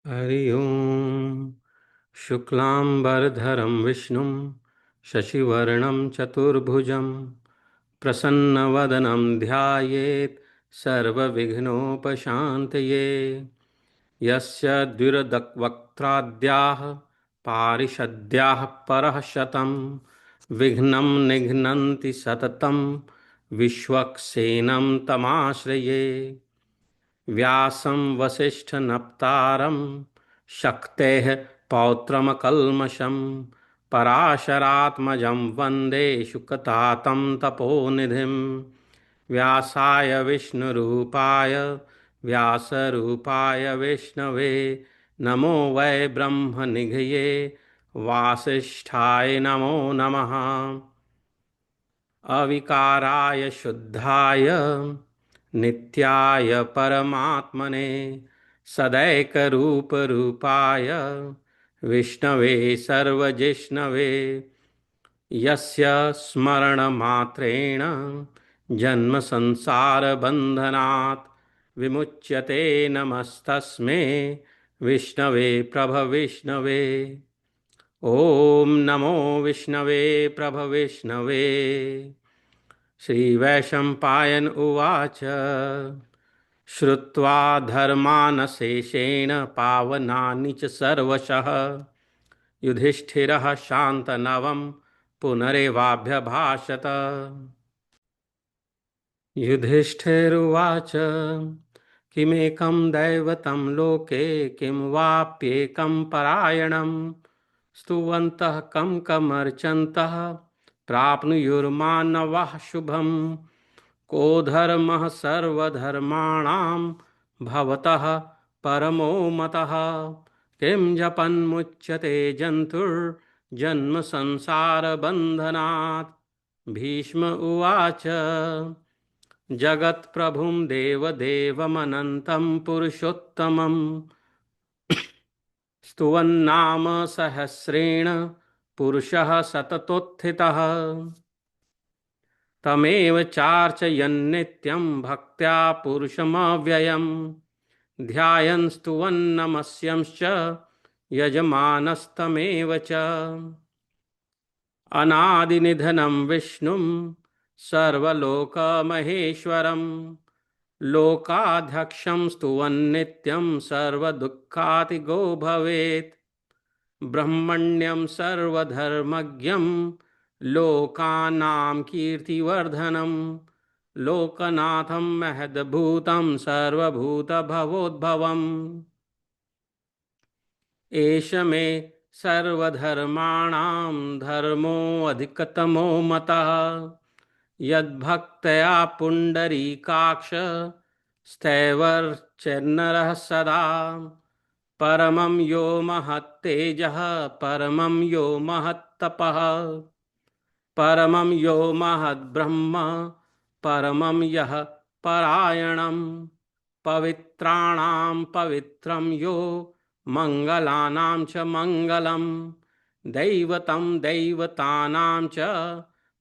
हरि ओम। शुक्लांबरधरं विष्णुं शशिवर्णं चतुर्भुजं प्रसन्नवदनं ध्यायेत् सर्वविघ्नोपशान्तये। यस्य द्विरदवक्त्राद्याः पारिषद्याः परः शतं विघ्नं निघ्नन्ति सततं विश्वक्सेनं तमाश्रये। व्यासं वसिष्ठनप्तारं शक्तेः पौत्रमकल्मषं पराशरात्मजं वन्दे शुकतातं तपोनिधिं। व्यासाय विष्णुरूपाय व्यासरूपाय विष्णवे नमो वै ब्रह्मनिधये वासिष्ठाय नमो नमः। अविकाराय शुद्धाय नित्याय परमात्मने सदैकरूपरूपाय विष्णवे सर्वजिष्णवे यस्य स्मरणमात्रेण जन्मसंसारबन्धनात् विमुच्यते। नमस्तस्मै विष्णवे प्रभविष्णवे। ॐ नमो विष्णवे प्रभविष्णवे। श्रीवैशम्पायन उवाच श्रुत्वा धर्मानशेषेण पावनानि च सर्वशः युधिष्ठिरः शान्तनवं पुनरेवाभ्यभाषत। युधिष्ठिरुवाच किमेकं दैवतं लोके किं वाप्येकं परायणं स्तुवन्तः कं कमर्चन्तः प्राप्नुयुर्मानवः शुभम्। को धर्मः सर्वधर्माणां भवतः परमो मतः किं जपन्मुच्यते जन्तुर्जन्म संसारबन्धनात्। भीष्म उवाच जगत्प्रभुं देवदेवमनन्तं पुरुषोत्तमं स्तुवन्नाम सहस्रेण पुरुषः सततोत्थितः। तमेव चार्चयन्नित्यं भक्त्या पुरुषमव्ययम् ध्यायन् स्तुवन्नमस्यंश्च यजमानस्तमेव च। अनादिनिधनं विष्णुं सर्वलोकमहेश्वरं लोकाध्यक्षं स्तुवन्नित्यं सर्वदुःखातिगो भवेत्। ब्रह्मण्यं सर्वधर्मज्ञं लोकानां कीर्तिवर्धनं लोकनाथं महद्भूतं सर्वभूतभवोद्भवम्। एष मे सर्वधर्माणां धर्मोऽधिकतमो मतः यद्भक्त्या पुण्डरीकाक्ष स्थैवर्चन्नरः सदा। परमं यो महत्तेजः परमं यो महत्तपः परमं यो महद्ब्रह्म परमं यः परायणं पवित्राणां पवित्रं यो मङ्गलानां च मङ्गलं दैवतं दैवतानां च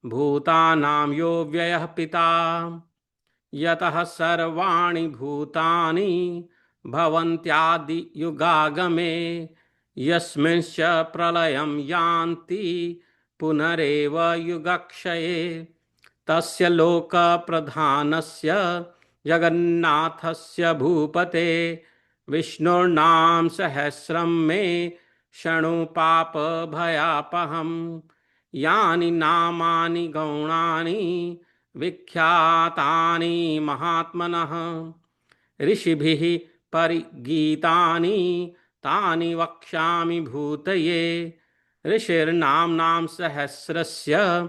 भूतानां यो व्ययः पिता। यतः सर्वाणि भूतानि भवन्त्यादियुगागमे यस्मिंश्च प्रलयं यान्ति पुनरेव युगक्षये। तस्य लोकप्रधानस्य जगन्नाथस्य भूपते विष्णुर्नाम सहस्रं मे शृणु पापभयापहम्। यानि नामानि गौणानि विख्यातानि महात्मनः ऋषिभिः परिगीतानि तानि वक्ष्यामि भूतये। ऋषिर्नाम्नां सहस्रस्य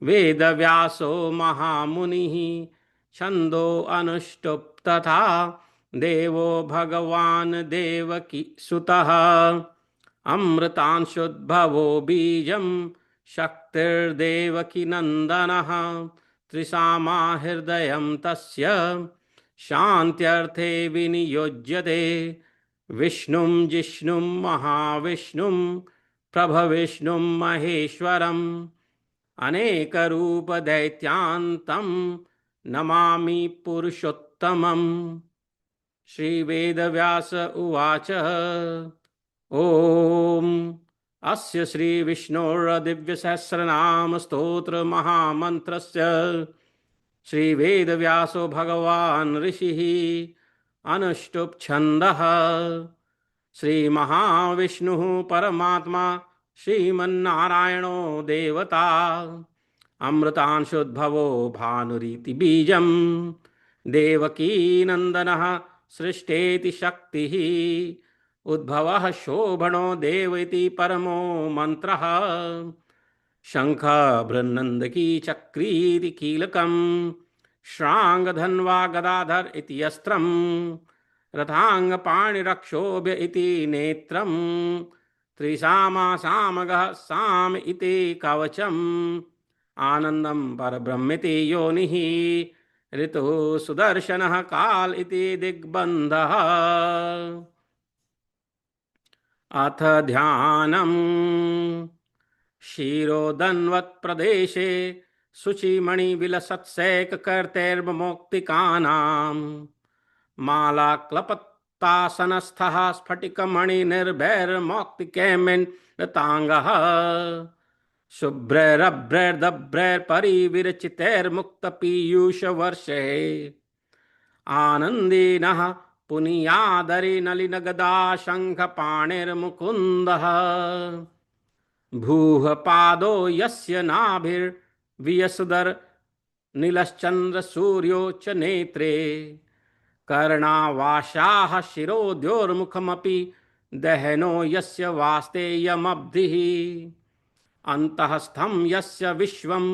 वेदव्यासो महामुनिः छन्दो अनुष्टुप् तथा देवो भगवान् देवकी सुतः। अमृतांशुद्भवो बीजं शक्तिर्देवकी नन्दनः त्रिसामा हृदयं तस्य शान्त्यर्थे विनियोज्यते। विष्णुं जिष्णुं महाविष्णुं प्रभविष्णुं महेश्वरम् अनेकरूपदैत्यान्तं नमामि पुरुषोत्तमम्। श्रीवेदव्यास उवाच ॐ अस्य श्रीविष्णोर्दिव्यसहस्रनाम स्तोत्र महामन्त्रस्य श्रीवेदव्यासो भगवान् ऋषिः अनुष्टुप् छन्दः श्रीमहाविष्णुः परमात्मा श्रीमन्नारायणो देवता अमृतांशुद्भवो भानुरीति बीजं देवकी नन्दनः सृष्टेति शक्तिः उद्भवः शोभनो देव इति परमो मन्त्रः शंख बृन्नन्दकी चक्रीति कीलकं श्राङ्गधन्वा गदाधर इति अस्त्रम् रथाङ्गपाणिरक्षोभ्य इति नेत्रम् त्रिसामा सामगः साम इति कवचम् आनन्दं परब्रह्मेति योनिः ऋतुः सुदर्शनः काल इति दिग्बन्धः अथ ध्यानम् क्षीरोदन्वत्प्रदेशे शुचिमणिविलसत्सेककर्तैर्मौक्तिकानाम् मालाक्लपत्तासनस्थः स्फटिकमणिनिर्भैर्मौक्तिकैर्मण्डताङ्गः शुभ्रैरभ्रैर्दभ्रैर्परिविरचितैर्मुक्तपीयूषवर्षे आनन्दीनः पुनीयादरिनलिनगदा शङ्खपाणिर्मुकुन्दः भूः पादो यस्य नाभिर्वियसुदर नीलश्चन्द्रसूर्यो च नेत्रे कर्णावाशाः शिरोद्योर्मुखमपि दहनो यस्य वास्तेयमब्धिः अन्तःस्थं यस्य विश्वं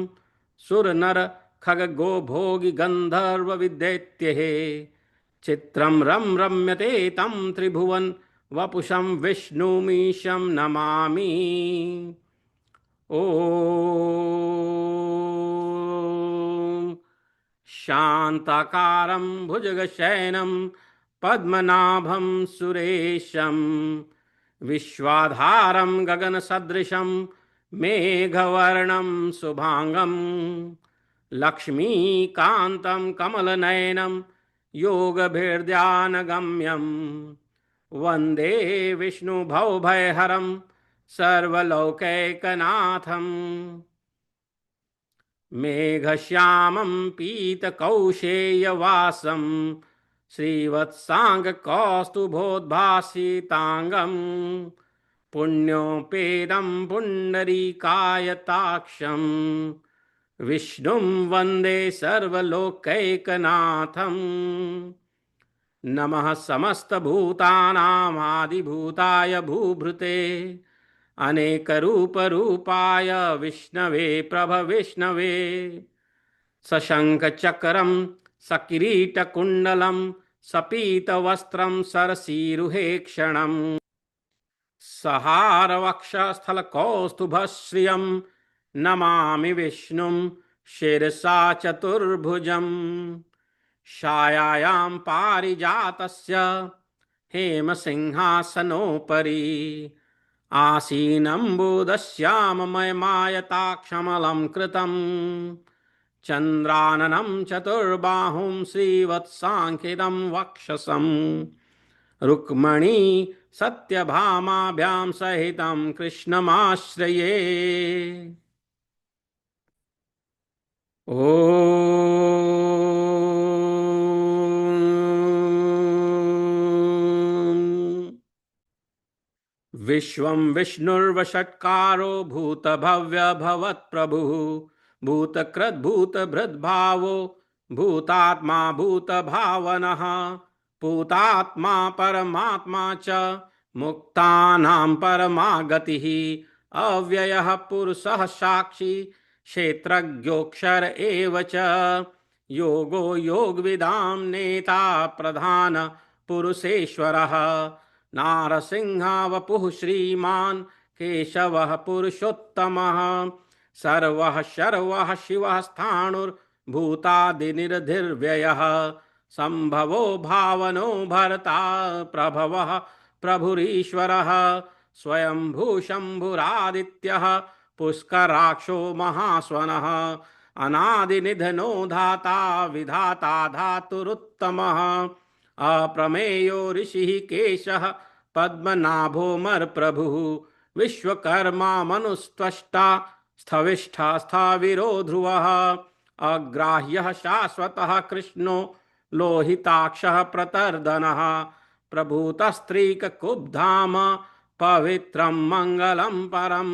सुरनर खगो भोगि गन्धर्व विदैत्यैः चित्रं रम्यते तं त्रिभुवन वपुषं विष्णुमीशं नमामि ॐ शान्ताकारं भुजगशयनं पद्मनाभं सुरेशं विश्वाधारं गगनसदृशं मेघवर्णं शुभांगं लक्ष्मीकान्तं कमलनयनं योगभिर्ध्यानगम्यं वन्दे विष्णुभवभयहरं सर्वलोकैकनाथम् मेघश्यामं पीतकौशेयवासं श्रीवत्साङ्गकौस्तुभोद्भासिताङ्गं पुण्योपेदं पुण्डरीकायताक्षं विष्णुं वन्दे सर्वलोकैकनाथम् नमः समस्तभूतानामादिभूताय भूभृते अनेकरूपरूपाय विष्णवे प्रभविष्णवे सशङ्खचक्रं सकिरीटकुण्डलं सपीतवस्त्रं सरसीरुहेक्षणं सहारवक्षस्थलकौस्तुभश्रियं नमामि विष्णुं शिरसा चतुर्भुजम् छायायां पारिजातस्य हेमसिंहासनोपरि आसीनं बुधश्याममयमायताक्षमलं कृतं चन्द्राननं चतुर्बाहुं श्रीवत्साङ्कितं वक्षसं रुक्मणी सत्यभामाभ्यां सहितं कृष्णमाश्रये ॐ विश्वं विष्णुर्वषट्कारो भूतभव्यभवत्प्रभुः भूतकृद्भूतभृद्भावो भूतात्मा भूतभावनः भूतात्मा परमात्मा च मुक्तानां परमागतिः अव्ययः पुरुषः साक्षी क्षेत्रज्ञोऽक्षर एव च योगो योगविदां नेता प्रधान पुरुषेश्वरः नारसिंह वपुः श्रीमान् केशवः पुरुषोत्तमः सर्वः शर्वः शिवः स्थाणुर्भूतादिनिर्धिर्व्ययः संभवो भावनो भर्ता प्रभवः प्रभुरीश्वरः स्वयंभू शम्भुरादित्यः पुष्कराक्षो महास्वनः अनादिनिधनो धाता विधाता धातुरुत्तमः अप्रमेयो ऋषिः केशः पद्मनाभोऽमरप्रभुः विश्वकर्मा मनुस्त्वष्टा स्थविष्ठा स्थाविरो ध्रुवः अग्राह्यः शाश्वतः कृष्णो लोहिताक्षः प्रतर्दनः प्रभूतस्त्रीककुब्धाम पवित्रं मङ्गलं परम्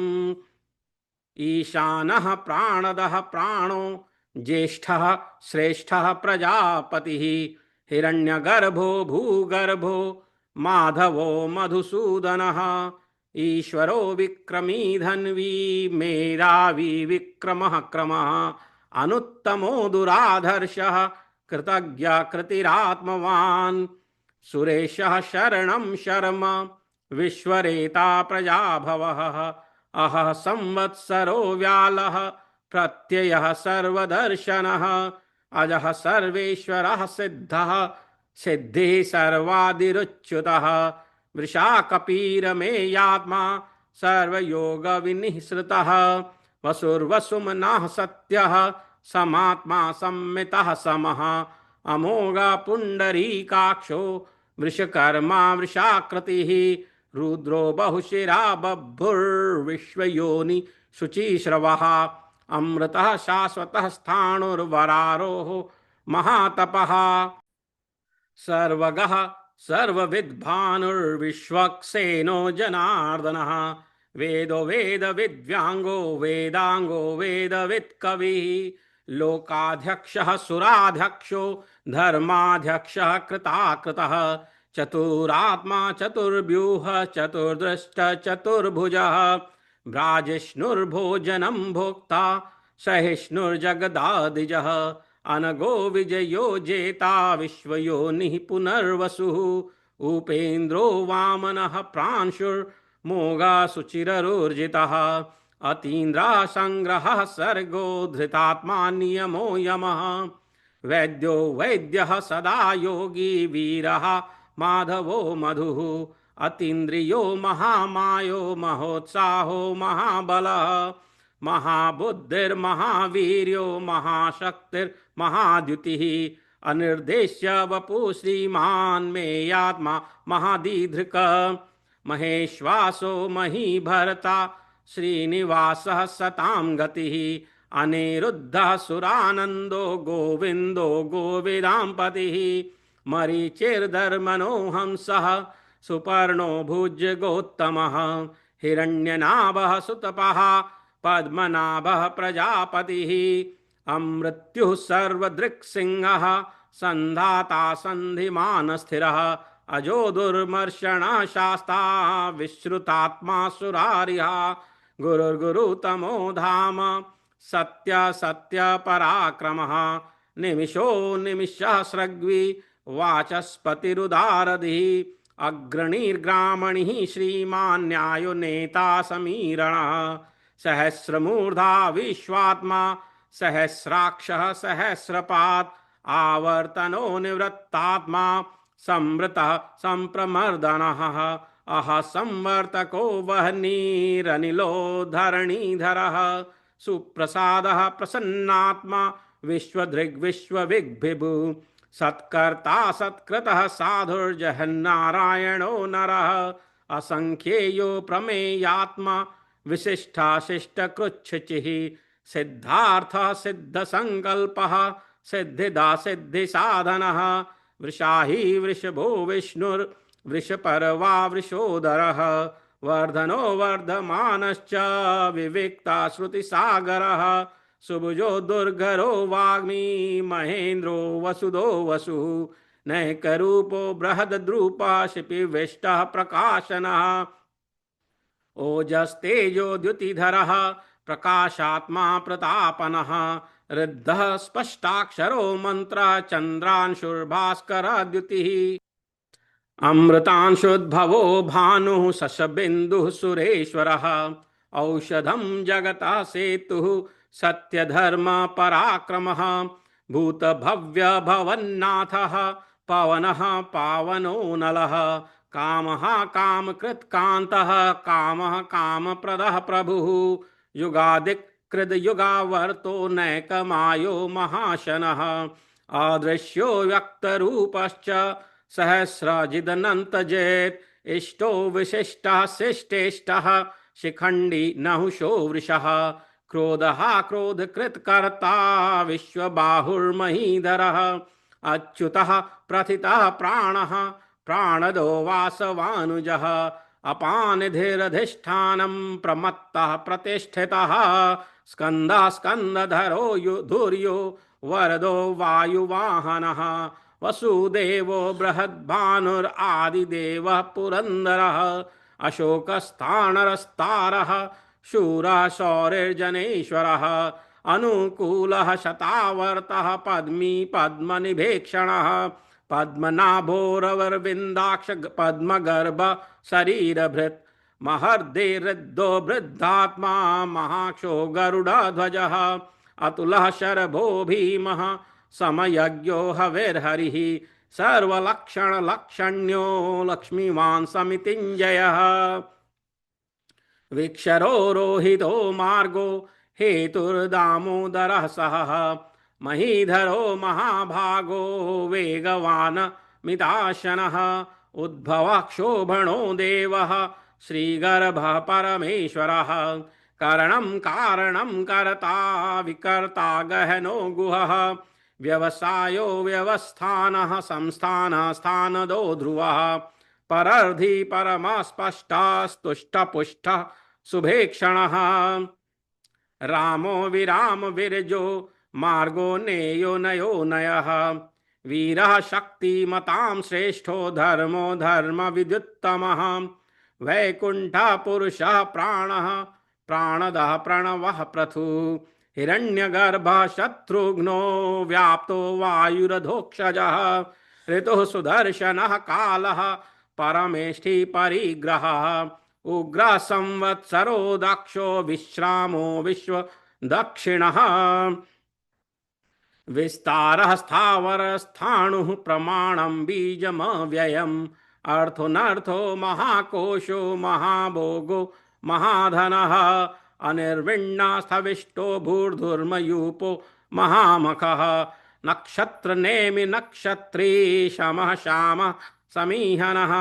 ईशानः प्राणदः प्राणो ज्येष्ठः श्रेष्ठः प्रजापतिः हिरण्यगर्भो भूगर्भो माधवो मधुसूदनः ईश्वरो विक्रमी धन्वी मेधावी विक्रमः क्रमः अनुत्तमो दुराधर्षः कृतज्ञ कृतिरात्मवान् सुरेशः शरणं शर्म विश्वरेता प्रजाभवः अहः संवत्सरो व्यालः प्रत्ययः सर्वदर्शनः अजः सर्वेश्वरः सिद्धः सिद्धिः सर्वादिरुच्युतः वृषाकपीरमेयात्मा सर्वयोगविनिःसृतः वसुर्वसुमनः सत्यः समात्मा सम्मितः समः अमोघः पुण्डरीकाक्षो वृषकर्मा वृषाकृतिः रुद्रो बहुशिरा बभ्रुर्विश्वयोनि शुचिश्रवः अमृतः शाश्वतः स्थाणुर्वरारोः महातपः सर्वगः सर्वविद्भानुर्विश्वक्सेनो जनार्दनः वेदो वेदविद्व्याङ्गो वेदाङ्गो वेदवित्कविः लोकाध्यक्षः सुराध्यक्षो धर्माध्यक्षः कृताकृतः चतुरात्मा चतुर्व्यूह चतुर्दृष्ट चतुर्भुजः भ्राजिष्णुर्भोजनं भोक्ता सहिष्णुर्जगदादिजः अनगो विजयो जेता विश्वयोनिः पुनर्वसुः उपेन्द्रो वामनः प्रांशुर्मोगा सुचिररूर्जितः अतीन्द्रः संग्रहः सर्गो धृतात्मा नियमो यमः वैद्यो वैद्यः सदा योगी वीरः माधवो मधुः अतीन्द्रियो महामायो महोत्साहो महाबलः महाबुद्धिर्महावीर्यो महाशक्तिर्महाद्युतिः अनिर्देश्य वपु श्रीमान् मेयात्मा महादीधृक महेश्वासो महीभर्ता श्रीनिवासः सतां गतिः अनिरुद्धः सुरानन्दो गोविन्दो गोविदाम्पतिः मरीचिर्धर्मणो हंसः सुपर्णो भुजगोत्तमः हिरण्यनाभः सुतपः पद्मनाभः प्रजापतिः अमृत्युः सर्वदृक्सिंहः सन्धाता सन्धिमान् स्थिरः अजो दुर्मर्षणः शास्ता विश्रुतात्मा सुरारिः गुरुर्गुरुतमो धाम सत्य सत्य पराक्रमः निमिषो निमिषः सृग्वी वाचस्पतिरुदारधिः अग्रणीर्ग्रामणिः श्रीमान् न्यायो नेता समीरणः सहस्रमूर्धा विश्वात्मा सहस्राक्षः सहस्रपात् आवर्तनो निवृत्तात्मा संवृतः संप्रमर्दनः अह संवर्तको वह्निरनिलो धरणीधरः सुप्रसादः प्रसन्नात्मा विश्वदृग्विश्वविग्भिभु सत्कर्ता सत्कृतः साधुर्जहन्नारायणो नरः असंख्येयो प्रमेयात्मा विशिष्टाशिष्टकृच्छिचिः सिद्धार्थः सिद्धसङ्कल्पः सिद्धिदा सिद्धिसाधनः वृषाही वृषभो विष्णुर्वृषपर्वा वृषोदरः वर्धनो वर्धमानश्च विविक्ता श्रुतिसागरः सुभुजो दुर्गरो वाग्मी महेन्द्रो वसुदो वसुः नैकरूपो बृहद्रूपः शिपिविष्टः प्रकाशनः ओजस्तेजो द्युतिधरः प्रकाशात्मा प्रतापनः ऋद्धः स्पष्टाक्षरो मन्त्रः चन्द्रांशुर्भास्करः द्युतिः अमृतांशुद्भवो भानुः शशबिन्दुः सुरेश्वरः औषधं जगतः सेतुः सत्यधर्म पराक्रमः भूतभव्यभवन्नाथः पवनः पावनो नलः कामः कामकृत्कान्तः कामः कामप्रदः प्रभुः युगादिकृद्युगावर्तो नैकमायो महाशनः अदृश्यो व्यक्तरूपश्च सहस्रजिदनन्तजेत् इष्टो विशिष्टः शिष्टेष्टः शिखण्डी नहुषो वृषः क्रोधः क्रोधकृत्कर्ता विश्वबाहुर्महीधरः अच्युतः प्रथितः प्राणः प्राणदो वासवानुजः अपानिधिरधिष्ठानं प्रमत्तः प्रतिष्ठितः स्कन्दः स्कन्दधरो धुर्यो वरदो वायुवाहनः वसुदेवो बृहद्भानुरादिदेवः पुरन्दरः अशोकस्थाणरस्तारः शूरः शौरिर्जनेश्वरः अनुकूलः शतावर्तः पद्मी पद्मनिभेक्षणः पद्मनाभोरवरविन्दाक्ष पद्मगर्भ शरीरभृत् महर्देरुद्धो वृद्धात्मा महाक्षो गरुडध्वजः अतुलः शरभो भीमः समयज्ञो हविर्हरिः सर्वलक्षणलक्षण्यो लक्ष्मीवान् समितिञ्जयः विक्षरो रोहितो मार्गो हेतुर्दामोदरः सहः महीधरो महाभागो वेगवान् मिताशनः उद्भवः क्षोभणो देवः श्रीगर्भः परमेश्वरः करणं कारणं कर्ता विकर्ता गहनो गुहः व्यवसायो व्यवस्थानः संस्थानः स्थानदो ध्रुवः परर्धि परमस्पष्टस्तुष्टपुष्टः शुभेक्षणः रामो विराम विरजो मार्गो नेयो नयो नयः वीरः शक्तिमतां श्रेष्ठो धर्मो धर्म विद्युत्तमः वैकुण्ठः पुरुषः प्राणः प्राणदः प्रणवः पृथु हिरण्यगर्भः शत्रुघ्नो व्याप्तो वायुरधोक्षजः ऋतुः सुदर्शनः कालः परमेष्ठि परिग्रहः उग्रः संवत्सरो दक्षो विश्रामो विश्व दक्षिणः विस्तारः स्थावरस्थाणुः प्रमाणं बीजमव्ययम् अर्थोनर्थो महाकोशो महाभोगो महाधनः अनिर्विण्णस्थविष्टो भूर्धूर्मयूपो महामखः नक्षत्रनेमि नक्षत्री शमः श्यामः समीहनः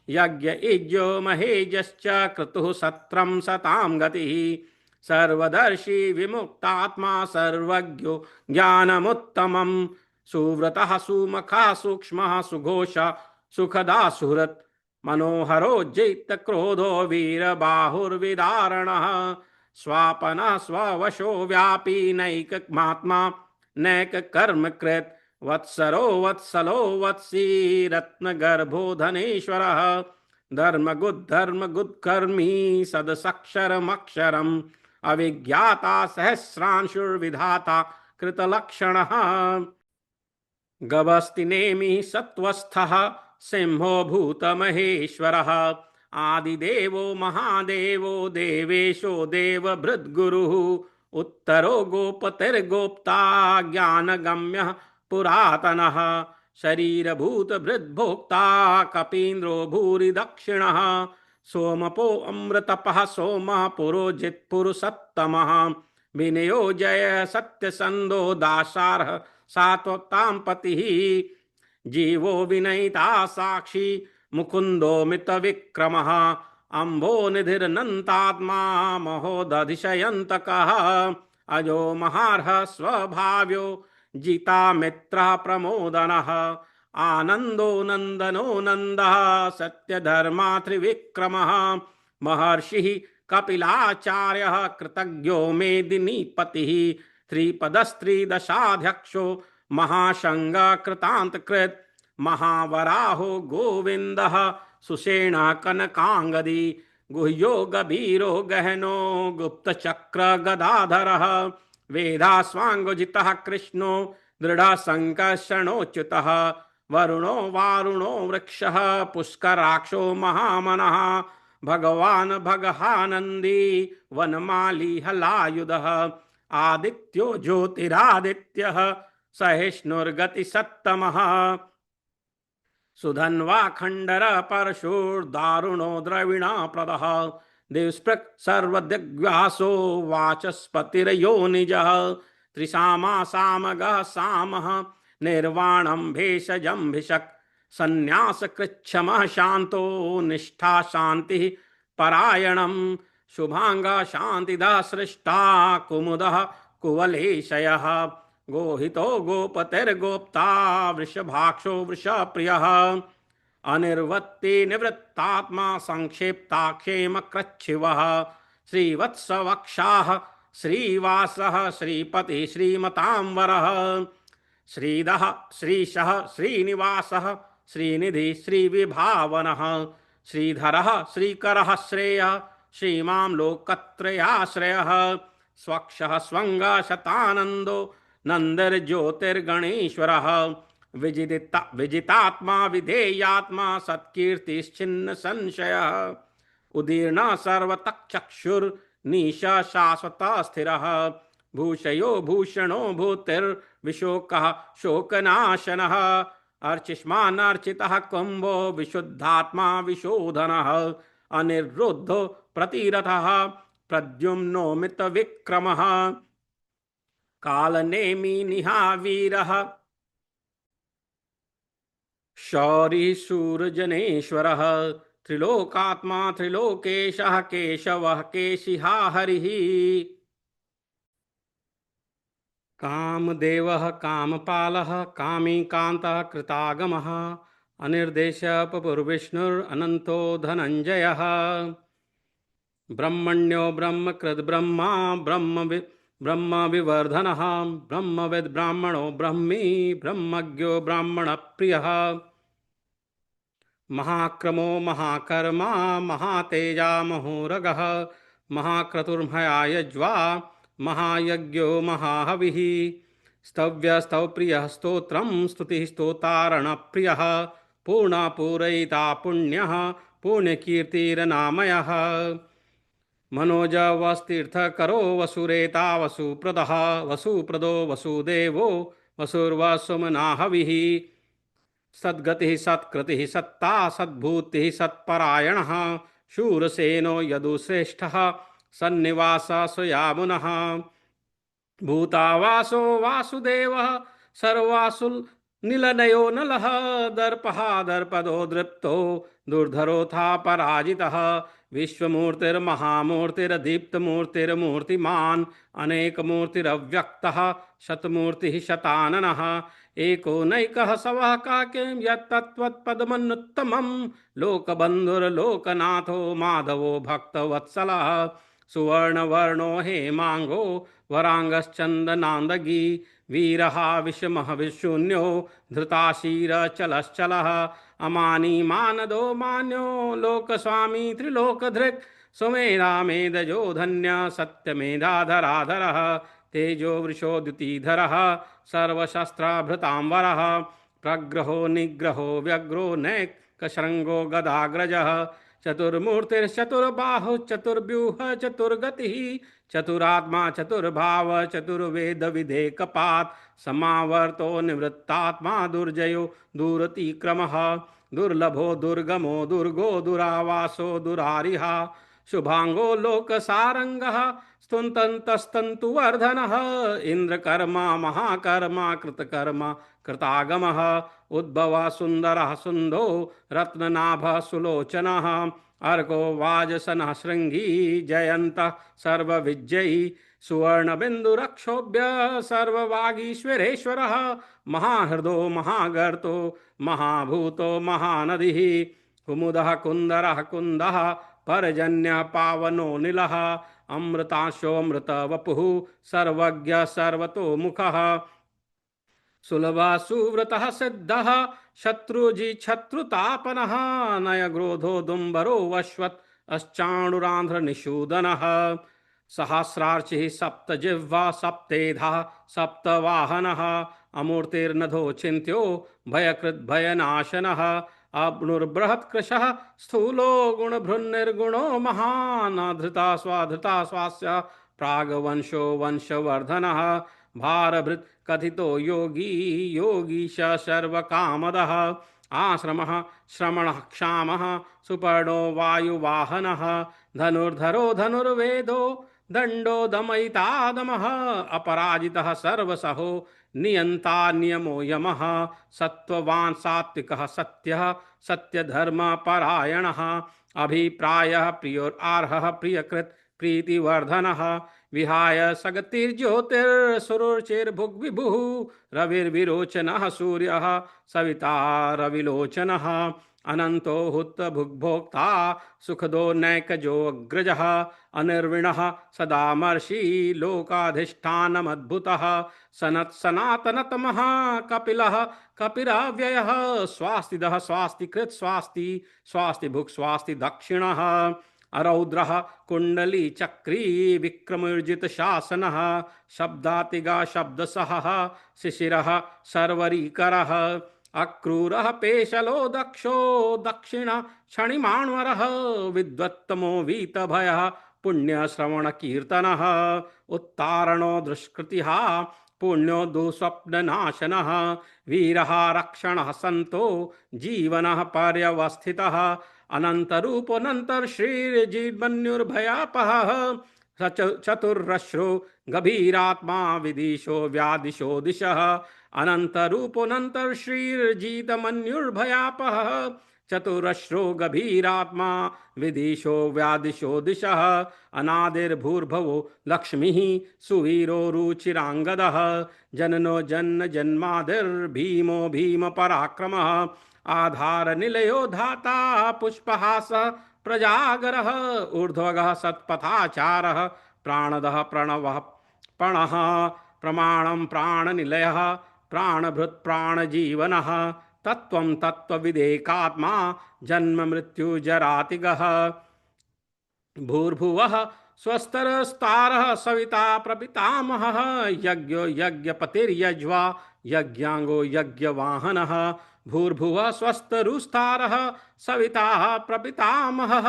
यज्ञ इज्यो महेजश्च क्रतुः सत्रं सतां गतिः सर्वदर्शी विमुक्तात्मा सर्वज्ञो ज्ञानमुत्तमं सुव्रतः सुमुखः सूक्ष्मः सुघोषः सुखदा सुहृत् मनोहरो जितक्रोधो वीरबाहुर्विदारणः स्वापनः स्ववशो व्यापी नैकमात्मा नैककर्मकृत् वत्सरो वत्सलो वत्सी रत्नगर्भो धनेश्वरः धर्मगुद्धर्मगुत्कर्मी सदसक्षरमक्षरम् अविज्ञाता सहस्रांशुर्विधाता कृतलक्षणः गवस्तिनेमि सत्वस्थः सिंहो भूतमहेश्वरः आदिदेवो महादेवो देवेशो देवभृद्गुरुः उत्तरो गोपतिर्गोप्ता ज्ञानगम्यः पुरातनः शरीरभूतभृद्भोक्ता कपीन्द्रो भूरि दक्षिणः सोमपो अमृतपः सोमः पुरोजित्पुरुषोत्तमः विनयो जय सत्यसन्धो दासारः सात्वतां पतिः जीवो विनयिता साक्षी मुकुन्दो मितविक्रमः अम्भो निधिर्नन्तात्मा महोदधिशयन्तकः अजो महार्हः स्वभाव्यो जिता मित्रः प्रमोदनः आनन्दो नन्दनो नन्दः सत्यधर्मात्रिविक्रमः महर्षिः कपिलाचार्यः कृतज्ञो मेदिनीपतिः त्रिपदस्त्रिदशाध्यक्षो महाशङ्गः कृतान्तकृत् महावराहो गोविन्दः सुषेणः कनकाङ्गदी गुह्यो गभीरो गहनो गुप्तचक्र गदाधरः वेदास्वाङ्गजितः कृष्णो दृढसङ्कर्षणोच्युतः वरुणो वारुणो वृक्षः पुष्कराक्षो महामनः भगवान् भगहानन्दी वनमाली हलायुधः आदित्यो ज्योतिरादित्यः सहिष्णुर्गतिसत्तमः सुधन्वा खण्डर परशुर्दारुणो द्रविणाप्रदः दिवस्पृक् सर्वदिग्व्यासो वाचस्पतिर्योनिजः त्रिसामा सामगः सामः निर्वाणं भेषजं भिषक् संन्यास कृच्छम शांतो निष्ठा शांति परायणम शुभांगा शांतिदा सृष्टा कुमुदः कुवलेशयः गोहितो गोपतिर्गोप्ता वृषभाक्षो वृषप्रियः अनिर्वत्ति निवृत्तात्मा संक्षेप्ताक्षेम कृच्छिवः श्रीवत्सवक्षाः श्रीवासः श्रीपति श्रीमतांवरः श्रीदः श्रीशः श्रीनिवासः श्रीनिधि श्रीविभावनः श्रीधरः श्रीकरः श्रेयः श्रीमां लोकत्रयाश्रयः स्वक्षः स्वङ्गः शतानन्दो नन्दिर्ज्योतिर्गणेश्वरः विजितात्मा विधेयात्मा सत्कीर्तिश्चिन्न संशयः उदीर्ण सर्वतक्षुर्निशा शाश्वत स्थिरः भूषयो भूषणो भूतिर्विशोकः शोकनाशनः अर्चिष्मानर्चितः कुम्भो विशुद्धात्मा विशोधनः अनिरुद्धो प्रतिरथः प्रद्युम्नो मितविक्रमः कालनेमि निहावीरः शौरिशूरजनेश्वरः त्रिलोकात्मा त्रिलोकेशः केशवः केशिहा हरिः कामदेवः कामपालः कामीकान्तः कृतागमः अनिर्देशपपुर्विष्णुरनन्तो धनञ्जयः ब्रह्मण्यो ब्रह्मकृद् ब्रह्मा ब्रह्मविवर्धनः ब्रह्मविद् ब्राह्मणो ब्रह्मी ब्रह्मज्ञो ब्राह्मणप्रियः महाक्रमो महाकर्मा महातेजा महोरगः महाक्रतुर्महायज्वा महायज्ञो महाहविः स्तव्यस्तवप्रियः स्तोत्रं स्तुतिः स्तोतारणप्रियः पूर्णपूरयिता पुण्यः पुण्यकीर्तिरनामयः मनोजवस्तीर्थकरो वसुरेता वसुप्रदः वसुप्रदो वसुदेवो वसुर्वसुमनाहविः सद्गतिः सत्कृतिः सत्ता सद्भूतिः सत्परायणः शूरसेनो यदुश्रेष्ठः सन्निवासः स्वयामुनः भूतावासो वासुदेवः सर्वासुर्निलनयो नलः दर्पः दर्पदो दृप्तो दुर्धरोऽथा पराजितः विश्वमूर्तिर्महामूर्तिर्दीप्तमूर्तिर्मूर्तिमान् अनेकमूर्तिरव्यक्तः शतमूर्तिः शताननः एको नैकः सवः काक्यं यत्तत्त्वत्पदमनुत्तमं लोकबन्धुर्लोकनाथो माधवो भक्तवत्सलः सुवर्णवर्णो हेमांगो वरांगश्चन्दनान्दगी वीरः विषमः विशून्यो धृताशीरचलश्चलः अमानी मानदो मान्यो लोकस्वामी त्रिलोकधृक् सुमेधा मेधजो धन्य सत्यमेधाधराधरः तेजो वृषोद्युतिधरः सर्वशस्त्राभृतांवरः प्रग्रहो निग्रहो व्यग्रो नैकशृङ्गो गदाग्रजः चतुर्मूर्तिश्चतुर्बाहुः चतुर्व्यूह चतुर्गतिः चतुरात्मा चतुर्भाव चतुर्वेदविधेकपात् समावर्तो निवृत्तात्मा दुर्जयो दुरतिक्रमः दुर्लभो दुर्गमो दुर्गो दुरावासो दुरारिहा शुभांगो लोकसारंगः स्तुन्तन्तस्तन्तुवर्धनः इंद्रकर्मा महाकर्मा कृतकर्मा कृतागमः उद्भवः सुन्दरः सुन्दो रत्ननाभः सुलोचनः अर्को वाजसनः शृंगी जयन्तः सर्वविजयी सुवर्णबिन्दुरक्षोभ्य सर्ववागीश्वरेश्वरः महाहृदो महागर्तो महाभूतो महानदिः कुमुदः कुन्दरः कुन्दः पर्जन्यः पावनो नीलः अमृताशोऽमृतवपुः सर्वज्ञ सर्वतोमुखः सुलभः सुव्रतः सिद्धः शत्रुजिच्छत्रुतापनः नयग्रोधो दुम्बरो वश्वत् अश्चाणुरान्ध्रनिषूदनः सहस्रार्चिः सप्तजिह्वा सप्तेधा सप्तवाहनः अमूर्तिर्नधो चिन्त्यो भयकृद्भयनाशनः अब्नुर्बृहत्कृशः स्थूलो गुणभृन्निर्गुणो महान् धृता स्वास्य प्रागवंशो वंशवर्धनः भारभृत् कथितो योगी योगीश सर्वकामदः आश्रमः श्रमणः क्षामः सुपर्णो वायुवाहनः धनुर्धरो धनुर्वेदो दंडो दमयिता दमः अपराजितः सर्वसहो नियंता नियमो यमः सत्ववान् सात्विकः सत्यः सत्यधर्मपरायणः अभिप्रायः प्रियोर्आर्हः प्रियकृत् प्रीतिवर्धनः विहाय सगतिर्ज्योतिर्सुरुचिर्भुग्विभुः रविर्विरोचनः सूर्यः सविता रविलोचनः अनंतो हुत भुग्भोक्ता सुखदो नैकजोऽग्रजः अनिर्विणः सदामर्षि लोकाधिष्ठानमद्भुतः सनत्सनातनतमः कपिलः कपिराव्ययः स्वास्तिदः स्वास्तिकृत् स्वास्ति स्वास्ति भुक् स्वास्ति दक्षिणः अरौद्रः कुण्डली चक्री विक्रमोर्जित शासनः शब्दातिगा शब्दसहः शिशिरः सर्वरीकरः अक्रूरः पेशलो दक्षो दक्षिण क्षणिमाण्वरः विद्वत्तमो वीतभयः पुण्यश्रवणकीर्तनः उत्तारणो दुष्कृतिः पुण्यो दुःस्वप्ननाशनः वीरः रक्षणः सन्तो जीवनः पर्यवस्थितः अनन्तरूपोऽनन्तर्श्रीर्जीर्मन्युर्भयापहः चतुर्रश्रो गभीरात्मा विदिशो व्यादिशो दिशः अनन्तरूपोऽनन्तर्श्रीर्जीतमन्युर्भयापहः चतुरश्रो गभीरात्मा विदिशो व्यादिशो दिशः अनादिर्भूर्भवो लक्ष्मीः सुवीरो रुचिराङ्गदः जननो जन्म जन्मादिर्भीमो भीमपराक्रमः आधारनिलयो धाता पुष्पहासः प्रजागरः ऊर्ध्वगः सत्पथाचारः प्राणदः प्रणवः प्रणः प्रमाणं प्राणनिलयः प्राणभृत् प्राणजीवनः तत्त्वं तत्त्वविदेकात्मा जन्म मृत्युजरातिगः भूर्भुवः स्वस्तरस्तारः सविता प्रपितामहः यज्ञो यज्ञपतिर्यज्वा यज्ञांगो यज्ञवाहनः भूर्भुवः स्वस्तरुस्तारः सविता प्रपितामहः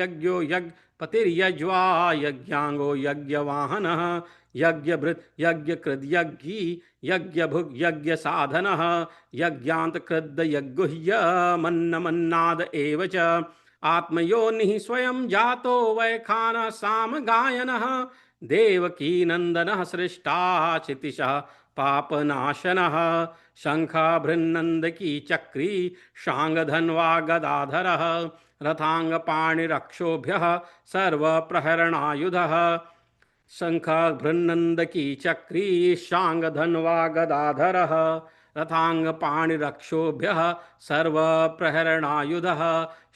यज्ञो यज्ञपतिर्यज्वा यज्ञांगो यज्ञवाहनः यज्ञभृत् यज्ञकृद् यज्ञी यज्ञभुग् यज्ञसाधनः यज्ञान्तकृद् यज्ञुह्यमन्नमन्नाद एव च आत्मयोनिः स्वयं जातो वैखानः सामगायनः देवकीनन्दनः सृष्टा चितिशः पापनाशनः शङ्खाभृन्नन्दकी चक्री शाङ्गधन्वा गदाधरः रथाङ्गपाणिरक्षोभ्यः सर्वप्रहरणायुधः शङ्खभृन्नन्दकी चक्री शाङ्गधन्वा गदाधरः रथाङ्गपाणिरक्षोभ्यः सर्वप्रहरणायुधः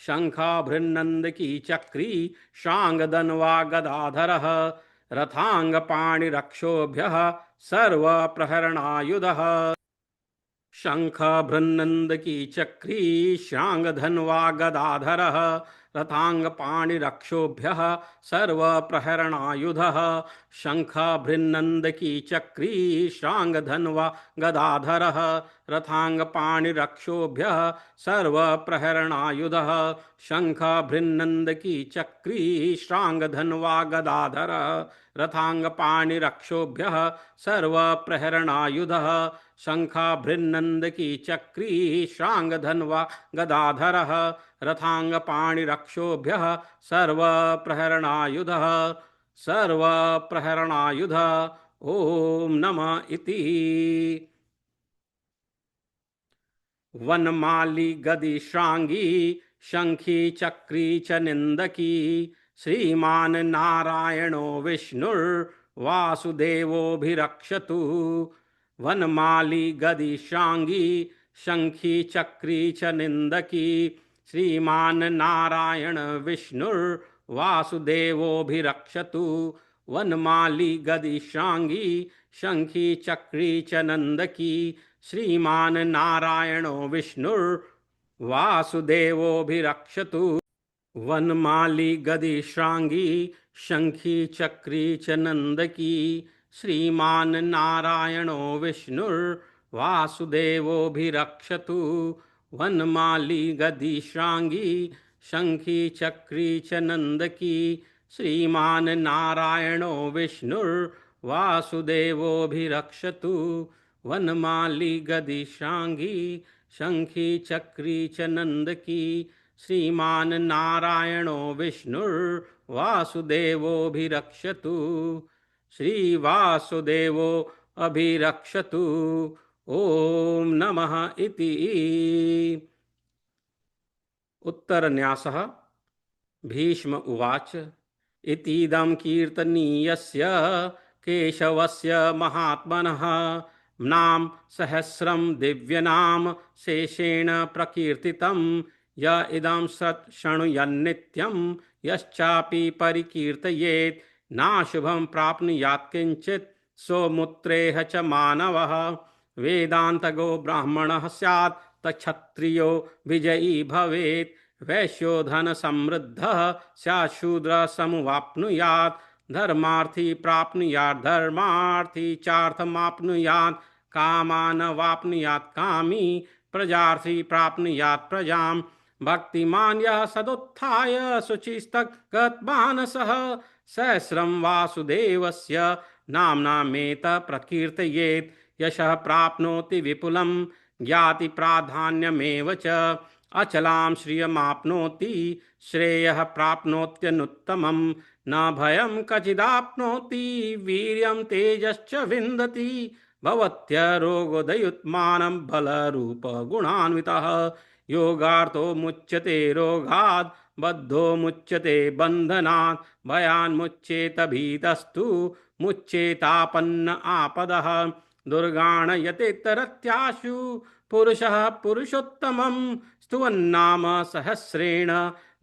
शङ्खभृन्नन्दकी चक्री शाङ्गधन्वा गदाधरः रथाङ्गपाणिरक्षोभ्यः सर्वप्रहरणायुधः शङ्खभृन्नन्दकी चक्री शाङ्गधन्वा गदाधरः रथाङ्गपाणिरक्षोभ्यः सर्वप्रहरणायुधः शङ्खभृन्नन्दकी चक्री शाङ्गधन्वा गदाधरः रथाङ्गपाणिरक्षोभ्यः सर्वप्रहरणायुधः शङ्खभृन्नन्दकी चक्री शाङ्गधन्वा गदाधरः रथाङ्गपाणिरक्षोभ्यः सर्वप्रहरणायुधः शङ्खभृन्नन्दकी चक्री शाङ्गधन्वा गदाधरः रथाङ्गपाणिरक्षोभ्यः सर्वप्रहरणायुधः सर्वप्रहरणायुधः ॐ नमः इति वनमाली गदी श्रांगी शंखी चक्री च निंदकी श्रीमान नारायणो विष्णुर्वासुदेवोभिरक्षतु वनमाली गदी श्रांगी शंखी चक्री च निंदकी श्रीमान नारायण विष्णुर्वासुदेवोभिरक्षतु वनमाली गदी श्रांगी शंखी चक्री च नंदकी श्रीमान नारायणो विष्णुर्वासुदेवोभिरक्षतु वनमाली गदी श्रांगी शंखी चक्री च नंदकी श्रीमान नारायणो विष्णुर्वासुदेवोभिरक्षतु वनमाली गदी श्रांगी शंखी चक्री च नंदकी श्रीमान नारायणो विष्णुर्वासुदेवोभिरक्षतु वनमाली गदी श्रांगी शंखी चक्री च नंदकी श्रीमान् नारायणो विष्णुर्वासुदेवोऽभिरक्षतु श्रीवासुदेवो अभिरक्षतु ॐ नमः इति। उत्तरन्यासः। भीष्म उवाच इतीदं कीर्तनीयस्य केशवस्य महात्मनः नाम सहस्रं दिव्यनाम शेषेण प्रकीर्तितं य इदं सत् शृणुयान्नित्यं यश्चापि परिकीर्तयेत् नाशुभं प्राप्नुयात् किंचित् सोमुत्रेह च मानवः वेदान्तगो ब्राह्मणः स्यात् तच्छत्रियो विजयी भवेत् वैश्यो धन समृद्धः स्यात् शूद्र समुवाप्नुयात् धर्मार्थी प्राप्नुयात् धर्मार्थी चार्थमाप्नुयात् कामान वाप्नुयात् कामी प्रजार्थी प्राप्नुयात् प्रजाम् भक्तिमान् यः सदुत्थाय शुचिस्तगतमानसः सहस्रं वासुदेवस्य नाम्नामेतः प्रकीर्तयेत् यशः प्राप्नोति विपुलं ज्ञाति प्राधान्यमेव च अचलां श्रियमाप्नोति श्रेयः प्राप्नोत्यनुत्तमं न भयं कचिदाप्नोति वीर्यं तेजश्च विन्दति भवत्यरोगोदयुत्मानं बलरूपगुणान्वितः योगार्थो मुच्यते रोगात् बद्धो मुच्यते बन्धनात् भयान्मुच्येत भीतस्तु मुच्येतापन्न आपदः दुर्गाणयतेतरत्याशु पुरुषः पुरुषोत्तमं स्तुवन्नाम सहस्रेण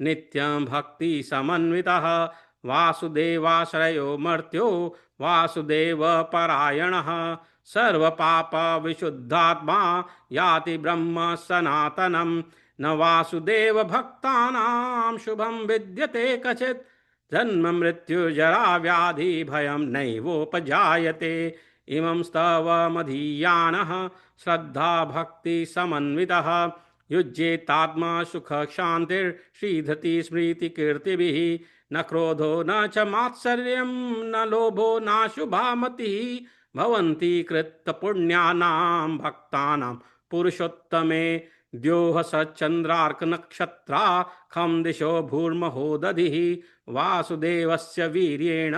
नित्यं भक्ति समन्वितः वासुदेवाश्रयो मर्त्यो वासुदेव परायणः सर्वपाप विशुद्धात्मा याति ब्रह्म सनातनं न वासुदेव भक्तानां शुभं विद्यते कचित् जन्म मृत्यु जरा व्याधि भयं नैवोपजायते इमं स्तवमधीयानः श्रद्धा भक्ति समन्वितः युज्येतात्मा सुख शान्तिर्श्रीधति स्मृति कीर्तिभिः न क्रोधो न च मात्सर्यं न लोभो न शुभा मतिः भवन्ति कृतपुण्यानां भक्तानां पुरुषोत्तमे द्योः सचन्द्रार्क नक्षत्रा खं दिशो भूर्महो दधिः वासुदेवस्य वीर्येण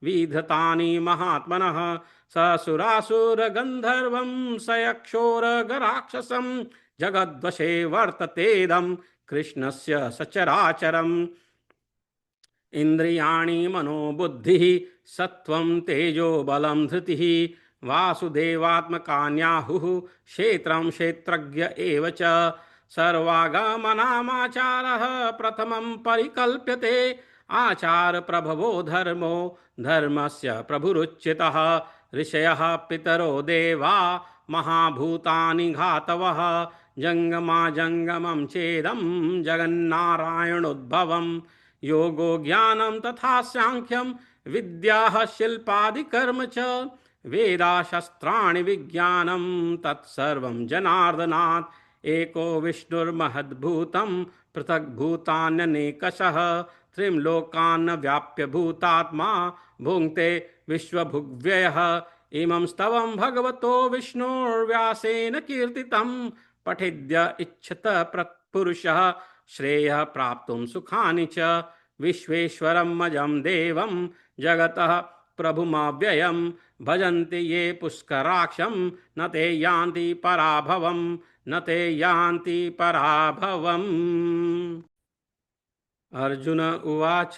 विधतानि महात्मनः ससुरासुरगन्धर्वं सयक्षोरगराक्षसं जगद्वशे वर्ततेदं कृष्णस्य सचराचरम् इंद्रियाणि मनोबुद्धिः सत्वं तेजो बलं धृतिः वासुदेवात्मकान्याहुः क्षेत्रं क्षेत्रज्ञ एव च सर्वागमनामाचारः प्रथमं परिकल्प्यते आचार प्रभवो धर्मो धर्मस्य प्रभुरुच्यतः ऋषयः पितरो देवा महाभूतानि घातवः जंगमा जंगमं चेदं जगन्नारायणोद्भवम् योगो ज्ञानं तथा सांख्यं विद्याः शिल्पादिकर्म च वेदाशस्त्राणि विज्ञानं तत्सर्वं जनार्दनात् एको विष्णुर्महद्भूतं पृथग्भूतान्यनेकशः त्रिं लोकान् व्याप्य भूतात्मा भुङ्क्ते विश्वभुग्व्ययः इमं स्तवं भगवतो विष्णुर्व्यासेन कीर्तितं पठिद्य इच्छत पुरुषः श्रेयः प्राप्तुं सुखानि च विश्वेश्वरम् अजं देवं जगतः प्रभुमव्ययं भजन्ति ये पुष्कराक्षं न ते यान्ति पराभवं न ते यान्ति पराभवम्। अर्जुन उवाच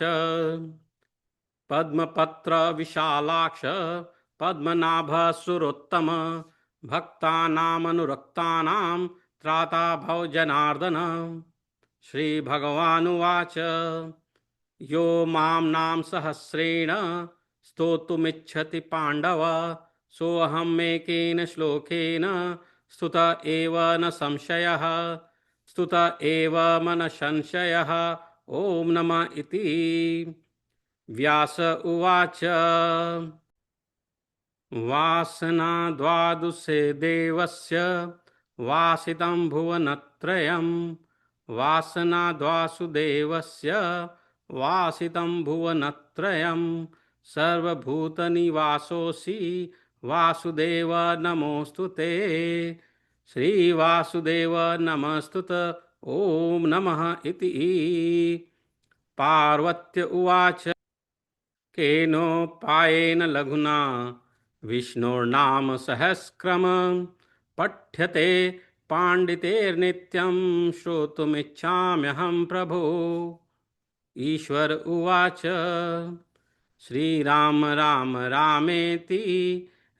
पद्मपत्र विशालाक्ष पद्मनाभ सुरोत्तम भक्तानामनुरक्तानां त्राता भव जनार्दन। श्रीभगवानुवाच यो मां नाम सहस्रेण स्तोतुमिच्छति पाण्डव सोऽहमेकेन श्लोकेन स्तुत एव न संशयः स्तुत एव मन संशयः ॐ नमः इति। व्यास उवाच वासना द्वादशे देवस्य वासितं भुवनत्रयं वासना वासुदेवस्य वासितं भुवनत्रयं सर्वभूतनिवासोऽसि वासुदेव नमोऽस्तुते। श्रीवासुदेव नमस्तुत ॐ नमः इति। पार्वत्य उवाच केनोपायेन लघुना विष्णोर्नाम सहस्रम पठ्यते पाण्डितेर्नित्यं श्रोतुमिच्छाम्यहं प्रभो। ईश्वर उवाच श्रीराम राम रामेति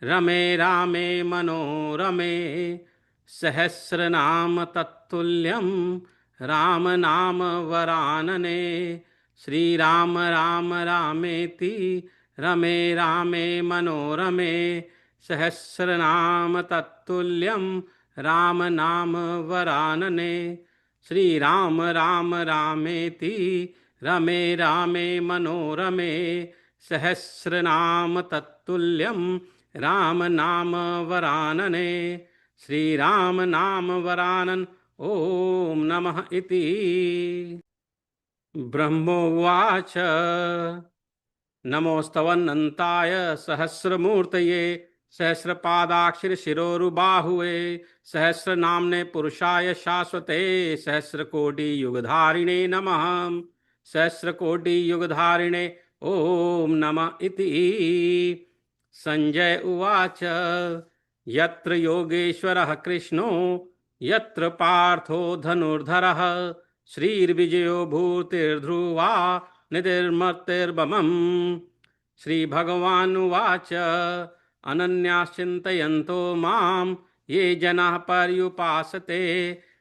रमे रामे मनोरमे सहस्रनाम तत्तुल्यं राम नाम वरानने। श्रीराम राम रामेति रमे रामे मनोरमे सहस्रनाम तत्तुल्यं राम नाम वरानने। श्रीराम राम रामेति रमे रामे मनोरमे सहस्रनाम तत्तुल्यं राम नाम वरानने। श्रीराम नाम वरानन ओम नमः इति। ब्रह्मोवाच नमोस्तवन्नन्ताय सहस्रमूर्तये सहस्रपादाक्षिरशिरोरुबाहुवे सहस्रनाम्ने पुरुषाय शाश्वते सहस्रकोटियुगधारिणे नमः। सहस्रकोटियुगधारिणे ॐ नमः इति। संजय उवाच यत्र योगेश्वरः कृष्णो यत्र पार्थो धनुर्धरः श्रीर्विजयो भूतिर्ध्रुवा निधिर्मर्तिर्ममम्। श्रीभगवानुवाच अनन्याश्चिन्तयन्तो मां ये जनाः पर्युपासते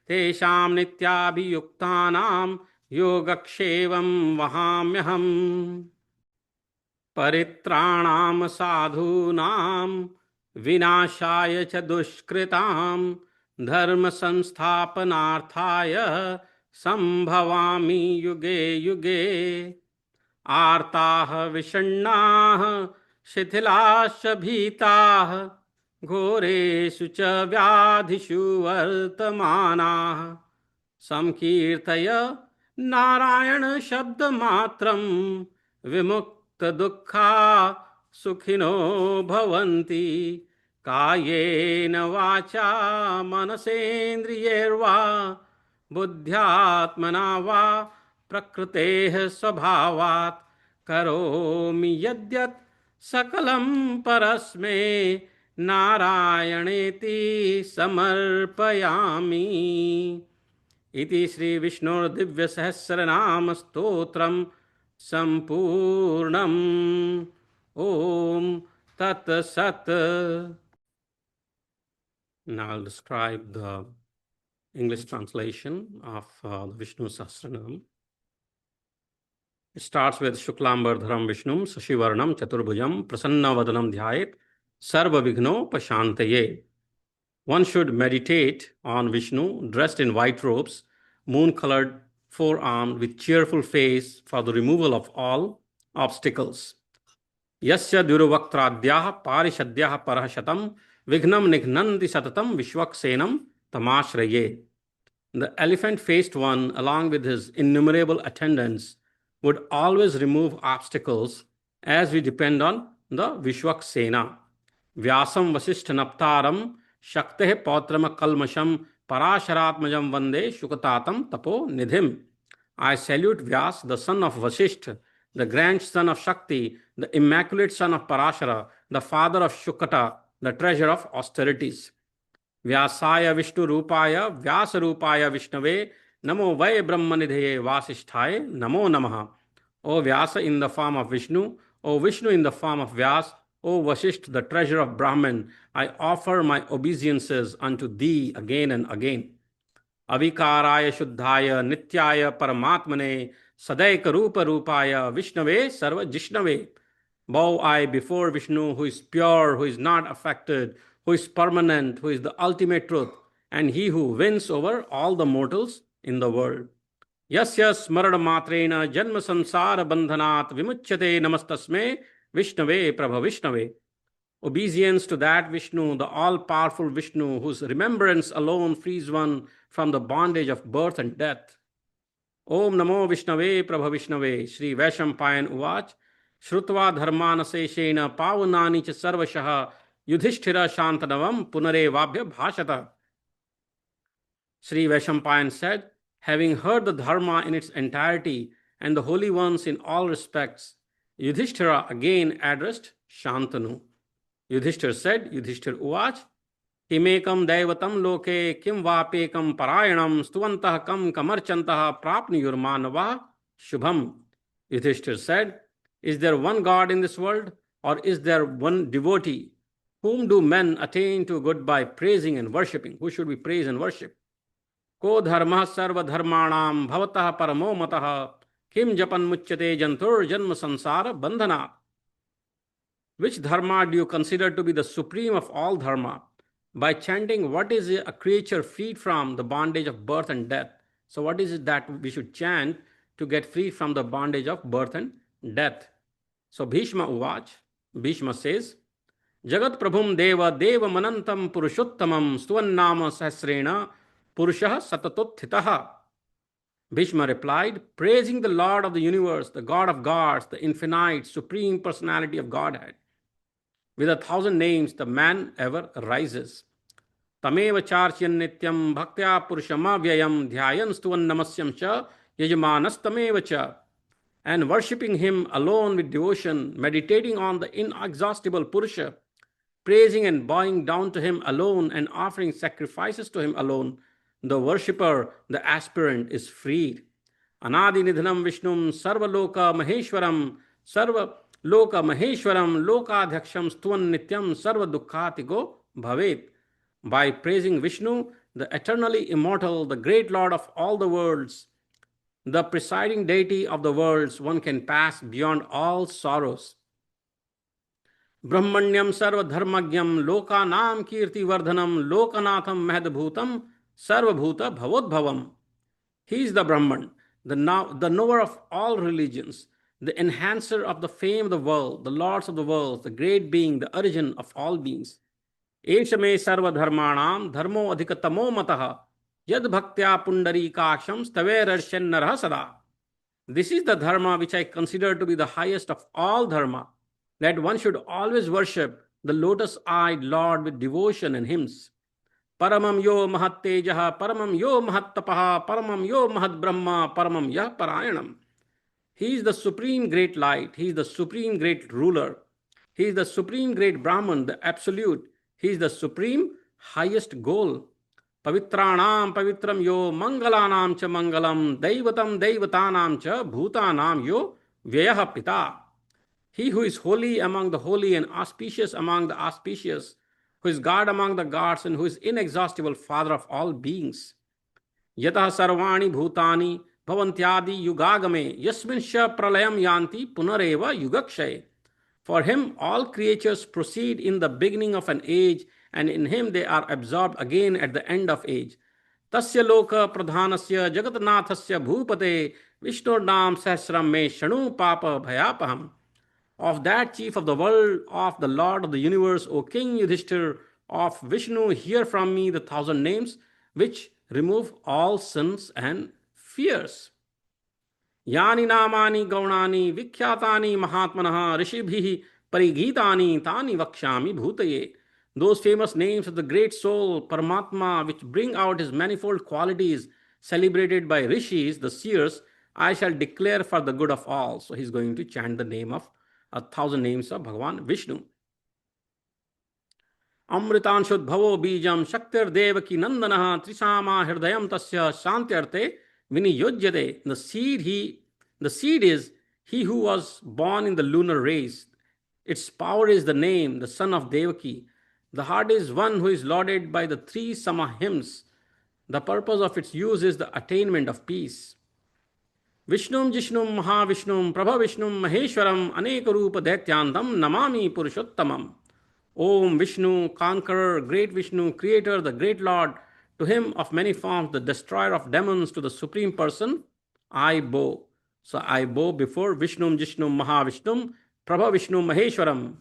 तेषां नित्याभियुक्तानां योगक्षेमं वहाम्यहम्। परित्राणां साधूनां विनाशाय च दुष्कृतां धर्म संस्थापनार्थाय संभवामि युगे युगे। आर्ताः विषण्णाः शिथिलाश्च भीताः घोरेषु च व्याधिषु वर्तमानाः संकीर्तय नारायण शब्दमात्रं विमुक्तदुःखा सुखिनो भवन्ति। कायेन वाचा मनसेन्द्रियैर्वा बुद्ध्यात्मना वा प्रकृतेः स्वभावात् करोमि यद्यत् सकलं परस्मै नारायणेति समर्पयामि। इति श्री विष्णुर्दिव्य सहस्रनाम स्तोत्रम संपूर्णम्। ओम तत्सत्। Now I'll describe the English translation of the Vishnu Sahasranam. It starts with Shuklambar Vishnum Sashivarnam Chaturbhujam Prasannavadanam Dhyayet Sarva Vigno Pashantaye. One should meditate on Vishnu dressed in white robes, moon-colored, four-armed, with cheerful face for the removal of all obstacles. Yasya Duruvaktradyah Parishadyah Parashatam Vignam Nignandi Satatam Vishwaksenam Tamashraye. The elephant-faced one, along with his innumerable attendants, would always remove obstacles as we depend on the Vishwaksena. Vyasam Vasishtanaptaram Shaktehe Pautrama Kalmasham Parasharatmajam Vande Shukatatam Tapo Nidhim. I salute Vyas, the son of Vasishtha, the grandson of Shakti, the immaculate son of Parashara, the father of Shukata, the treasure of austerities. Vyasaya Vishnu Rupaya Vyasa Rupaya Vishnave Namo Vai Brahmanidhaye Vasishthaye Namo Namaha. O Vyasa in the form of Vishnu, O Vishnu in the form of Vyas, O Vasishtha, the treasure of Brahman, I offer my obeisances unto thee again and again. Avikaraya Shuddhaya Nityaya Paramatmane Sadaika Rupa Rupaya Vishnave Sarva Jishnave. Bow I before Vishnu, who is pure, who is not affected, who is permanent, who is the ultimate truth, and he who wins over all the mortals in the world. Yasya smarana matrena janma sansara bandhanat vimuchyate namastasme Vishnave Prabha Vishnave. Obeisance to that Vishnu, the all-powerful Vishnu, whose remembrance alone frees one from the bondage of birth and death. Om Namo Vishnave Prabha Vishnave. Shri Vaishampayan Uvach. Shrutva dharmanaseshena pavanani cha sarvashaha Yudhisthira shantanavam punare vabhya bhashata. Shri Vaishampayan said, Having heard the dharma in its entirety and the holy ones in all respects, Yudhisthira again addressed Shantanu. Yudhishthir said, Yudhishthir Uvach, Kimekam Daivatam Loke Kim Vapekam Parayanam Stuvantah Kam Kamarchantah Prapniyurmanava Shubham. Yudhishthir said, is there one God in this world, or is there one devotee? Whom do men attain to good by praising and worshipping? Who should we praise and worship? Ko dharma sarva dharmanam bhavatah paramo matah kim japan muchyate jantur janma sansara bandhana. Which dharma do you consider to be the supreme of all dharma? By chanting, what is a creature freed from the bondage of birth and death? So what is it that we should chant to get free from the bondage of birth and death? So Bhishma Uvach, Bhishma says, Jagat Prabhum Deva Deva Manantam Purushottamam Stuvannama Sahasrena Purushah Satatothitaha. Bhishma replied, praising the Lord of the universe, the God of gods, the infinite, supreme personality of Godhead. With 1,000 names, the man ever rises. Tameva charchyan nityam bhaktya purushama vyayam dhyayan stuvan namasyam cha yajamanas cha. And worshipping him alone with devotion, meditating on the inexhaustible Purusha, praising and bowing down to him alone and offering sacrifices to him alone, the worshipper, the aspirant, is freed. Anadi nidhanam Vishnum sarvaloka maheshwaram sarva loka maheshwaram lokadhyaksham stuvan nityam sarva dukkhatigo bhavet. By praising Vishnu, the eternally immortal, the great Lord of all the worlds, the presiding deity of the worlds, one can pass beyond all sorrows. Brahmanyam sarva dharmagyam lokanam kirti vardhanam lokanatham mahadbhutam sarvabhuta bhavodbhavam. He is the Brahman, the knower of all religions, the enhancer of the fame of the world, the lords of the world, the great being, the origin of all beings. Eshame sarva dharmanam dharmo adhikatamo mataha yad bhaktya pundarikaksham stavershan narah sada. This is the dharma which I consider to be the highest of all dharma, that one should always worship the lotus-eyed Lord with devotion and hymns. Paramam yo mahat tejaha, paramam yo mahat tapaha, paramam yo mahat brahma, paramam yah parayanam. He is the supreme great light. He is the supreme great ruler. He is the supreme great Brahman, the absolute. He is the supreme highest goal. Pavitranam pavitram yo mangalanam cha mangalam daivatam daivatanam cha bhutanam yo vyayah pita. He who is holy among the holy and auspicious among the auspicious, who is God among the gods and who is inexhaustible Father of all beings. Yatah sarvani bhutani bhavantyadi yugagame yasminsha pralayam yanti punareva yugakshay. For him all creatures proceed in the beginning of an age, and in him they are absorbed again at the end of age. Tasya loka pradhanasya jagatnathasya bhupate Vishnurnam Sahasram me shanu papa bhayapaham. Of that chief of the world, of the Lord of the universe, O King Yudhisthira, of Vishnu, hear from me the 1,000 names which remove all sins and fears. Yani namani gaunani vikhyatani mahatmanaha rishibhihi parigitani tani vakshami bhutaye. Those famous names of the great soul, Paramatma, which bring out his manifold qualities, celebrated by rishis, the seers, I shall declare for the good of all. So he's going to chant the name of 1,000 names of Bhagavan Vishnu. Amritanshudbhavo bijam shaktir devaki nandanaha trisama hridayam tasya shantyarte viniyojyate. The seed is he who was born in the lunar rays. Its power is the name, the son of Devaki. The heart is one who is lauded by the 3 sama hymns. The purpose of its use is the attainment of peace. Vishnum Jishnum Mahavishnum Prabhavishnum Maheshwaram Anekarupa Daityantam Namami Purushottamam. Om Vishnu, conqueror, great Vishnu, creator, the great Lord, to him of many forms, the destroyer of demons, to the supreme person, I bow. So I bow before Vishnum Jishnum Mahavishnum Prabhavishnum Maheshwaram.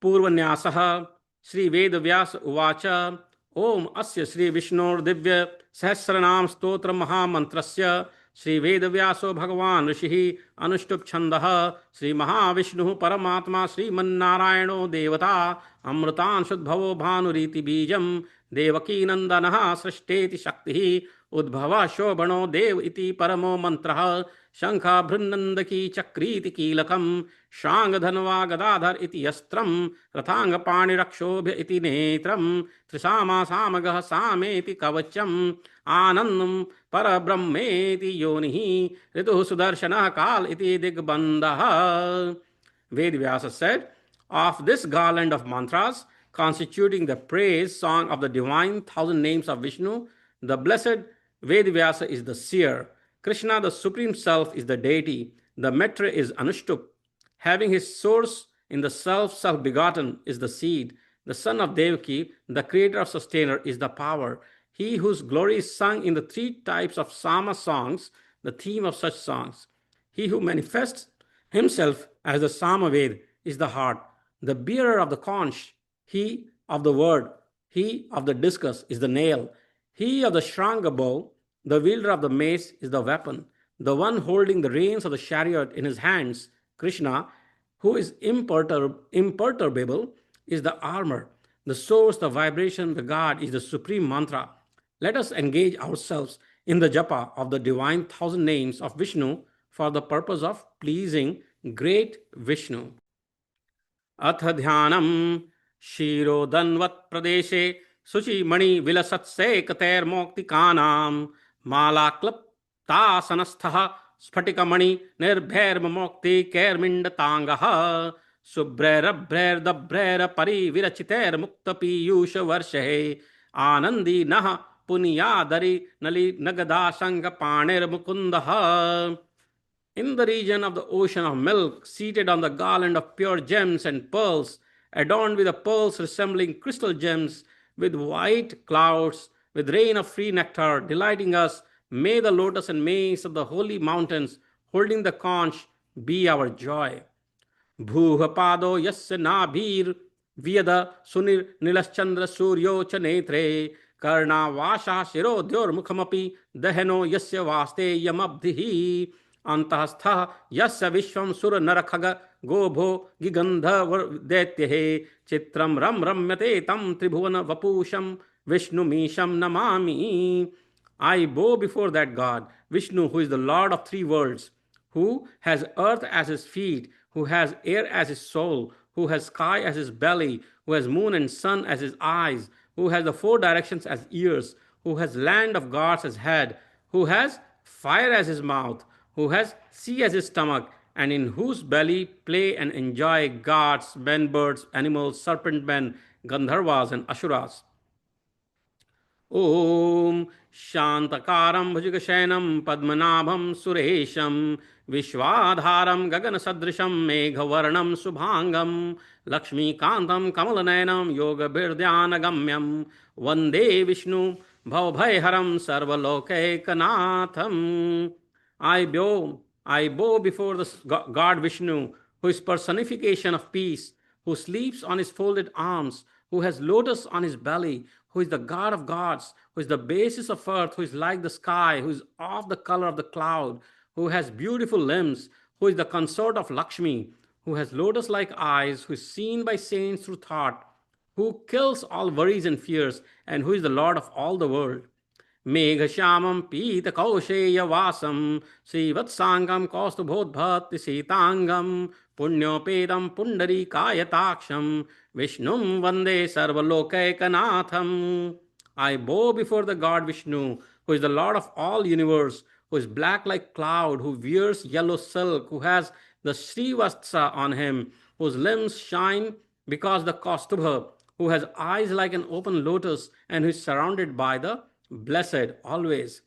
Purvanyasaha Sri Veda Vyasa Uvacha Om Asya Sri Vishnur Divya Sahasranam Stotra Mahamantrasya Sri Veda Vyaso Bhagavan Rishihi Anushtup Chandaha Sri Mahavishnu Paramatma Sri Mannarayano Devata Amrutan Shudbhavo Bhanuriti Bijam Devaki Nandanaha Srishteti Shaktihi Udbhava Shobhano Dev iti Paramo Mantraha Shankha Bhrindandaki Chakriti Kilakam Shangadhanva Gadadhar iti Yastram Rathanga Pani Rakshobhya iti Netram Trisama Samagaha Sameti Kavacham Anandam Parabrahmeti Yonihi Ritu Sudarshana Kal iti Digbandaha. Vyasa said, of this garland of mantras constituting the praise song of the divine 1,000 names of Vishnu, the blessed Vyasa is the seer. Krishna, the Supreme Self, is the deity. The metre is Anushtup. Having his source in the self-begotten, is the seed. The son of Devaki, the creator of sustainer, is the power. He whose glory is sung in the 3 types of Sama songs, the theme of such songs. He who manifests himself as the Samaved is the heart. The bearer of the conch, he of the word, he of the discus is the nail. He of the Shranga bow, the wielder of the mace, is the weapon. The one holding the reins of the chariot in his hands, Krishna, who is imperturbable, is the armor. The source, the vibration, the God is the supreme mantra. Let us engage ourselves in the japa of the divine 1,000 names of Vishnu for the purpose of pleasing great Vishnu. अथ ध्यानम क्षीरोदन्वत् प्रदेशे शुचिमणि विलसत्सेकतैर्मौक्तिकानां मालाक्लप्तासनस्थः स्फटिकमणि निर्भैर्मौक्तिकैर्मिण्डताङ्गः शुभ्रैरभ्रैर्दभ्रैरपरिविरचितैर्मुक्तपीयूषवर्षैः आनन्दी नः पुनियादरि नलिनगदाशङ्गपाणिर्मुकुन्दः. In the region of the ocean of milk, seated on the garland of pure gems and pearls, adorned with the pearls resembling crystal gems, with white clouds, with rain of free nectar, delighting us, may the lotus and maize of the holy mountains, holding the conch, be our joy. Bhuha pado yasya nabhir vyada sunir nilaschandra suryo cha netre karna vasha shirodyor mukhamapi daheno yasya vaste yamabdhihi antahastha yasya vishwam sur narakhaga gobho gigandha daityahe chitram ram ramyate tam tribhuvana vapusham Vishnu misham namami. I bow before that God, Vishnu, who is the Lord of 3 worlds, who has earth as his feet, who has air as his soul, who has sky as his belly, who has moon and sun as his eyes, who has the 4 directions as ears, who has land of gods as head, who has fire as his mouth, who has sea as his stomach, and in whose belly play and enjoy gods, men, birds, animals, serpent men, Gandharvas and Asuras. Om Shantakaram Bhujagashayam Padmanabham Suresham Vishwadharam Gaganasadrisham Meghavarnam Subhangam Lakshmi Kantam Kamalanayanam Yoga Birdhyanagamyam Vande Vishnu Bhavabhayharam Sarvalokekanatham. I bow before the God Vishnu, who is personification of peace, who sleeps on his folded arms, who has lotus on his belly, who is the God of gods, who is the basis of earth, who is like the sky, who is of the color of the cloud, who has beautiful limbs, who is the consort of Lakshmi, who has lotus-like eyes, who is seen by saints through thought, who kills all worries and fears, and who is the Lord of all the world. Meghashyamam Pita Kausheya Vasam Srivatsangam Kaustubhodbhati Sitangam Punyopedam Pundari Kayataksham Vishnum Vande Sarvalokekanatham. I bow before the God Vishnu, who is the Lord of all universe, who is black like cloud, who wears yellow silk, who has the Srivatsa on him, whose limbs shine because the Kaustubha, who has eyes like an open lotus, and who is surrounded by the blessed always.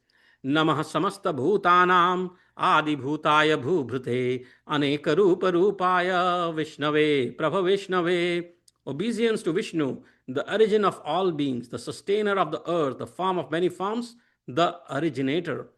Namah samasta bhutanam adi bhutaya bhubhrute aneka rupa rupaya Vishnave Prabha Vishnave. Obeisance to Vishnu, the origin of all beings, the sustainer of the earth, the form of many forms, the originator.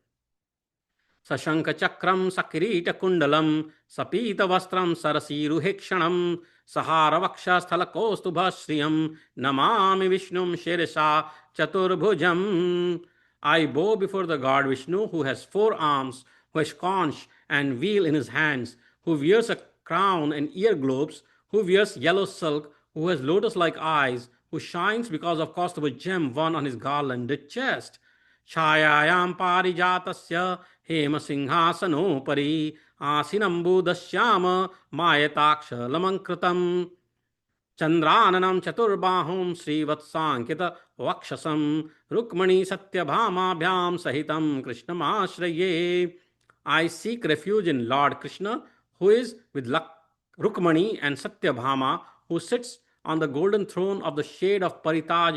Sashanka chakram sakirita kundalam sapita vastram sarasiruhekshanam sahara vaksha sthalakostubhashriyam namami vishnum shirisa chaturbhujam. I bow before the God Vishnu, who has 4 arms, who has conch and wheel in his hands, who wears a crown and ear globes, who wears yellow silk, who has lotus-like eyes, who shines because of Kaustubha gem worn on his garlanded chest. छायायां पारिजातस्य हेमसिंहासनोपरि आसीनं बुधश्याम मायताक्षलमङ्कृतम् चंद्राननं चतुर्बाहुं श्रीवत्साङ्कित वक्षसं Rukmini सत्यभामाभ्यां सहितं कृष्णमाश्रये. I seek refuge in Lord Krishna, who is with Rukmani, and Satyabhama, who sits on the golden throne of the shade of Parijata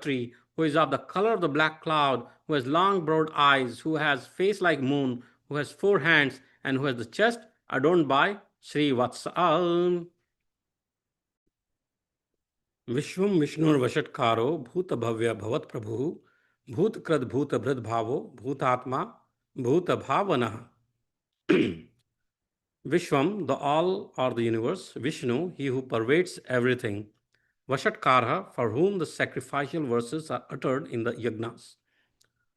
tree, who is of the color of the black cloud, who has long broad eyes, who has face like moon, who has 4 hands, and who has the chest adorned by Sri Vatsa. विश्वम विष्णुर्वषट्कारो भूत भव्य भवत प्रभु भूत कृत भूत भृद भावो भूतात्मा भूत भावना. Vishwam, the all or the universe, Vishnu, he who pervades everything, Vashatkarha, for whom the sacrificial verses are uttered in the yagnas,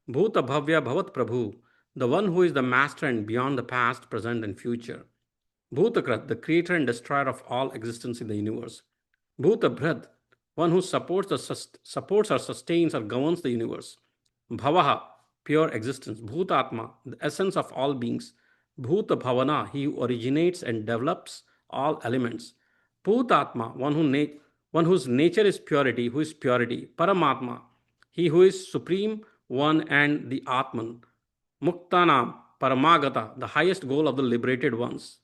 Bhuta Bhavya Bhavat Prabhu, the one who is the master and beyond the past, present, and future, Bhutakrat, the creator and destroyer of all existence in the universe, Bhuta Bhrad, one who supports or sustains or governs the universe, Bhavaha, pure existence, Bhutatma, the essence of all beings, Bhuta Bhavana, he who originates and develops all elements, Bhutatma, one whose nature is purity, who is purity, Paramatma, he who is supreme, one and the Atman, Muktanam, Paramagata, the highest goal of the liberated ones,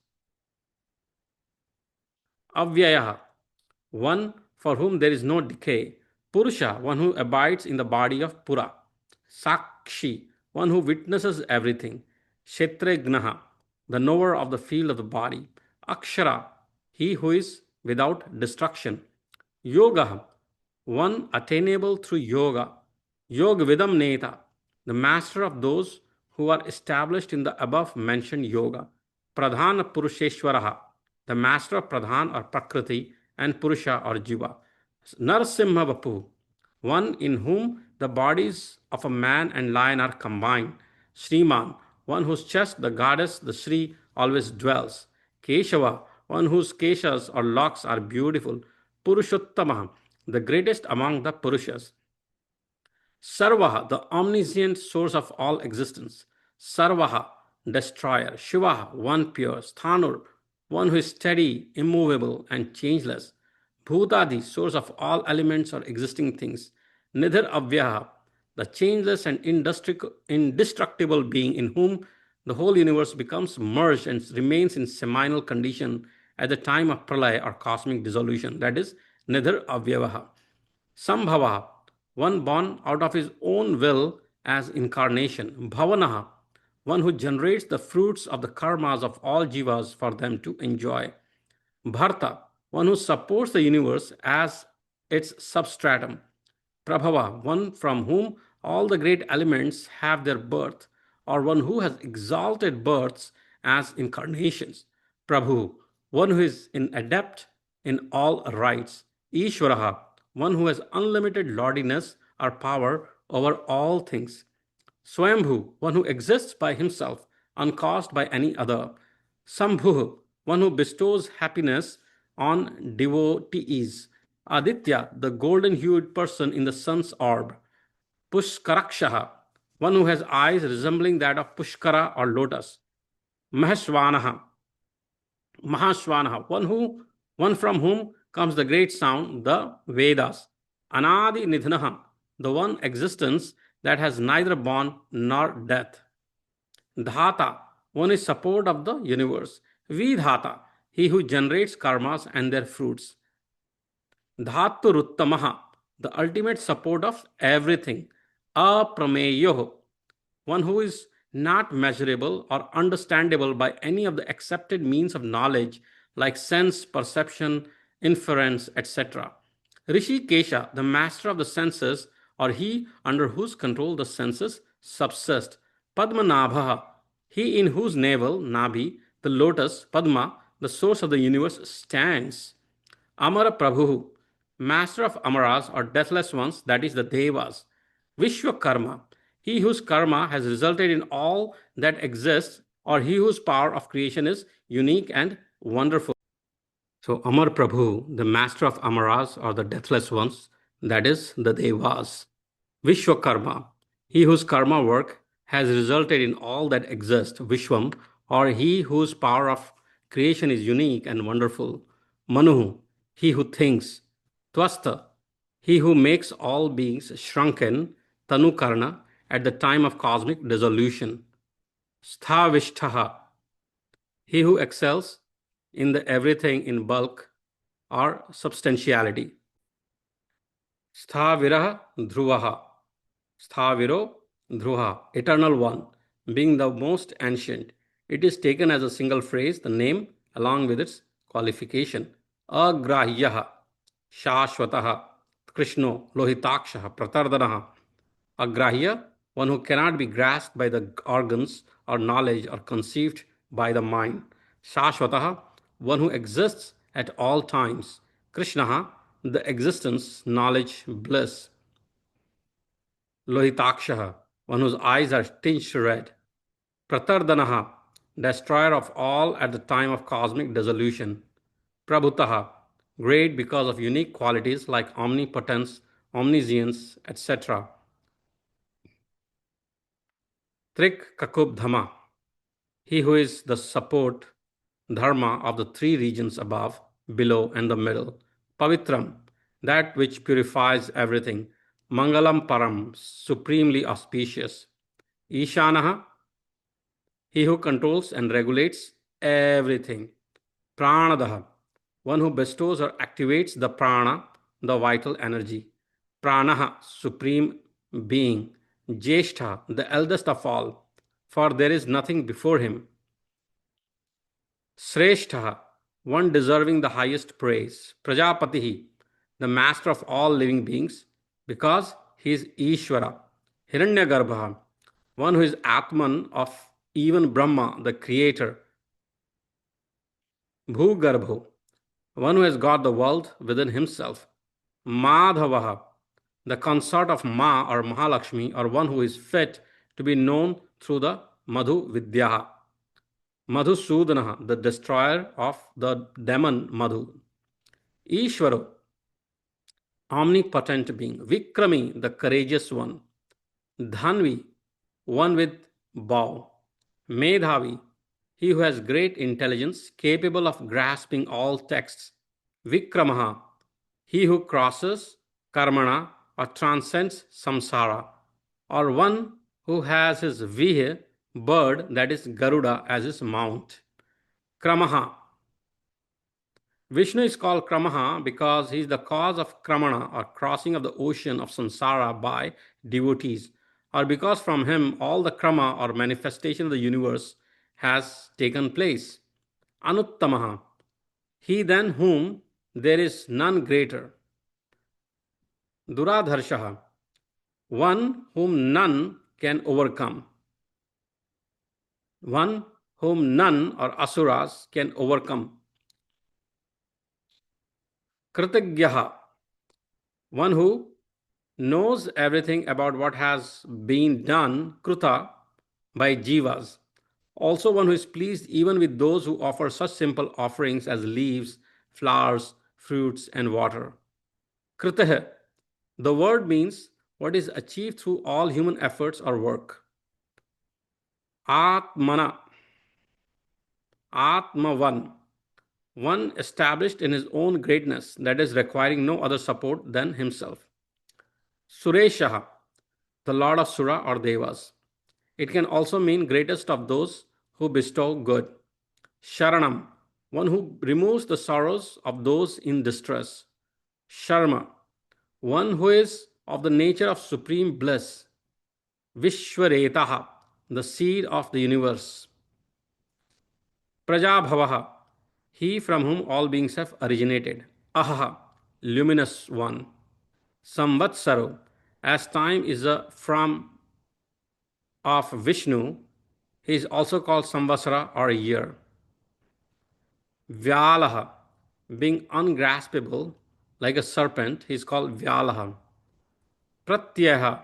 Avyaya, one for whom there is no decay, Purusha, one who abides in the body of Pura, Sakshi, one who witnesses everything, Kshetragnaha, the knower of the field of the body, Akshara, he who is without destruction, Yoga, one attainable through yoga, Yogvidam Neta, the master of those who are established in the above mentioned yoga, Pradhana Purusheshwaraha, the master of Pradhan or Prakriti and Purusha or Jiva, Narasimha Vapu, one in whom the bodies of a man and lion are combined, Sriman, one whose chest the goddess, the Sri, always dwells, Keshava, one whose keshas or locks are beautiful, Purushottama, the greatest among the Purushas, Sarvaha, the omniscient source of all existence, Sarvaha, destroyer, Shivaha, one pure, Sthanur, one who is steady, immovable, and changeless, Bhutadi, source of all elements or existing things, Nidhar Avyaha, the changeless and indestructible being in whom the whole universe becomes merged and remains in seminal condition at the time of pralaya or cosmic dissolution, that is, Nidhar Avyavaha. Sambhava, one born out of his own will as incarnation. Bhavanaha, one who generates the fruits of the karmas of all jivas for them to enjoy. Bharta, one who supports the universe as its substratum. Prabhava, one from whom all the great elements have their birth, or one who has exalted births as incarnations. Prabhu, one who is an adept in all rights. Ishvaraha, one who has unlimited lordliness or power over all things. Swayambhu, one who exists by himself, uncaused by any other. Sambhu, one who bestows happiness on devotees. Aditya, the golden-hued person in the sun's orb. Pushkarakshaha, one who has eyes resembling that of Pushkara or lotus. Mahashvanaha, one from whom comes the great sound, the Vedas. Anadi Nidhanaha, the one existence that has neither born nor death. Dhata, one is support of the universe. Vidhata, he who generates karmas and their fruits. Dhaturuttamaha, the ultimate support of everything. Aprameyoho, one who is not measurable or understandable by any of the accepted means of knowledge like sense, perception, inference, etc. Rishikesha, the master of the senses, or he under whose control the senses subsist. Padmanabha, he in whose navel, Nabhi, the lotus, Padma, the source of the universe, stands. Amara Prabhu, master of Amaras or deathless ones, that is the Devas. Vishwakarma, he whose karma has resulted in all that exists, or he whose power of creation is unique and wonderful. So Amar Prabhu, the master of Amaras or the deathless ones, that is the Devas. Vishwakarma, he whose karma work has resulted in all that exists, Vishwam, or he whose power of creation is unique and wonderful. Manu, he who thinks. Twasta, he who makes all beings shrunken, Tanukarna, at the time of cosmic dissolution. Sthavishtaha, he who excels in the everything in bulk or substantiality. Sthaviraha dhruvaha, Sthaviro dhruva, eternal one, being the most ancient. It is taken as a single phrase, the name along with its qualification. Agrahyaha, Shashvataha, Krishno, Lohitakshaha, Pratardanaha. Agrahya, one who cannot be grasped by the organs or knowledge or conceived by the mind. Shashvataha, one who exists at all times. Krishnaha, the existence, knowledge, bliss. Lohitakshaha, one whose eyes are tinged red. Pratardanaha, destroyer of all at the time of cosmic dissolution. Prabhutaha, great because of unique qualities like omnipotence, omniscience, etc. Trik Kakubdhama, he who is the support, dharma of the three regions above, below, and the middle. Pavitram, that which purifies everything. Mangalam Param, supremely auspicious. Ishanaha, he who controls and regulates everything. Pranadaha, one who bestows or activates the prana, the vital energy. Pranaha, supreme being. Jeshtha, the eldest of all, for there is nothing before him. Sreshtha, one deserving the highest praise. Prajapatihi, the master of all living beings, because he is Ishvara. Hiranyagarbha, one who is Atman of even Brahma, the creator. Bhugarbho, one who has got the world within himself. Madhavaha, the consort of Ma or Mahalakshmi, or one who is fit to be known through the Madhu Vidyaha. Madhusudanaha, the destroyer of the demon Madhu. Ishvaro, omnipotent being. Vikrami, the courageous one. Dhanvi, one with bow. Medhavi, he who has great intelligence, capable of grasping all texts. Vikramaha, he who crosses karmana or transcends samsara, or one who has his vihe, bird, that is Garuda, as his mount. Kramaha, Vishnu is called Kramaha because he is the cause of Kramana or crossing of the ocean of samsara by devotees, or because from him all the Krama or manifestation of the universe has taken place. Anuttamaha, he than whom there is none greater. Duradharshaha, one whom none can overcome. One whom none or asuras can overcome. Kritagyaha, one who knows everything about what has been done, kruta, by jivas. Also one who is pleased even with those who offer such simple offerings as leaves, flowers, fruits, and water. Kritah, the word means what is achieved through all human efforts or work. Atmana, Atmavan, one established in his own greatness, that is, requiring no other support than himself. Sureshaha, the lord of Sura or Devas. It can also mean greatest of those who bestow good. Sharanam, one who removes the sorrows of those in distress. Sharma, one who is of the nature of supreme bliss. Vishwaretaha, the seed of the universe. Prajabhavaha, he from whom all beings have originated. Ahaha, luminous one. Samvatsaro, as time is a from of Vishnu, he is also called Samvatsara or year. Vyalaha, being ungraspable like a serpent, he is called Vyalaha. Pratyaha,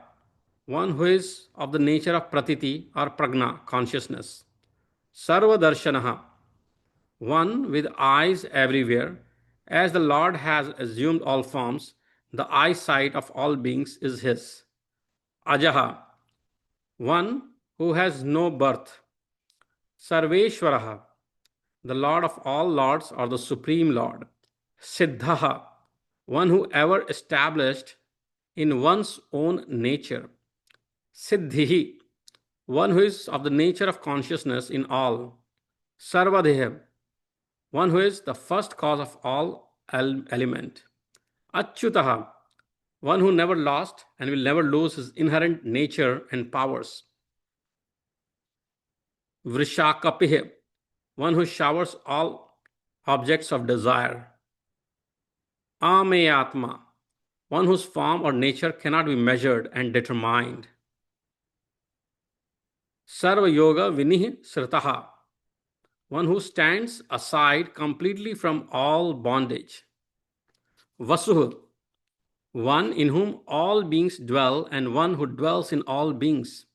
one who is of the nature of pratiti or pragna, consciousness. Sarvadarshanaha, one with eyes everywhere. As the Lord has assumed all forms, the eyesight of all beings is his. Ajaha, one who has no birth. Sarveshwaraha, the Lord of all lords or the Supreme Lord. Siddhaha, one who ever established in one's own nature. Siddhihi, one who is of the nature of consciousness in all. Sarvadeha, one who is the first cause of all element. Achyutaha, one who never lost and will never lose his inherent nature and powers. Vrishakapihe, one who showers all objects of desire. Ameyatma, one whose form or nature cannot be measured and determined. Sarva Yoga Vinih Sritaha, one who stands aside completely from all bondage. Vasuh, one in whom all beings dwell and one who dwells in all beings.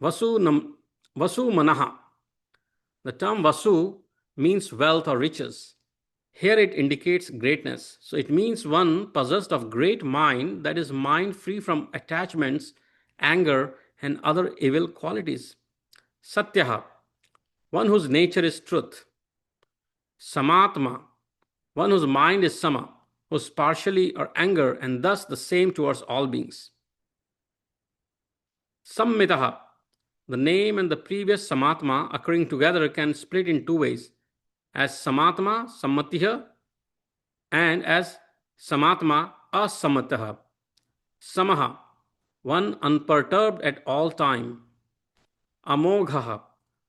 Vasu Manaha, the term Vasu means wealth or riches. Here it indicates greatness. So it means one possessed of great mind, that is, mind free from attachments, anger, and other evil qualities. Satyaha, one whose nature is truth. Samatma, one whose mind is sama, whose partially are anger and thus the same towards all beings. Sammitaha, the name and the previous samatma occurring together can split in two ways, as samatma sammatiha and as samatma asamataha. Samaha, one unperturbed at all time. Amoghaha,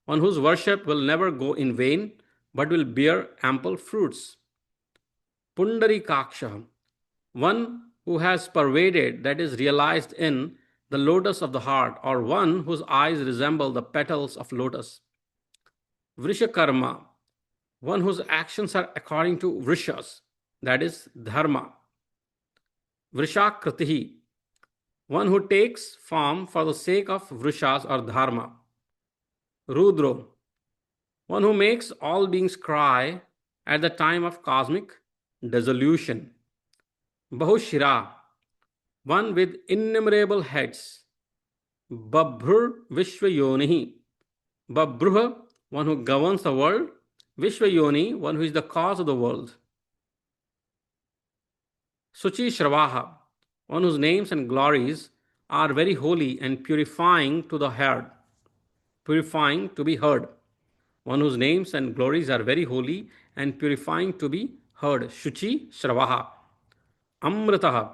one whose worship will never go in vain but will bear ample fruits. Pundarikaksha, one who has pervaded, that is, realized in the lotus of the heart, or one whose eyes resemble the petals of lotus. Vrishakarma, one whose actions are according to vrishas, that is, dharma. Vrishakritihi, one who takes form for the sake of vrishas or dharma. Rudro, one who makes all beings cry at the time of cosmic dissolution. Bahushira, one with innumerable heads. Babhrur Vishwayonihi, Babruha, one who governs the world. Vishwayoni, one who is the cause of the world. Suchi Shravāha, one whose names and glories are very holy and purifying to the heard, purifying to be heard. One whose names and glories are very holy and purifying to be heard. Shuchi Shravāha. Amritaha,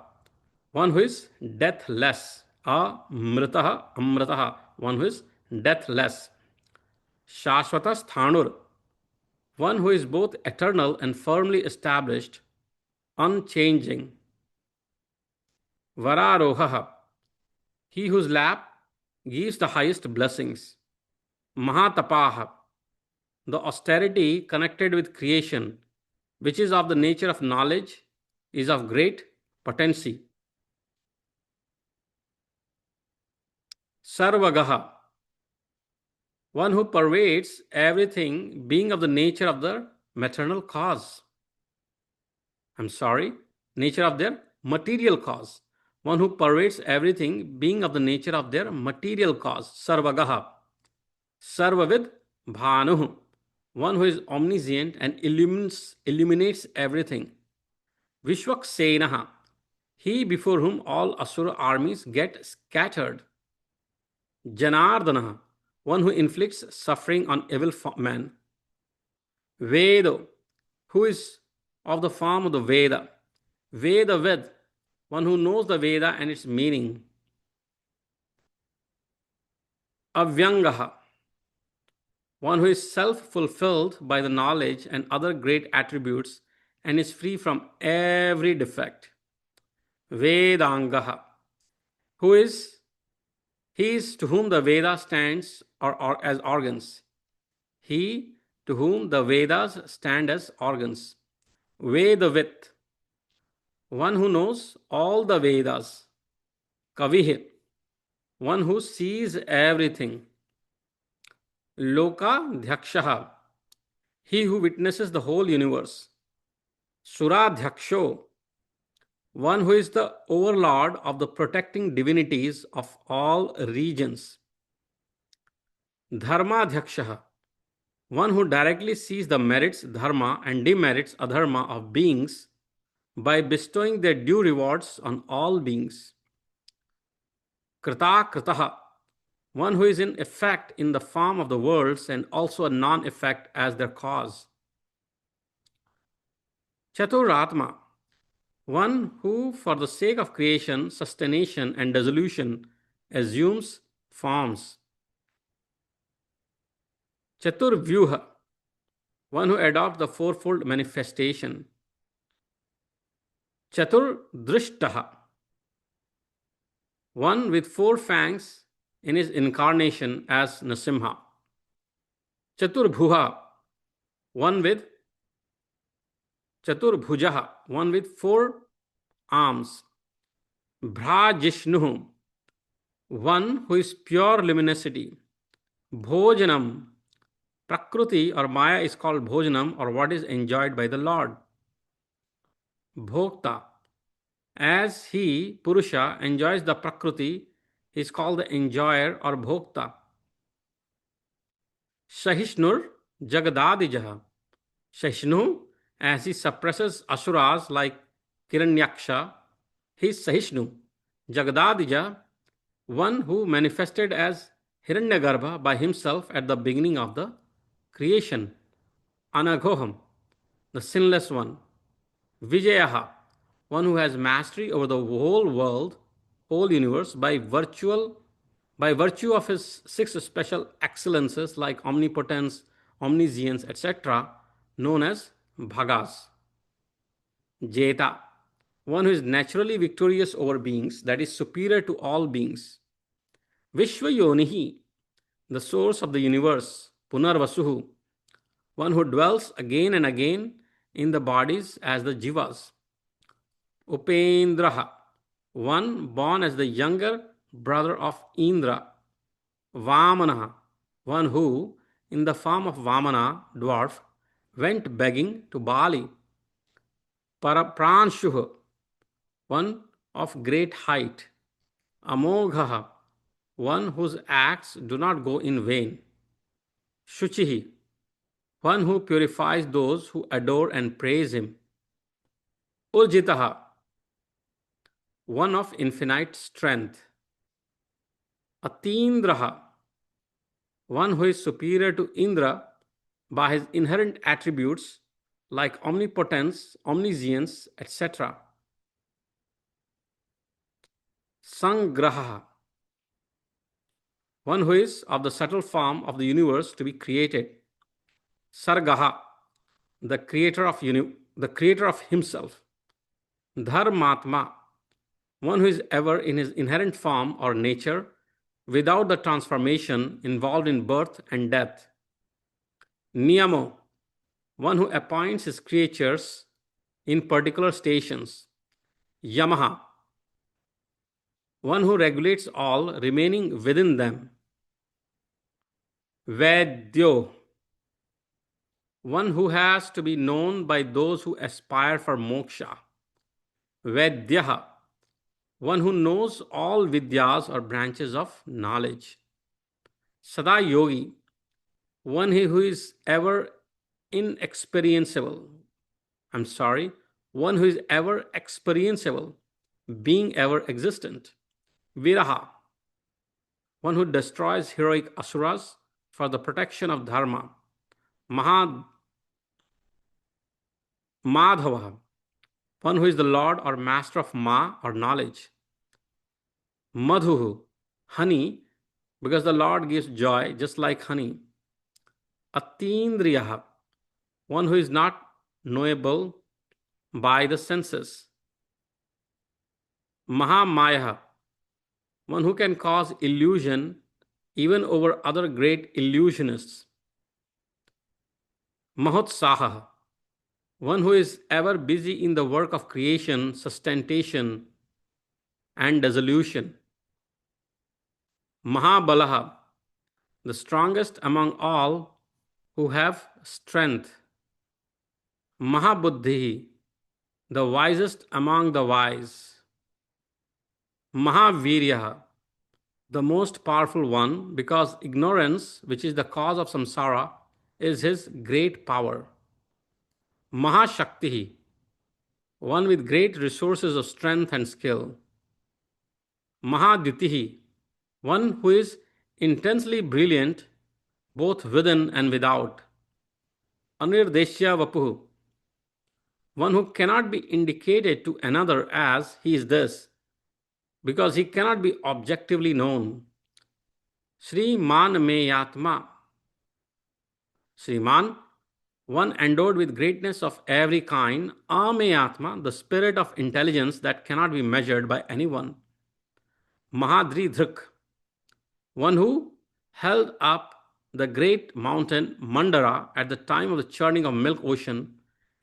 one who is deathless. Amritaha, Amritaha, one who is deathless. Shashvata Sthanur, one who is both eternal and firmly established, unchanging. Vararohaha, he whose lap gives the highest blessings. Mahatapaha, the austerity connected with creation, which is of the nature of knowledge, is of great potency. Sarvagaha, one who pervades everything, being of the nature of the maternal cause. Nature of their material cause. One who pervades everything, being of the nature of their material cause. Sarvagaha. Sarvavid Bhanuh, one who is omniscient and illuminates everything. Vishwaksenaha, he before whom all asura armies get scattered. Janardanaha, one who inflicts suffering on evil men. Vedo, who is of the form of the Veda. Vedavid, one who knows the Veda and its meaning. Avyangaha, one who is self-fulfilled by the knowledge and other great attributes and is free from every defect. Vedangaha, he is to whom the Veda stands or as organs. He to whom the Vedas stand as organs. Vedavit, one who knows all the Vedas. Kavih, one who sees everything. Lokadhyakshaha, he who witnesses the whole universe. Suradhyaksho, one who is the overlord of the protecting divinities of all regions. Dharmadhyakshaha, one who directly sees the merits, dharma, and demerits, adharma of beings by bestowing their due rewards on all beings. Krita kritaha, one who is in effect in the form of the worlds and also a non-effect as their cause. Chaturatma, one who, for the sake of creation, sustentation, and dissolution, assumes forms. Chaturvyuha, one who adopts the fourfold manifestation. Chaturdrishtaha, one with four fangs in his incarnation as Nasimha. Chaturbhuha, one with Chaturbhujaha, one with four arms. Bhrajishnu, one who is pure luminosity. Bhojanam, Prakriti or Maya is called Bhojanam, or what is enjoyed by the Lord. Bhokta, as he, Purusha, enjoys the Prakriti, he is called the enjoyer or Bhokta. Shahishnur Jagadadijaha, Shahishnu, as he suppresses Asuras like Kiranyaksha, he is Sahishnu. Jagadadija, one who manifested as Hiranyagarbha by himself at the beginning of the creation. Anaghoham, the sinless one. Vijayaha, one who has mastery over the whole world, whole universe by virtue of his six special excellences like omnipotence, omniscience, etc., known as Bhagas. Jeta, one who is naturally victorious over beings, that is superior to all beings. Vishwayonihi, the source of the universe. Punarvasuhu, one who dwells again and again in the bodies as the jivas. Upendraha, one born as the younger brother of Indra. Vamanaha, one who, in the form of Vamana, dwarf, went begging to Bali. Pranshuha, one of great height. Amoghaha, one whose acts do not go in vain. Shuchihi, one who purifies those who adore and praise him. Urjitaha, one of infinite strength. Atindraha, one who is superior to Indra by his inherent attributes like omnipotence, omniscience, etc. Sangraha, one who is of the subtle form of the universe to be created. Sargaha, the creator of himself. Dharmatma, one who is ever in his inherent form or nature without the transformation involved in birth and death. Niyamo, one who appoints his creatures in particular stations. Yamaha, one who regulates all remaining within them. Vedyo, one who has to be known by those who aspire for moksha. Vedyaha, one who knows all vidyas or branches of knowledge. Sada yogi, one who is ever inexperienceable. One who is ever experienceable, being ever existent. Viraha, one who destroys heroic asuras for the protection of dharma. Madhava, one who is the lord or master of ma or knowledge. Madhuhu, honey, because the Lord gives joy just like honey. Atindriyaha, one who is not knowable by the senses. Mahamayaha, one who can cause illusion even over other great illusionists. Mahotsaha, one who is ever busy in the work of creation, sustentation, and dissolution. Mahabalaha, the strongest among all who have strength. Mahabuddhi, the wisest among the wise. Mahavirya, the most powerful one, because ignorance, which is the cause of samsara, is his great power. Mahashakti, one with great resources of strength and skill. Mahaditihi, one who is intensely brilliant both within and without. Anirdeshya Vapuhu, one who cannot be indicated to another as he is this, because he cannot be objectively known. Sriman Meyatma, Sriman, one endowed with greatness of every kind, Ameyatma, the spirit of intelligence that cannot be measured by anyone. Mahadri Dhruk, one who held up the great mountain Mandara at the time of the churning of milk ocean,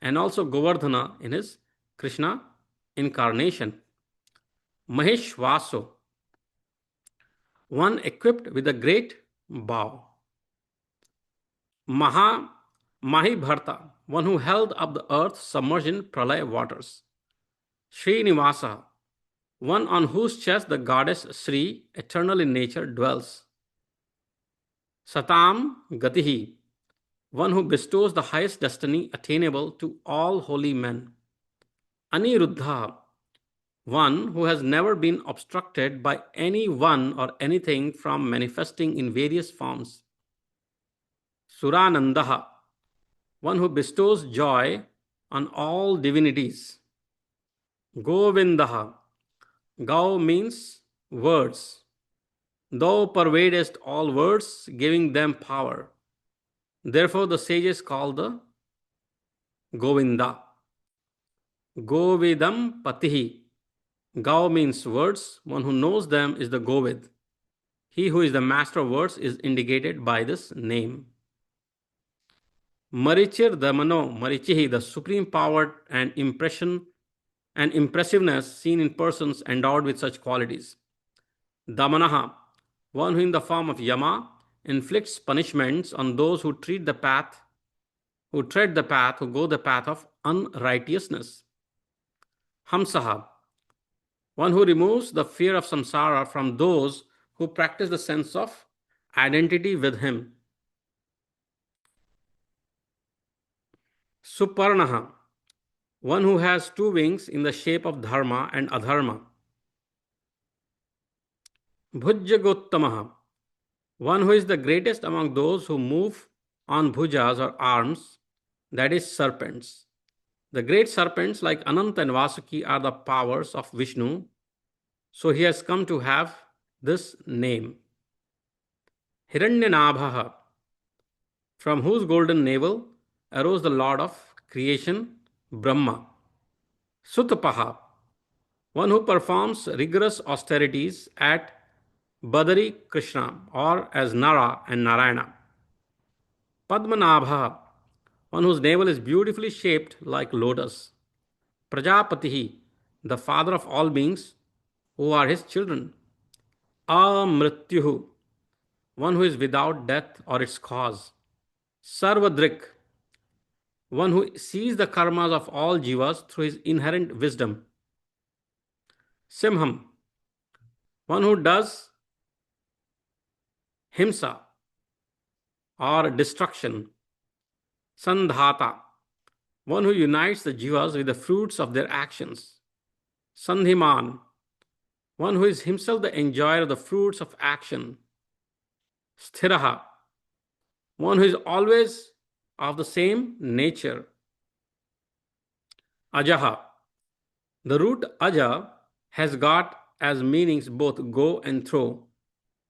and also Govardhana in his Krishna incarnation. Maheshwaso, one equipped with a great bow. Mahibharta, one who held up the earth submerged in pralaya waters. Srinivasa, one on whose chest the goddess Sri, eternal in nature, dwells. Satam Gatihi, one who bestows the highest destiny attainable to all holy men. Aniruddha, one who has never been obstructed by anyone or anything from manifesting in various forms. Suranandaha, one who bestows joy on all divinities. Govindaha, Gau means words. Thou pervadest all words, giving them power. Therefore, the sages call the Govinda. Govidam Patihi. Gau means words. One who knows them is the Govid. He who is the master of words is indicated by this name. Marichir Damano, Marichihi, the supreme power and impressiveness seen in persons endowed with such qualities. Damanaha, one who in the form of Yama inflicts punishments on those who tread the path, who go the path of unrighteousness. Hamsaha, one who removes the fear of samsara from those who practice the sense of identity with him. Suparnaha, one who has two wings in the shape of dharma and adharma. Bhujyagottamaha, one who is the greatest among those who move on bhujas or arms, that is serpents. The great serpents like Ananta and Vasuki are the powers of Vishnu, so he has come to have this name. Hiranyanabhaha, from whose golden navel arose the Lord of creation, Brahma. Sutapaha, one who performs rigorous austerities at Badari Krishna or as Nara and Narayana. Padmanabha, one whose navel is beautifully shaped like lotus. Prajapatihi, the father of all beings who are his children. Amrityuhu, one who is without death or its cause. Sarvadrik, one who sees the karmas of all jivas through his inherent wisdom. Simham, one who does himsa or destruction. Sandhata, one who unites the jivas with the fruits of their actions. Sandhiman, one who is himself the enjoyer of the fruits of action. Sthiraha, one who is always of the same nature. Ajaha, the root aja has got as meanings both go and throw.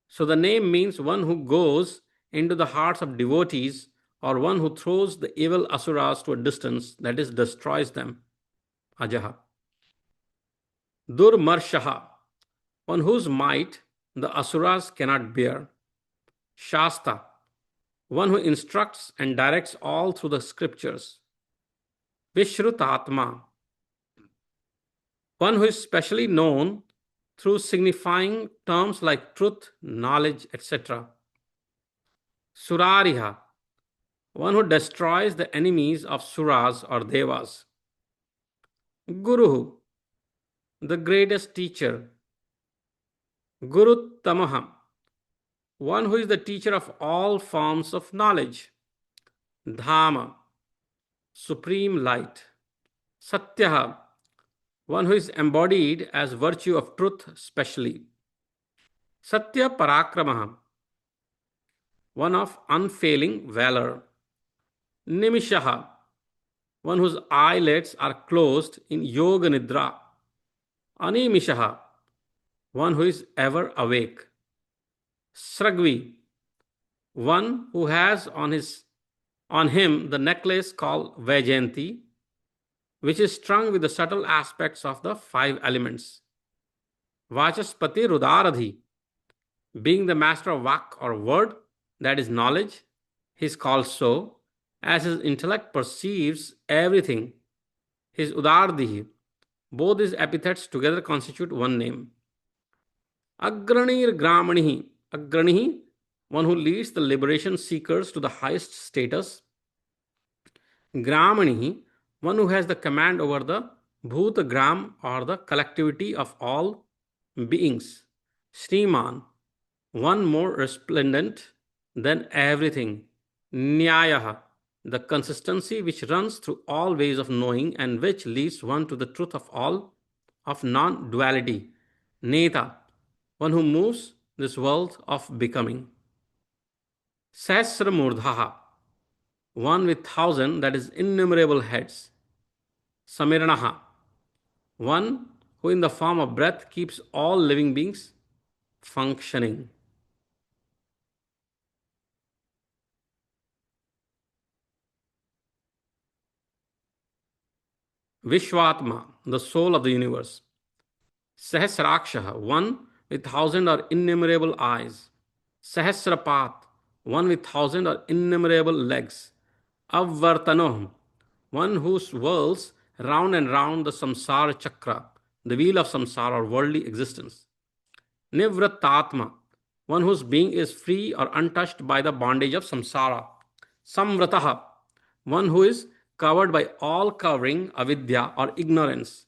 So the name means one who goes into the hearts of devotees or one who throws the evil asuras to a distance, that is, destroys them. Ajaha. Durmarshaha, on whose might the asuras cannot bear. Shasta, one who instructs and directs all through the scriptures. Vishrutatma, one who is specially known through signifying terms like truth, knowledge, etc. Surariha, one who destroys the enemies of suras or devas. Guru, the greatest teacher. Guru Tamaha, one who is the teacher of all forms of knowledge. Dhamma, supreme light. Satyaha, one who is embodied as virtue of truth specially. Satya Parakramaha, one of unfailing valor. Nimishaha, one whose eyelids are closed in Yoga Nidra. Animishaha, one who is ever awake. Sragvi, one who has on him the necklace called Vajayanti, which is strung with the subtle aspects of the five elements. Vachaspati Rudaradhi, being the master of Vak or word, that is knowledge, he is called so, as his intellect perceives everything. His Udardhi, both these epithets together constitute one name. Agranir Gramanihi, Agranihi, one who leads the liberation seekers to the highest status. Gramanihi, one who has the command over the Bhuta Gram or the collectivity of all beings. Sriman, one more resplendent than everything. Nyayaha, the consistency which runs through all ways of knowing and which leads one to the truth of all, of non duality. Neta, one who moves this world of becoming. Sahasramurdhaha, one with thousand, that is innumerable heads. Samiranaha, one who in the form of breath keeps all living beings functioning. Vishwatma, the soul of the universe. Sahasraksha, one with thousand or innumerable eyes. Sahasrapat, one with thousand or innumerable legs. Avvartanoh, one who whirls round and round the samsara chakra, the wheel of samsara or worldly existence. Nivratatma, one whose being is free or untouched by the bondage of samsara. Samvrataha, one who is covered by all covering avidya or ignorance.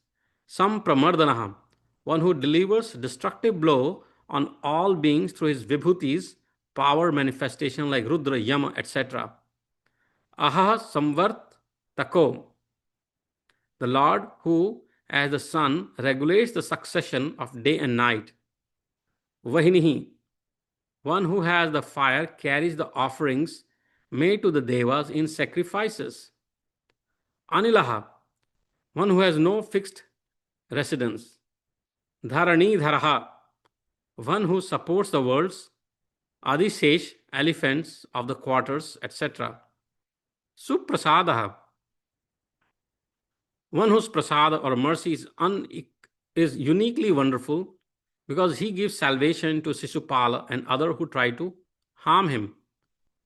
Sampramardanaha, one who delivers destructive blow on all beings through his vibhutis, power manifestation like Rudra, Yama, etc. Aha Samvart Tako, the Lord who, as the sun, regulates the succession of day and night. Vahinihi, one who has the fire carries the offerings made to the devas in sacrifices. Anilaha, one who has no fixed residence. Dharani Dharaha, one who supports the worlds. Adisesh, elephants of the quarters, etc. Suprasadaha, one whose prasada or mercy is uniquely wonderful because he gives salvation to Sisupala and other who try to harm him.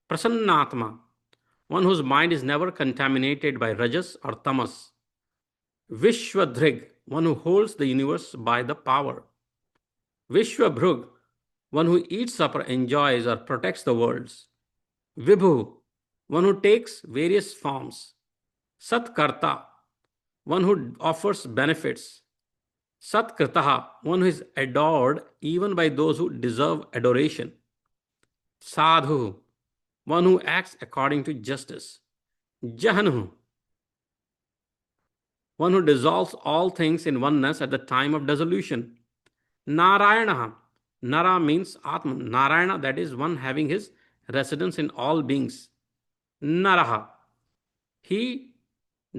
Prasannatma, one whose mind is never contaminated by rajas or tamas. Vishwadhrig, one who holds the universe by the power. Vishwabhrug, one who eats up or enjoys or protects the worlds. Vibhu, one who takes various forms. Satkarta, one who offers benefits. Satkritaha, one who is adored even by those who deserve adoration. Sadhu, one who acts according to justice. Jahanu, one who dissolves all things in oneness at the time of dissolution. Narayana, Nara means Atman. Narayana, that is one having his residence in all beings. Naraha, he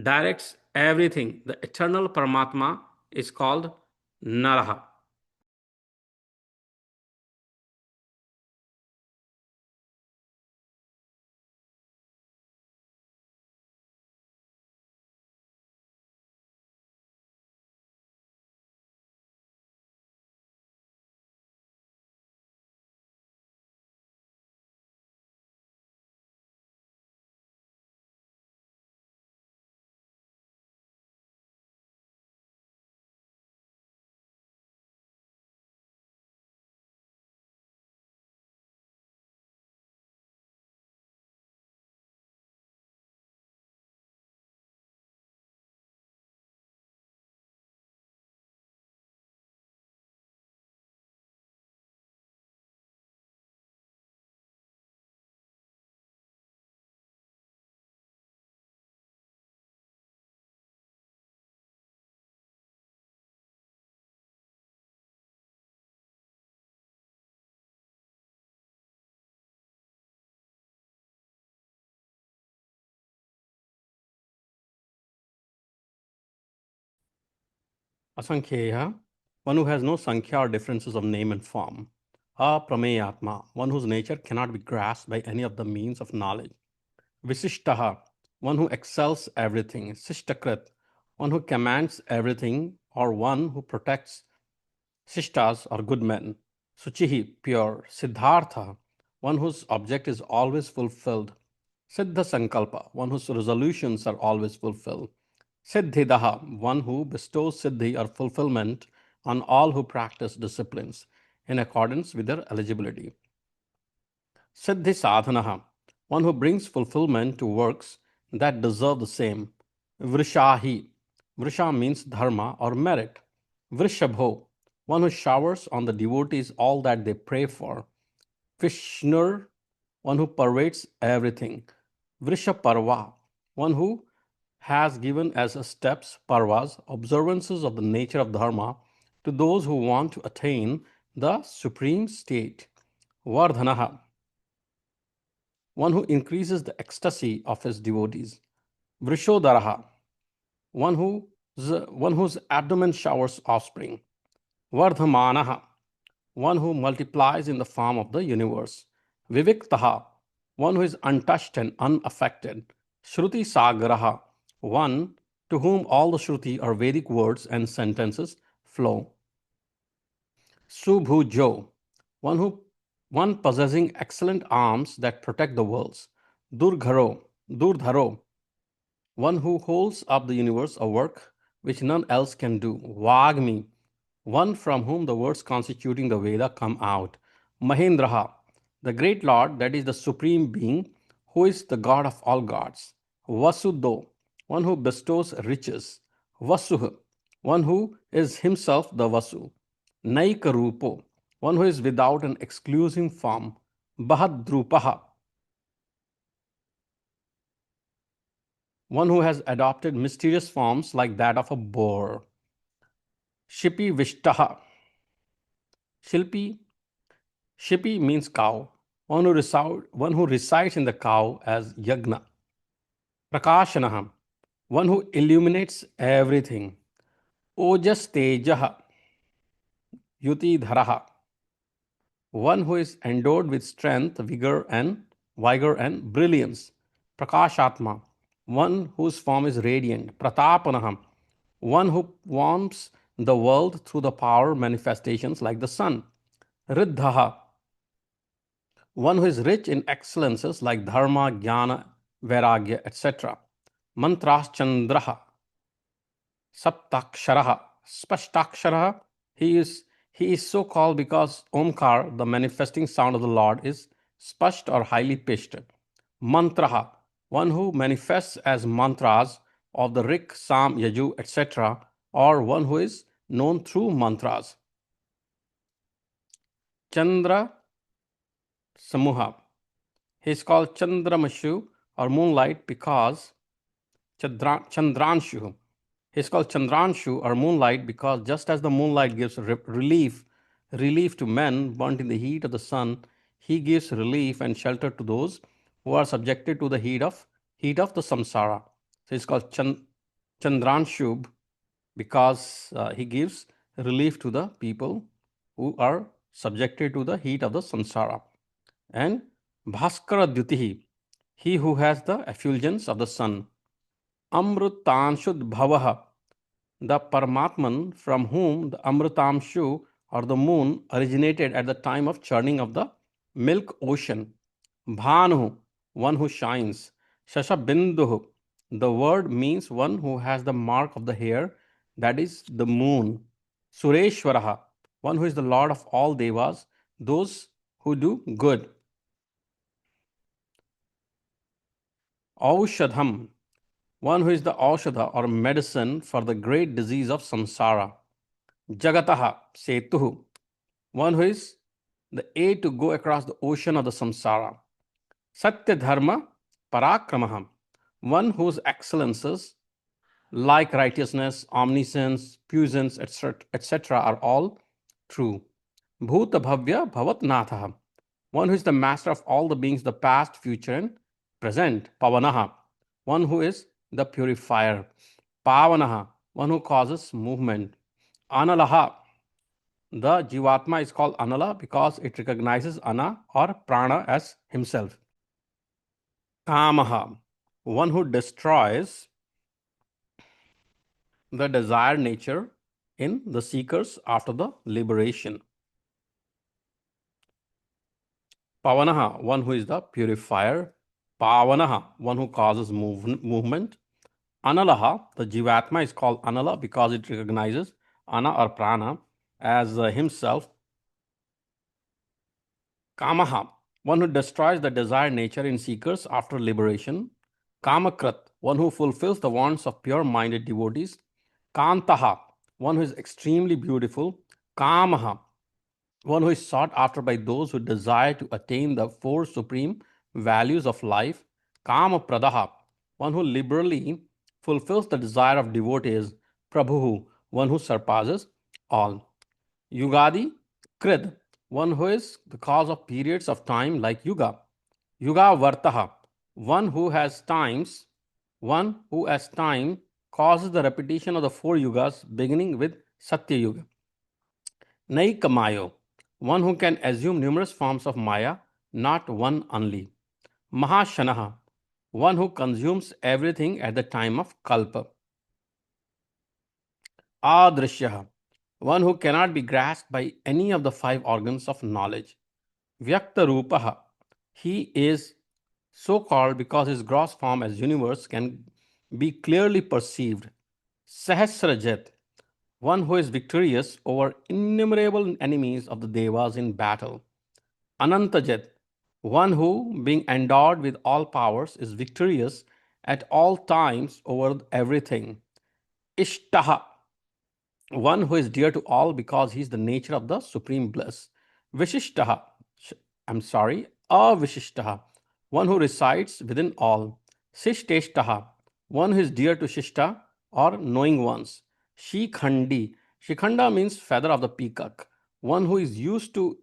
directs everything. The eternal Paramatma is called Naraha. Asankheya, one who has no sankhya or differences of name and form. Aprameyatma, one whose nature cannot be grasped by any of the means of knowledge. Visishtaha, one who excels everything. Sishtakrit, one who commands everything, or one who protects Shishtas or good men. Suchihi, pure. Siddhartha, one whose object is always fulfilled. Siddha Sankalpa, one whose resolutions are always fulfilled. Siddhidaha, one who bestows siddhi or fulfillment on all who practice disciplines in accordance with their eligibility. Siddhi Sadhanaha, one who brings fulfillment to works that deserve the same. Vrishahi, Vrisha means dharma or merit. Vrishabho, one who showers on the devotees all that they pray for. Vishnur, one who pervades everything. Vrishaparva, one who has given as steps, parvas, observances of the nature of dharma to those who want to attain the supreme state. Vardhanaha, one who increases the ecstasy of his devotees. Vrishodaraha, one whose abdomen showers offspring. Vardhamanaha, one who multiplies in the form of the universe. Viviktaha, one who is untouched and unaffected. Shruti Sagaraha, one to whom all the Shruti or Vedic words and sentences flow. Subhujo, one possessing excellent arms that protect the worlds. Durdharo, one who holds up the universe, a work which none else can do. Vagmi, one from whom the words constituting the Veda come out. Mahendraha, the great Lord, that is the Supreme Being, who is the God of all gods. Vasudho, one who bestows riches. Vasuh, one who is himself the Vasu. Naikarupo, one who is without an exclusive form. Bahadrupaha, one who has adopted mysterious forms like that of a boar. Shipi Vishtaha, Shipi means cow, one who resides in the cow as Yagna. Prakashanaha, one who illuminates everything. Ojas Tejaha, Yudhisthira, one who is endowed with strength, vigor and brilliance. Prakashatma, one whose form is radiant. Pratapanaham, one who warms the world through the power manifestations like the sun. Riddhaha, one who is rich in excellences like dharma, jnana, vairagya, etc. Mantras Chandraha, Saptaksharaha, Spashtaksharaha. He is so called because Omkar, the manifesting sound of the Lord, is spasht or highly pitched. Mantraha, one who manifests as mantras of the Rik, Sam, Yaju, etc., or one who is known through mantras. Chandra Samuha, he is called Chandramashu or moonlight because Chandranshu. He is called Chandranshu or moonlight because just as the moonlight gives relief to men burnt in the heat of the sun, he gives relief and shelter to those who are subjected to the heat of the samsara. So it's called Chandranshubh because he gives relief to the people who are subjected to the heat of the samsara. And Bhaskara Dyutihi, he who has the effulgence of the sun. Amrutanshud Bhavaha, the Paramatman from whom the Amrutamshu or the moon originated at the time of churning of the milk ocean. Bhanu, one who shines. Shashabinduhu, the word means one who has the mark of the hair, that is the moon. Sureshwaraha, one who is the Lord of all devas, those who do good. Aushadham, one who is the Aushadha or medicine for the great disease of samsara. Jagataha, Setuhu, one who is the aid to go across the ocean of the samsara. Satya Dharma Parakramaham, one whose excellences like righteousness, omniscience, puissance, etc., are all true. Bhuta Bhavya Bhavatnatha, one who is the master of all the beings, the past, future, and present. Pavanaha, one who is the purifier. Pavanaha, one who causes movement. Analaha. The Jivatma is called Anala because it recognizes Ana or Prana as himself. Kamaha, one who destroys the desired nature in the seekers after the liberation. Pavanaha, one who is the purifier. Pavanaha, one who causes movement. Analaha, the Jivatma is called Anala because it recognizes Ana or Prana as himself. Kamaha, one who destroys the desired nature in seekers after liberation. Kamakrat, one who fulfills the wants of pure-minded devotees. Kantaha, one who is extremely beautiful. Kamaha, one who is sought after by those who desire to attain the four supreme values of life. Kama Pradaha, one who liberally fulfills the desire of devotees. Prabhu, one who surpasses all. Yugadi, Krid, one who is the cause of periods of time like Yuga. Yuga Vartaha, one who has times, one who as time causes the repetition of the four yugas beginning with Satya Yuga. Naikamayo, one who can assume numerous forms of Maya, not one only. Mahashanaha, one who consumes everything at the time of Kalpa. Adrishyaha, one who cannot be grasped by any of the five organs of knowledge. Vyakta Rupaha, he is so called because his gross form as universe can be clearly perceived. Sahasrajat, one who is victorious over innumerable enemies of the Devas in battle. Anantajat, one who, being endowed with all powers, is victorious at all times over everything. Ishtaha, one who is dear to all because he is the nature of the supreme bliss. Vishishtaha, Avishishtaha, one who resides within all. Shishteshtaha, one who is dear to Shishta or knowing ones. Shikhandi, Shikhanda means feather of the peacock, one who is used to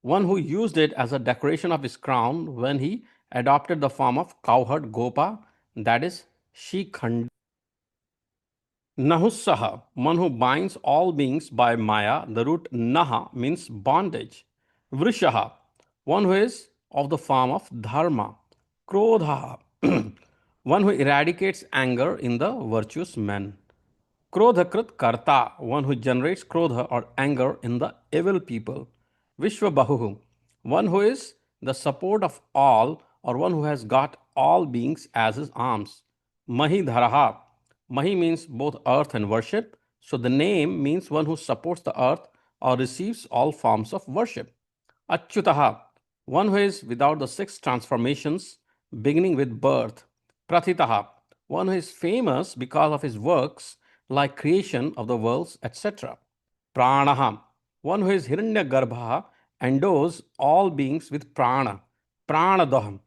one who used it as a decoration of his crown when he adopted the form of cowherd Gopa, that is Shikhandi. Nahussaha, one who binds all beings by Maya. The root Naha means bondage. Vrishaha, one who is of the form of Dharma. Krodha, one who eradicates anger in the virtuous men. Krodhakrit Karta, one who generates krodha or anger in the evil people. Vishwabahu, one who is the support of all or one who has got all beings as his arms. Mahidharaha, Mahi means both earth and worship, so the name means one who supports the earth or receives all forms of worship. Achyutaha, one who is without the six transformations, beginning with birth. Prathitaha, one who is famous because of his works like creation of the worlds, etc. Pranaha, one who is Hiranyagarbha, endows all beings with prana. Pranadaham,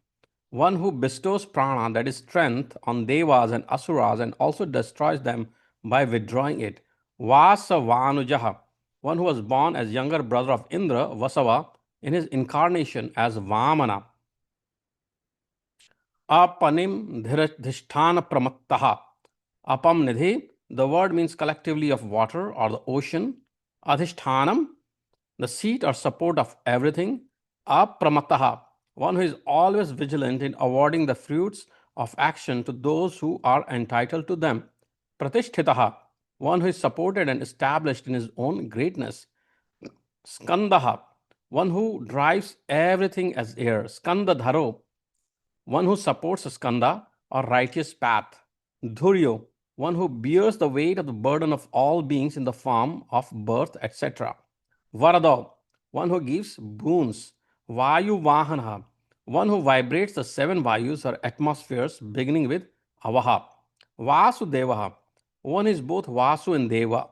one who bestows prana, that is strength, on devas and asuras and also destroys them by withdrawing it. Vasavanujaha, one who was born as younger brother of Indra, Vasava, in his incarnation as Vamana. Apanim dhiristhana pramattaha. Apam nidhi, the word means collectively of water or the ocean. Adhishthanam, the seat or support of everything. Apramataha, one who is always vigilant in awarding the fruits of action to those who are entitled to them. Pratisthitaha, one who is supported and established in his own greatness. Skandaha, one who drives everything as air. Skandadharo, one who supports a skanda or righteous path. Dhuryo, one who bears the weight of the burden of all beings in the form of birth, etc. Varado, one who gives boons. Vayu Vahana, one who vibrates the seven Vayus or atmospheres beginning with Avaha. Vasudevaha, one is both Vasu and Deva.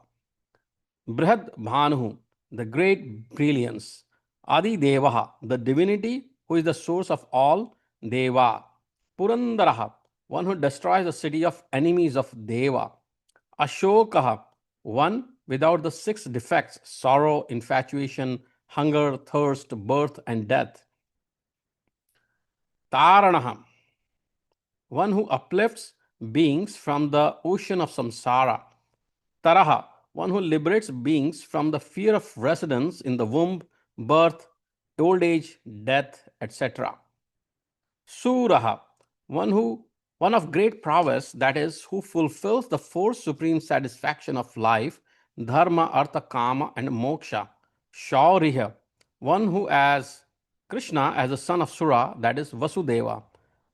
Brihad Bhanuhu, the great brilliance. Adi Devaha, the divinity who is the source of all Deva. Purandaraha, one who destroys the city of enemies of Deva. Ashokaha, one without the six defects sorrow, infatuation, hunger, thirst, birth, and death. Taranaha, one who uplifts beings from the ocean of samsara. Taraha, one who liberates beings from the fear of residence in the womb, birth, old age, death, etc. Suraha, one of great prowess, that is, who fulfills the four supreme satisfaction of life, dharma, artha, kama, and moksha. Shaurya, one who as Krishna as the son of Sura, that is Vasudeva.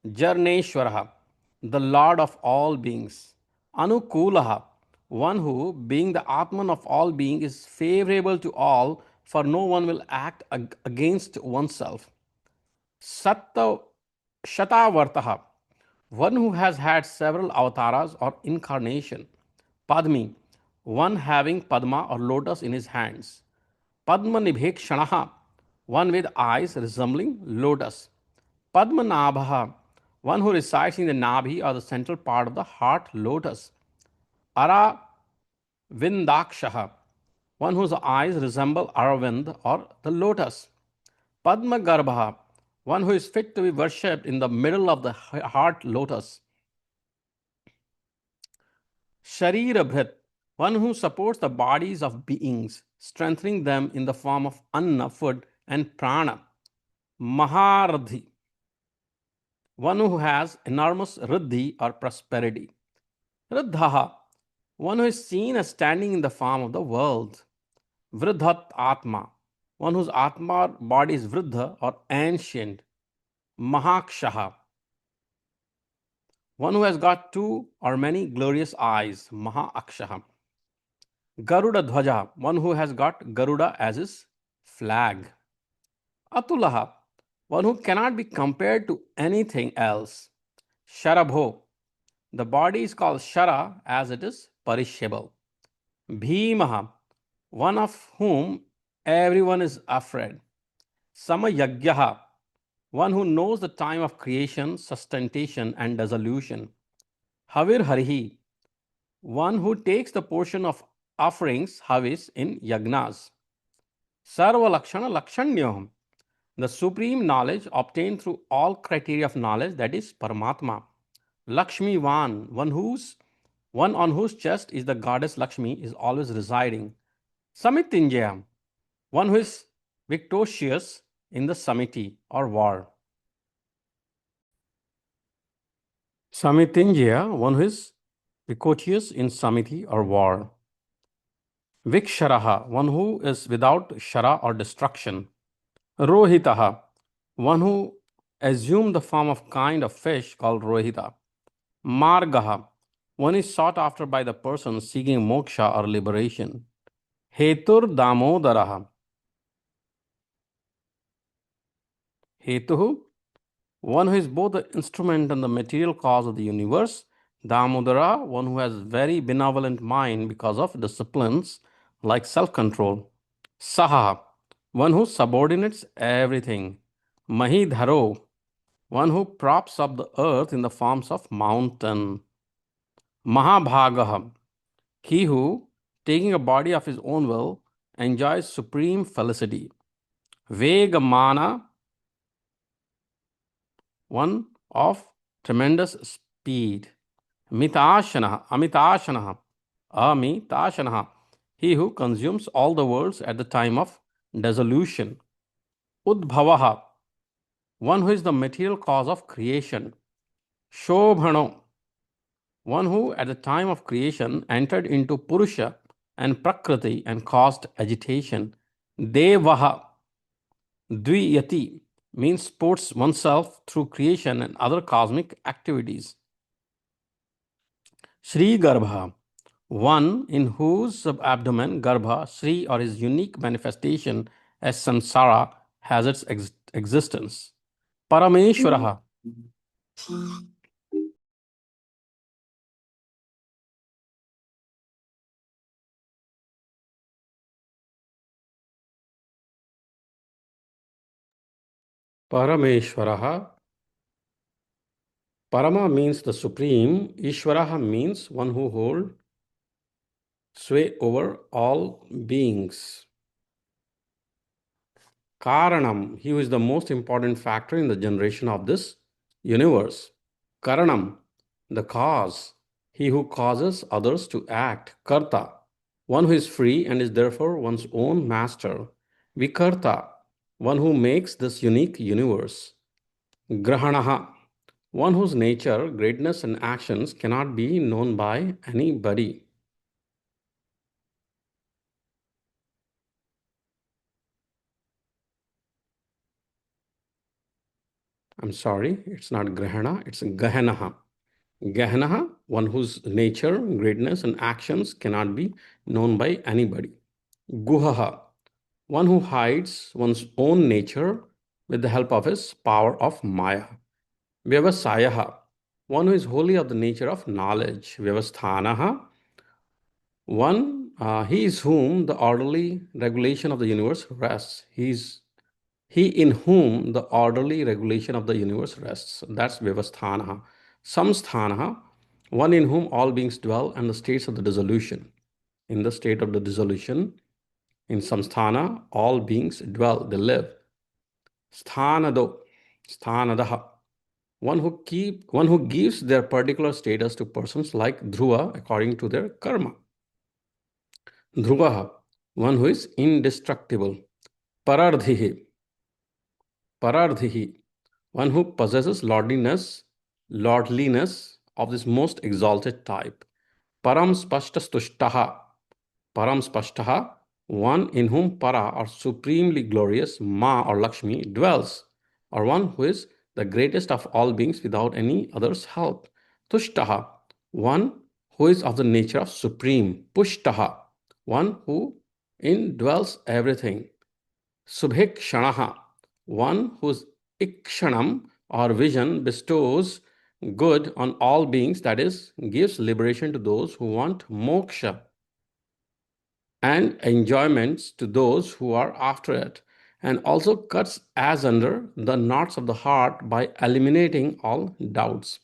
Jarneshwaraha, the Lord of all beings. Anukulaha, one who, being the Atman of all being, is favorable to all, for no one will act against oneself. Satta Shatavartaha, one who has had several avatars or incarnation. Padmi, one having Padma or lotus in his hands. Padma Nibhekshanaha, one with eyes resembling lotus. Padmanabha, one who resides in the Nabhi or the central part of the heart lotus. Ara Vindakshaha, one whose eyes resemble Aravind or the lotus. Padma Garbha, one who is fit to be worshipped in the middle of the heart lotus. Sharira Bhrit, one who supports the bodies of beings, strengthening them in the form of anna, food, and prana. Maharadhi, one who has enormous riddhi or prosperity. Riddhaha, one who is seen as standing in the form of the world. Vridhat Atma, one whose Atma body is Vridha or ancient. Mahakshaha, one who has got two or many glorious eyes. Mahaakshaha. Garuda Dhwaja, one who has got Garuda as his flag. Atulaha, one who cannot be compared to anything else. Sharabho, the body is called Shara as it is perishable. Bhimaha, one of whom everyone is afraid. Samayagyaha, one who knows the time of creation, sustentation, and dissolution. Havir Harihi, one who takes the portion of offerings, havis, in yagnas. Sarva Lakshana Lakshanyam, the supreme knowledge obtained through all criteria of knowledge, that is Paramatma. Lakshmi Van, one on whose chest is the goddess Lakshmi, is always residing. Samitinjaya, one who is victorious in the samiti or war. Samitinjaya, one who is victorious in samiti or war. Viksharaha, one who is without shara or destruction. Rohitaha, one who assumed the form of kind of fish called Rohita. Margaha, one is sought after by the person seeking moksha or liberation. Hetur Damodaraha, Hetuhu, one who is both the instrument and the material cause of the universe. Damodara, one who has very benevolent mind because of disciplines like self-control. Saha, one who subordinates everything. Mahidharo, one who props up the earth in the forms of mountain. Mahabhagaha, he who, taking a body of his own will, enjoys supreme felicity. Vegamana, one of tremendous speed. Amitashanaha, he who consumes all the worlds at the time of dissolution. Udbhavaha, one who is the material cause of creation. Shobhano, one who at the time of creation entered into Purusha and Prakriti and caused agitation. Devaha, Dviyati, means sports oneself through creation and other cosmic activities. Sri Garbha, one in whose sub-abdomen Garbha, Sri or his unique manifestation as Samsara has its existence. Parameshwaraha, Parameshwaraha, Parama means the supreme, Ishvaraha means one who holds sway over all beings. Karanam, he who is the most important factor in the generation of this universe. Karanam, the cause, he who causes others to act. Karta, one who is free and is therefore one's own master. Vikarta, one who makes this unique universe. Grahanaha, one whose nature, greatness, and actions cannot be known by anybody. I'm sorry, it's not Grahana, it's Gahanaha. Gahanaha, one whose nature, greatness, and actions cannot be known by anybody. Guhaha, one who hides one's own nature with the help of his power of Maya. Vyavasayaha, one who is wholly of the nature of knowledge. Vyavasthanaha, he is whom the orderly regulation of the universe rests. He in whom the orderly regulation of the universe rests. That's Vyavasthanaha. Samsthanaha, one in whom all beings dwell and the states of the dissolution. In the state of the dissolution, in samsthana, all beings dwell, they live. Sthanado, sthanadaha, one who gives their particular status to persons like Dhruva according to their karma. Dhruvaha, one who is indestructible. Parardhihi, Parardhihi, one who possesses lordliness of this most exalted type. Param spashtastushtaha, Param spashtaha, one in whom para or supremely glorious Ma or Lakshmi dwells, or one who is the greatest of all beings without any other's help. Tushtaha, one who is of the nature of supreme. Pushtaha, one who indwells everything. Subhikshanaha, one whose ikshanam or vision bestows good on all beings, that is, gives liberation to those who want moksha and enjoyments to those who are after it, and also cuts asunder the knots of the heart by eliminating all doubts.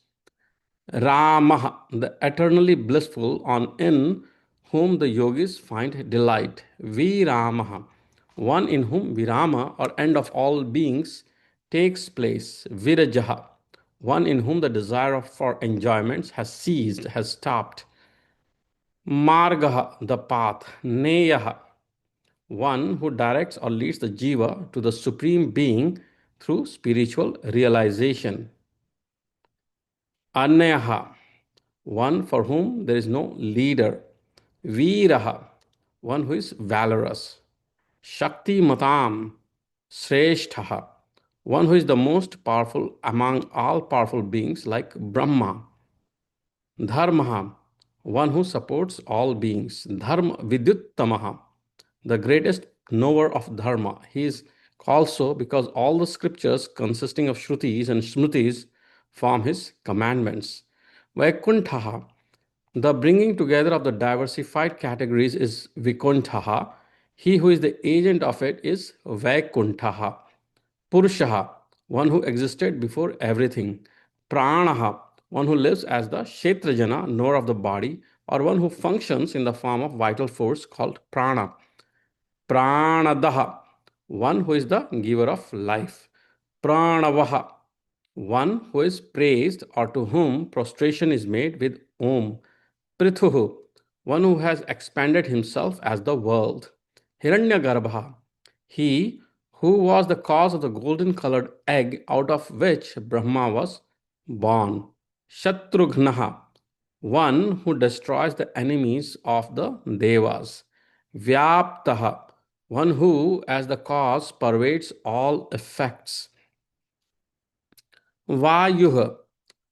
Rama, the eternally blissful, on in whom the yogis find delight. Virama, one in whom virama or end of all beings takes place. Virajaha, one in whom the desire for enjoyments has ceased, has stopped. Margaha, the path. Neyaha, one who directs or leads the jiva to the supreme being through spiritual realization. Anyaha, one for whom there is no leader. Veeraha, one who is valorous. Shakti Matam, Shresthaha, one who is the most powerful among all powerful beings like Brahma. Dharmaha, one who supports all beings. Dharma Vidyuttamaha, the greatest knower of Dharma. He is called so because all the scriptures consisting of Shrutis and Smritis form his commandments. Vaikunthaha, the bringing together of the diversified categories is Vikunthaha. He who is the agent of it is Vaikunthaha. Purushaha, one who existed before everything. Pranaha, one who lives as the Kshetrajana, knower of the body, or one who functions in the form of vital force called Prana. Pranadaha, one who is the giver of life. Pranavaha, one who is praised or to whom prostration is made with Om. Prithuhu, one who has expanded himself as the world. Hiranyagarbha, he who was the cause of the golden colored egg out of which Brahma was born. Shatrughnaha, one who destroys the enemies of the Devas. Vyaptaha, one who, as the cause, pervades all effects. Vayuha,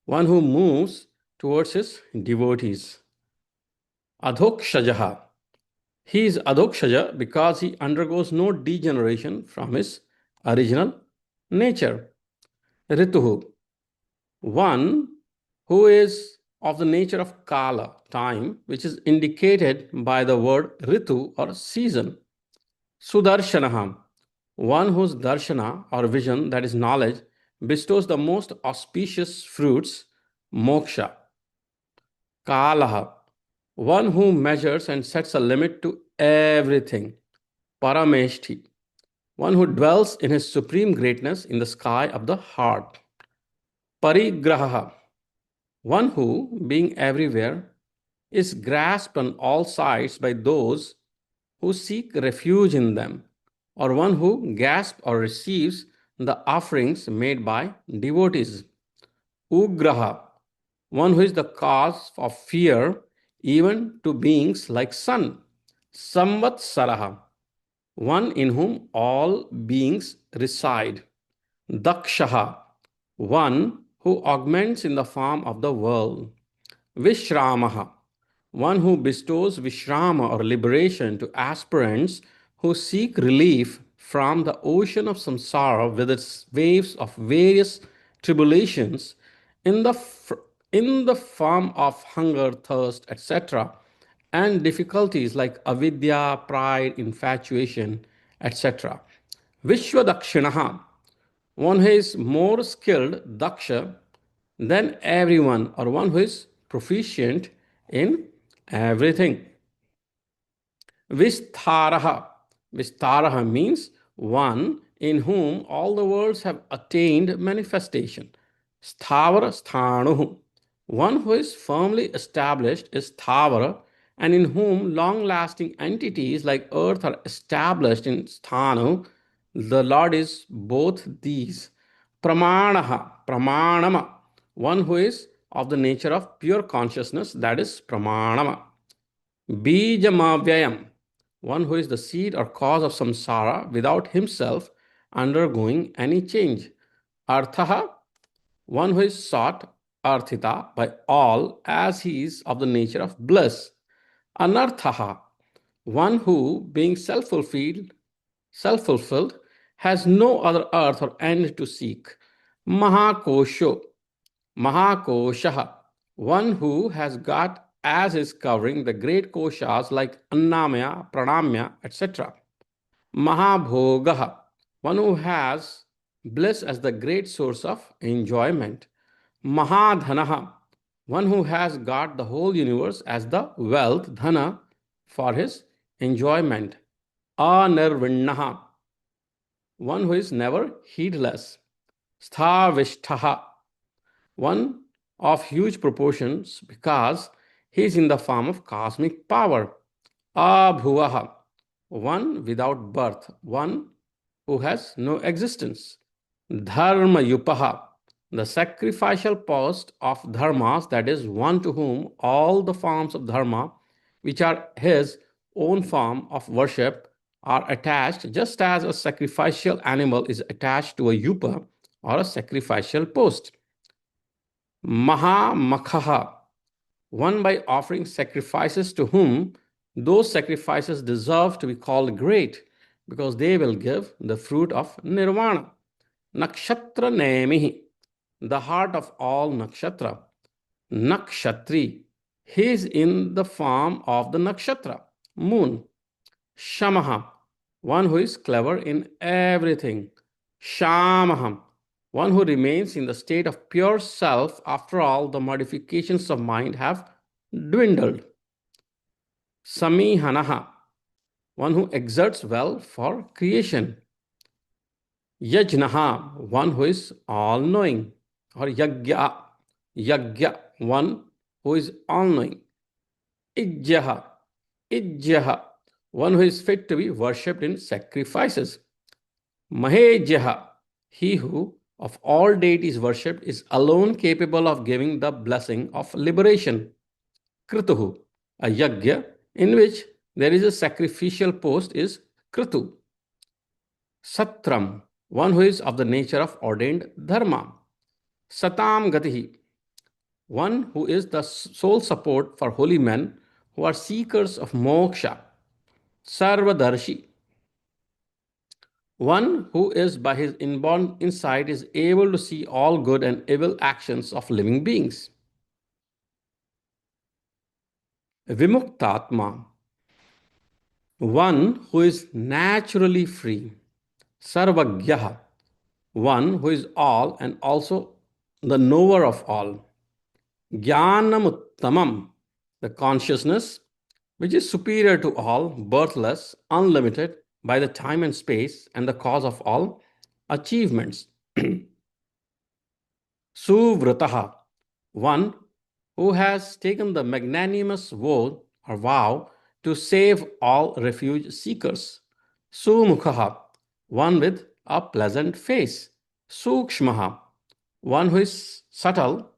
one who moves towards his devotees. Adhokshajaha, he is Adhokshaja because he undergoes no degeneration from his original nature. Rituhu, one who is of the nature of Kala, time, which is indicated by the word Ritu or season. Sudarshanaham, one whose darshana or vision, that is knowledge, bestows the most auspicious fruits, moksha. Kalaha, one who measures and sets a limit to everything. Parameshti, one who dwells in his supreme greatness in the sky of the heart. Parigraha, one who, being everywhere, is grasped on all sides by those who seek refuge in them, or one who gasps or receives the offerings made by devotees. Ugraha, one who is the cause of fear even to beings like sun. Samvatsaraha, one in whom all beings reside. Dakshaha, one who augments in the form of the world. Vishramaha, one who bestows Vishrama or liberation to aspirants who seek relief from the ocean of samsara with its waves of various tribulations in the, in the form of hunger, thirst, etc., and difficulties like avidya, pride, infatuation, etc. Vishwadakshinaha, one who is more skilled, daksha, than everyone, or one who is proficient in everything. Vistharaha. Vistaraha means one in whom all the worlds have attained manifestation. Sthavara sthanuhu. One who is firmly established is Sthavara, and in whom long lasting entities like earth are established in Sthanu. The Lord is both these. Pramanaha, Pramanama. One who is of the nature of pure consciousness, that is Pramanama. Bijamavyayam, one who is the seed or cause of samsara without himself undergoing any change. Arthaha, one who is sought, arthita, by all as he is of the nature of bliss. Anarthaha, one who, being self-fulfilled, has no other earth or end to seek. Mahakosho, Mahakoshaha, one who has got as his covering the great koshas like Annamaya, Pranamya, etc. Mahabhogaha, one who has bliss as the great source of enjoyment. Mahadhanaha, one who has got the whole universe as the wealth, dhana, for his enjoyment. Anirvinnaha, one who is never heedless. Sthavishtaha, one of huge proportions because he is in the form of cosmic power. Abhuvaha, one without birth, one who has no existence. Dharma yupaha, the sacrificial post of dharmas, that is, one to whom all the forms of dharma, which are his own form of worship, are attached, just as a sacrificial animal is attached to a yupa or a sacrificial post. Mahamakhaha, one by offering sacrifices to whom those sacrifices deserve to be called great, because they will give the fruit of nirvana. Nakshatra Nemihi, the heart of all nakshatra. Nakshatri, he is in the form of the nakshatra, moon. Shamaha, one who is clever in everything. Shamaham, one who remains in the state of pure self after all the modifications of mind have dwindled. Samihanaha, one who exerts well for creation. Yajnaha, one who is all knowing. Or Yagya, one who is all knowing. Ijjaha, one who is fit to be worshipped in sacrifices. Mahejyaha, he who of all deities worshipped is alone capable of giving the blessing of liberation. Krituhu, a yagya in which there is a sacrificial post, is Kritu. Satram, one who is of the nature of ordained dharma. Satam Gatihi, one who is the sole support for holy men who are seekers of moksha. Sarvadarshi, one who is by his inborn insight is able to see all good and evil actions of living beings. Vimuktatma, one who is naturally free. Sarvagyaha, one who is all and also the knower of all. Jnanamuttamam, the consciousness which is superior to all, birthless, unlimited by the time and space, and the cause of all achievements. Suvrataha, one who has taken the magnanimous vow to save all refuge seekers. Sumukhaha, one with a pleasant face. Sukshmaha, one who is subtle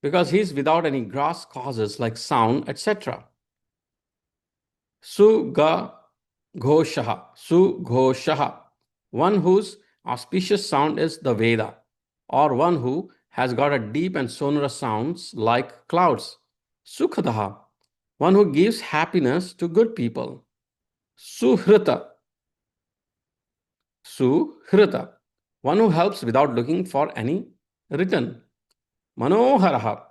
because he is without any gross causes like sound, etc. Sugha Sugoshaha, one whose auspicious sound is the Veda, or one who has got a deep and sonorous sounds like clouds. Sukhadaha, one who gives happiness to good people. Suhrita, Suhrita, one who helps without looking for any return. Manoharaha,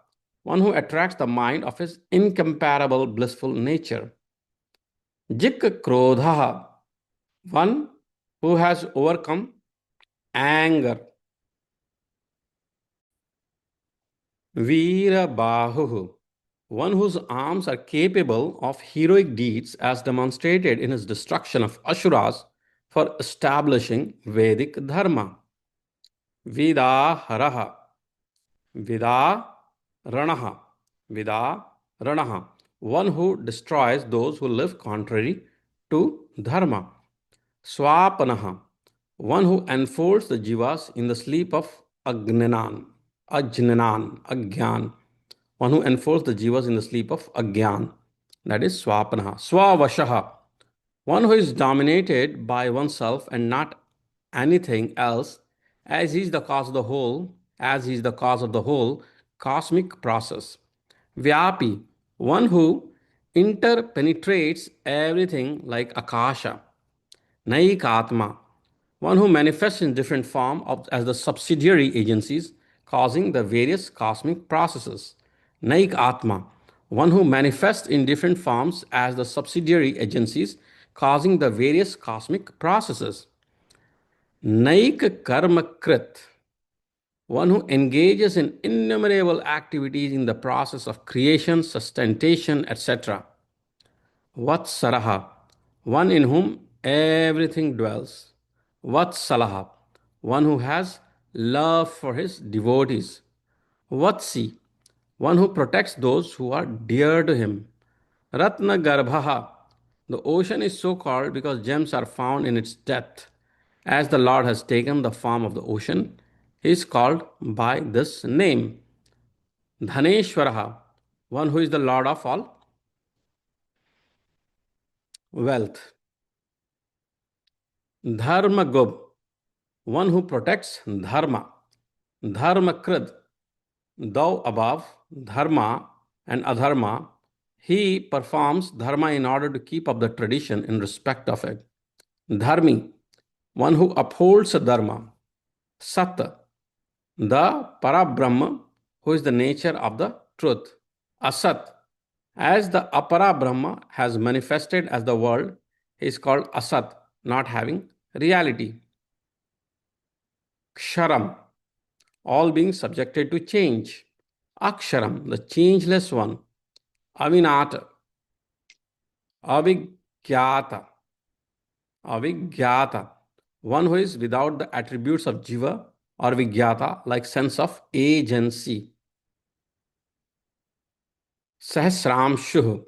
one who attracts the mind of his incomparable blissful nature. Jik one who has overcome anger. Veerabahu, one whose arms are capable of heroic deeds as demonstrated in his destruction of Asuras for establishing Vedic Dharma. Vidaharaha, Vidaranaha, Vidaranaha, one who destroys those who live contrary to Dharma. Swapanaha, one who enfolds the jivas in the sleep of Agyan, one who enfolds the jivas in the sleep of Agyan, that is Swapanaha. Swavashaha, one who is dominated by oneself and not anything else, as he is the cause of the whole, cosmic process. Vyapi, one who interpenetrates everything like Akasha. Naikatma, one who manifests in different form as the subsidiary agencies causing the various cosmic processes. Naik Atma, one who manifests in different forms as the subsidiary agencies causing the various cosmic processes. Naik Karmakrit, one who engages in innumerable activities in the process of creation, sustentation, etc. Vatsaraha, one in whom everything dwells. Vatsalaha, one who has love for his devotees. Vatsi, one who protects those who are dear to him. Ratna Garbhaha, the ocean is so called because gems are found in its depth. As the Lord has taken the form of the ocean, he is called by this name. Dhaneshwaraha, one who is the Lord of all wealth. Dharmagub, one who protects dharma. Dharmakrid, thou above, dharma and adharma, he performs dharma in order to keep up the tradition in respect of it. Dharmi, one who upholds dharma. Sat, the Parabrahma, who is the nature of the truth. Asat, as the Apara Brahma has manifested as the world, he is called Asat, not having reality. Ksharam, all being subjected to change. Aksharam, the changeless one. Avinata, Avigyata, Avigyata, one who is without the attributes of Jiva or Vigyata, like sense of agency. Sahasramshuh,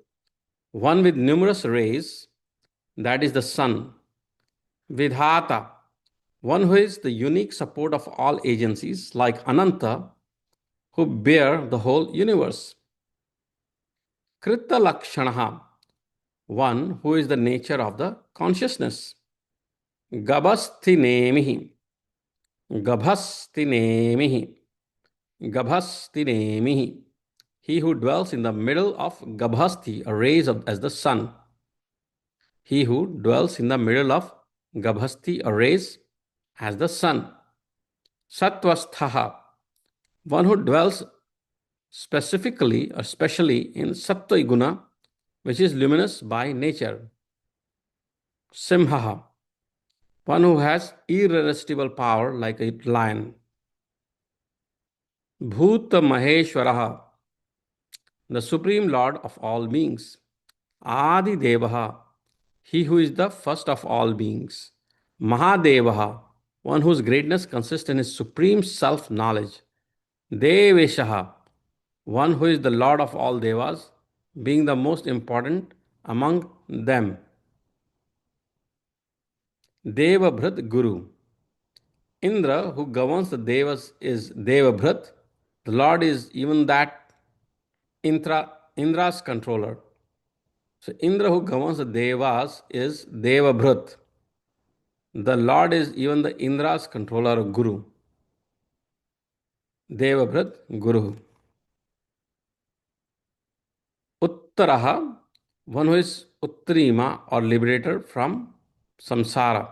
one with numerous rays, that is the sun. Vidhata, one who is the unique support of all agencies, like Ananta, who bear the whole universe. Krita Lakshanaha, one who is the nature of the consciousness. Gabasthinemihi, Gabhastinemihi, Gabhastinemihi, he who dwells in the middle of Gabhasti, a rays as the sun. He who dwells in the middle of Gabhasti, a rays as the sun. Satvasthaha, one who dwells specifically or specially in Sattva Guna, which is luminous by nature. Simhaha, one who has irresistible power like a lion. Bhuta Maheshwaraha, the Supreme Lord of all beings. Adi Devaha, he who is the first of all beings. Mahadevaha, one whose greatness consists in his supreme self-knowledge. Deveshaha, one who is the Lord of all Devas, being the most important among them. Devabhrat Guru. Indra, who governs the Devas, is Devabhrat. The Lord is even that Indra's controller. So Indra, who governs the Devas, is Devabhrat. The Lord is even the Indra's controller, Guru. Devabhrat Guru. Uttaraha, one who is Uttarima or liberator from samsara.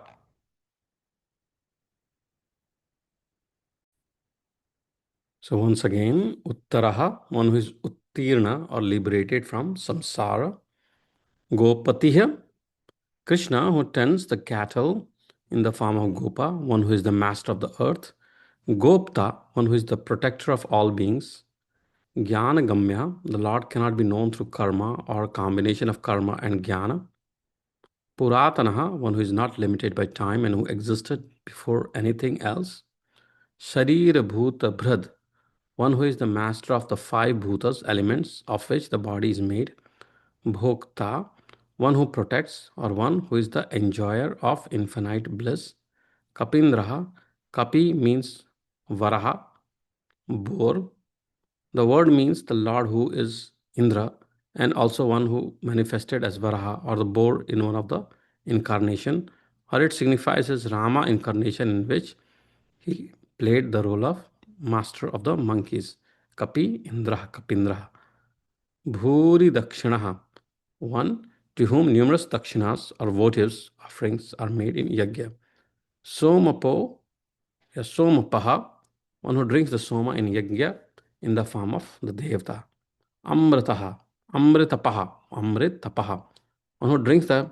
So once again, Uttaraha, one who is Uttirna or liberated from samsara. Gopatiha, Krishna, who tends the cattle in the form of Gopa, one who is the master of the earth. Gopta, one who is the protector of all beings. Jnana Gamya, the Lord cannot be known through karma or combination of karma and jnana. Puratanaha, one who is not limited by time and who existed before anything else. Sharira Bhuta Bhrad, one who is the master of the five bhutas, elements of which the body is made. Bhokta, one who protects or one who is the enjoyer of infinite bliss. Kapindraha, Kapi means Varaha, boar. The word means the Lord who is Indra and also one who manifested as Varaha or the boar in one of the incarnation, or it signifies his Rama incarnation in which he played the role of master of the monkeys. Kapi Indra Kapindraha. Bhuri Dakshinaha, one to whom numerous dakshinas or votives offerings are made in yajna. Somapo, a Somapaha, one who drinks the Soma in yajna in the form of the Devata. Amritaha, Amritapaha, Amritapaha, one who drinks the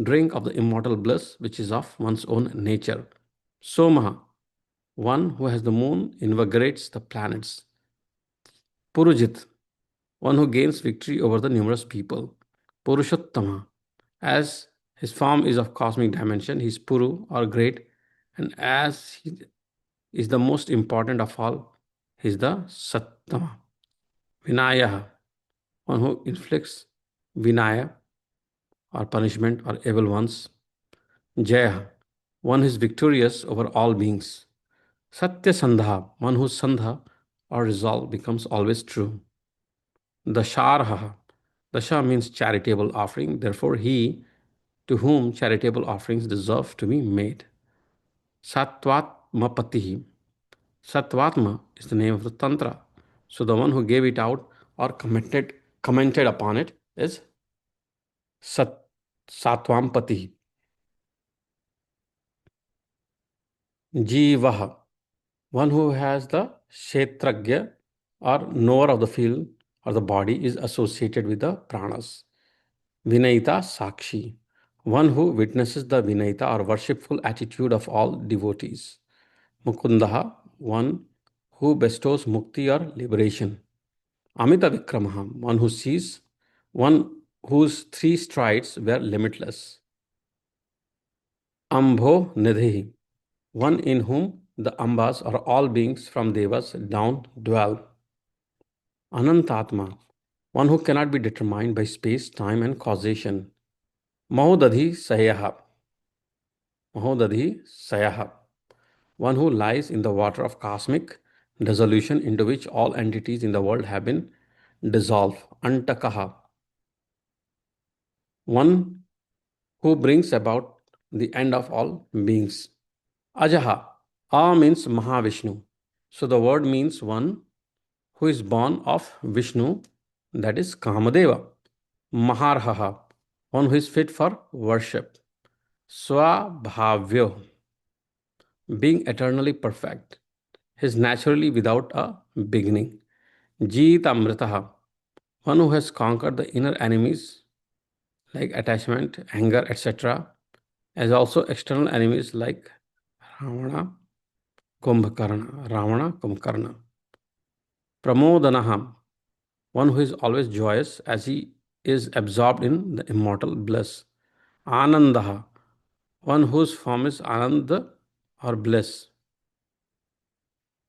drink of the immortal bliss which is of one's own nature. Somaha, one who has the moon invigorates the planets. Purujit, one who gains victory over the numerous people. Purushottama, as his form is of cosmic dimension, he is Puru or great, and as he is the most important of all, he is the Sattama. Vinaya, one who inflicts Vinaya or punishment or evil ones. Jaya, one who is victorious over all beings. Satya Sandha, one whose Sandha or resolve becomes always true. Dasharha, Dasha means charitable offering, therefore he to whom charitable offerings deserve to be made. Sattvatmapatihi, Sattvatma is the name of the Tantra. So the one who gave it out or commented upon it is Sattvampati. Jivaha, one who has the Kshetragya or knower of the field or the body is associated with the pranas. Vinayita Sakshi, one who witnesses the Vinayita or worshipful attitude of all devotees. Mukundaha, one who bestows mukti or liberation. Amita Vikramaha, one who sees, one whose three strides were limitless. Ambho Nidhi, one in whom the Ambas or all beings from Devas down dwell. Anantatma, one who cannot be determined by space, time, and causation. Mahodadhi Sayaha, Mahodadhi Sayaha, one who lies in the water of cosmic dissolution into which all entities in the world have been dissolved. Antakaha, one who brings about the end of all beings. Ajaha, A means Mahavishnu. So the word means one who is born of Vishnu, that is Kamadeva. Maharhaha, one who is fit for worship. Swabhavyo, being eternally perfect. He is naturally without a beginning. Jitamritaha, one who has conquered the inner enemies like attachment, anger, etc., as also external enemies like Ravana, Kumbhakarna. Pramodanaha, one who is always joyous as he is absorbed in the immortal bliss. Anandaha, one whose form is Ananda or bliss.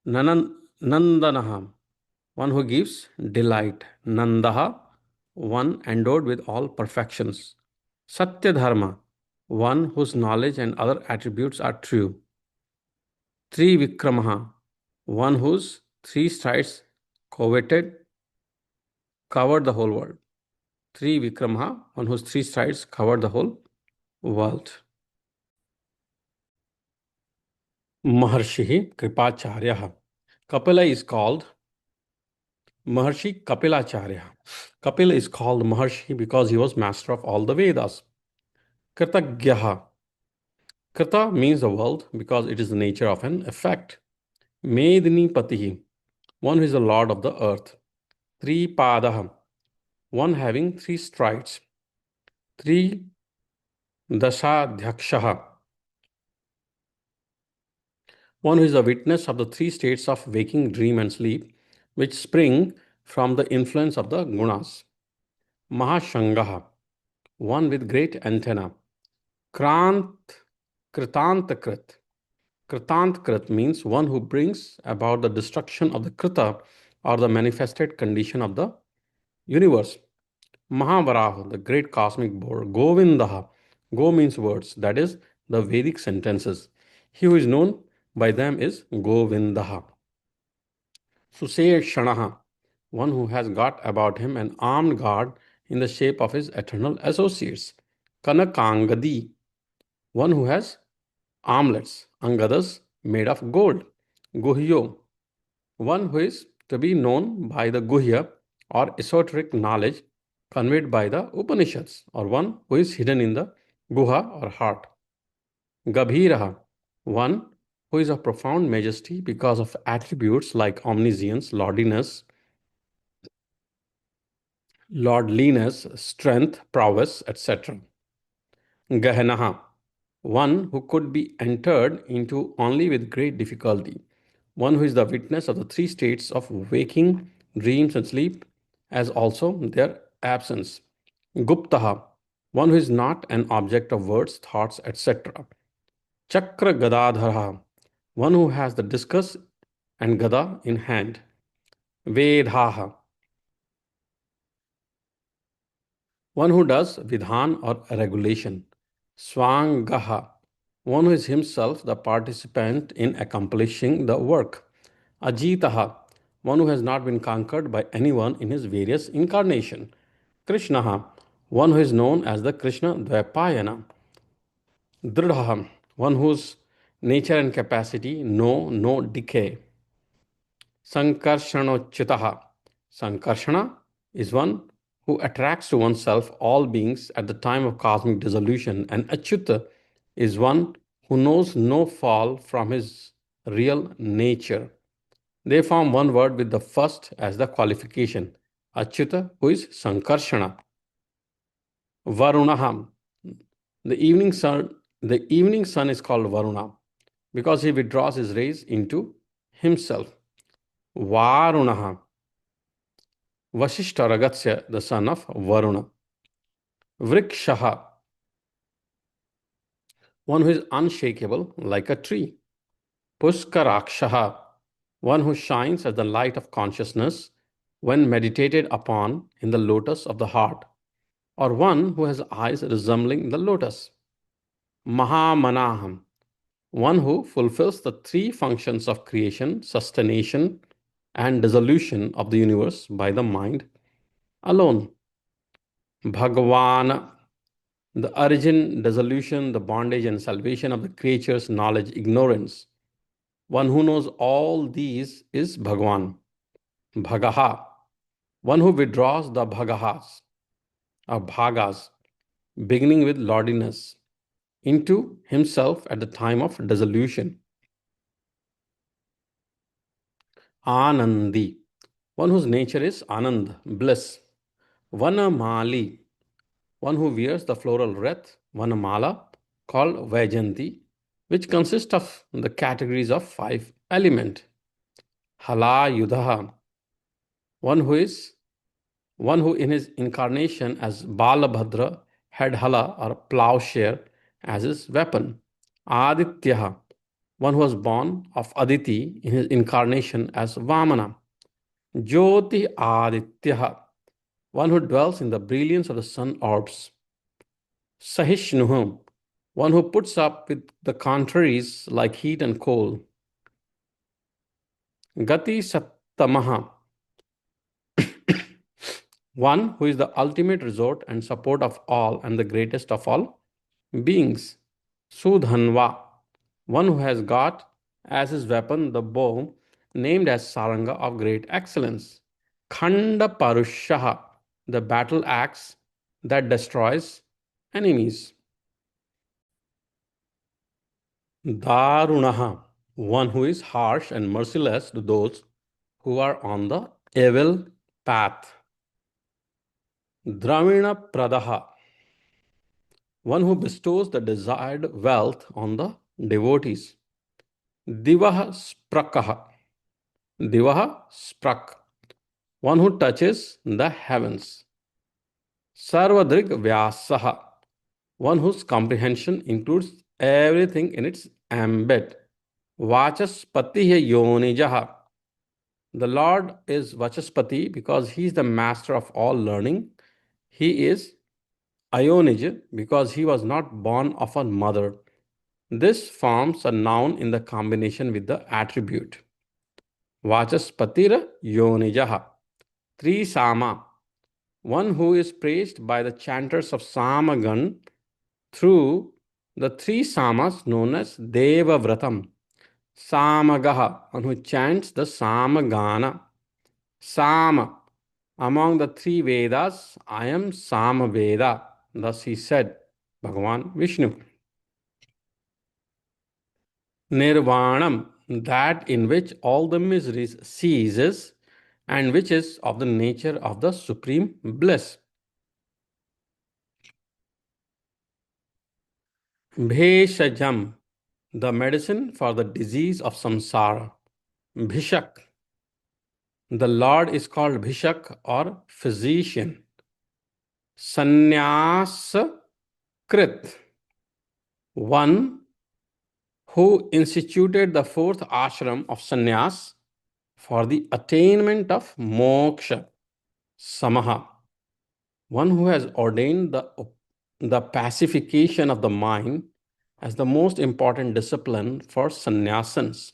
Nandanaha, one who gives delight. Nandaha, one endowed with all perfections. Satya Dharma, one whose knowledge and other attributes are true. Trivikramaha, one whose three strides covered the whole world. Trivikramaha, one whose three strides covered the whole world. Maharshi Kripacharya. Kapila is called Maharshi Kapilacharya. Kapila is called Maharshi because he was master of all the Vedas. Kritagyaha. Krita means the world because it is the nature of an effect. Medini Patihi, one who is the lord of the earth. Tripadaha, one having three strides. Tri Dashadhyakshaha, one who is the witness of the three states of waking, dream, and sleep, which spring from the influence of the gunas. Mahashangaha, one with great antenna. Krant Kritantakrit. Kritantkrit means one who brings about the destruction of the Krita or the manifested condition of the universe. Mahabharata, the great cosmic board. Govindaha. Go means words, that is, the Vedic sentences. He who is known by them is Govindaha. Suseshanaha, one who has got about him an armed guard in the shape of his eternal associates. Kanakangadi, one who has armlets, angadas made of gold. Guhyo, one who is to be known by the Guhya or esoteric knowledge conveyed by the Upanishads, or one who is hidden in the Guha or heart. Gabhiraha, one who is of profound majesty because of attributes like omniscience, lordliness, strength, prowess, etc. Gahanaha, one who could be entered into only with great difficulty, one who is the witness of the three states of waking, dreams, and sleep, as also their absence. Guptaha, one who is not an object of words, thoughts, etc. Chakra Gadadharaha, one who has the discus and Gada in hand. Vedhaha, one who does vidhan or regulation. Swangaha, one who is himself the participant in accomplishing the work. Ajitaha, one who has not been conquered by anyone in his various incarnation. Krishnaha, one who is known as the Krishna Dvaipayana. Dridhaha, one whose nature and capacity know no decay. Sankarshanochitaha, Sankarshana is one who attracts to oneself all beings at the time of cosmic dissolution, and Achyuta is one who knows no fall from his real nature. They form one word with the first as the qualification. Achyuta, who is Sankarshana. Varunaham. The evening sun is called Varuna because he withdraws his rays into himself. Varunaha. Vashishta Ragatsya, the son of Varuna. Vrikshaha, one who is unshakable like a tree. Puskarakshaha, one who shines as the light of consciousness when meditated upon in the lotus of the heart, or one who has eyes resembling the lotus. Mahamanaham, one who fulfills the three functions of creation, sustentation, and dissolution of the universe by the mind alone. Bhagavan, the origin, dissolution, the bondage, and salvation of the creature's knowledge, ignorance. One who knows all these is Bhagwan. Bhagaha, one who withdraws the Bhagahas, or Bhagas, beginning with lordliness, into himself at the time of dissolution. Anandi, one whose nature is Anand, bliss. Vanamali, one who wears the floral wreath, Vanamala, called Vaijanti, which consists of the categories of five elements. Hala Yudhaha, one who is one who in his incarnation as Balabhadra had hala or plowshare as his weapon. Adityaha, one who was born of Aditi in his incarnation as Vamana. Jyoti Aditya, one who dwells in the brilliance of the sun orbs. Sahishnuhum, one who puts up with the contraries like heat and cold. Gati Sattamaha, one who is the ultimate resort and support of all and the greatest of all beings. Sudhanva, one who has got as his weapon the bow named as Saranga of great excellence. Khanda Parushaha, the battle axe that destroys enemies. Darunaha, one who is harsh and merciless to those who are on the evil path. Dravina Pradaha, one who bestows the desired wealth on the devotees. Divaha Sprakaha, Divaha Sprak, one who touches the heavens. Sarvadrig Vyasaha, one whose comprehension includes everything in its ambit. Vachaspatiya Yonijaha, the Lord is Vachaspati because he is the master of all learning. He is Ayonij because he was not born of a mother. This forms a noun in the combination with the attribute. Vachaspatira Yonijaha. Trisama, one who is praised by the chanters of Samagan through the three samas known as Devavratam. Samagaha, one who chants the Samagana. Sama, among the three Vedas, I am Samaveda. Thus he said, Bhagavan Vishnu. Nirvanam, that in which all the miseries ceases and which is of the nature of the supreme bliss. Bheshajam, the medicine for the disease of samsara. Bhishak, the Lord is called Bhishak or physician. Sannyas Krit, one who instituted the fourth ashram of sannyas for the attainment of moksha. Samaha, one who has ordained the pacification of the mind as the most important discipline for sannyasins,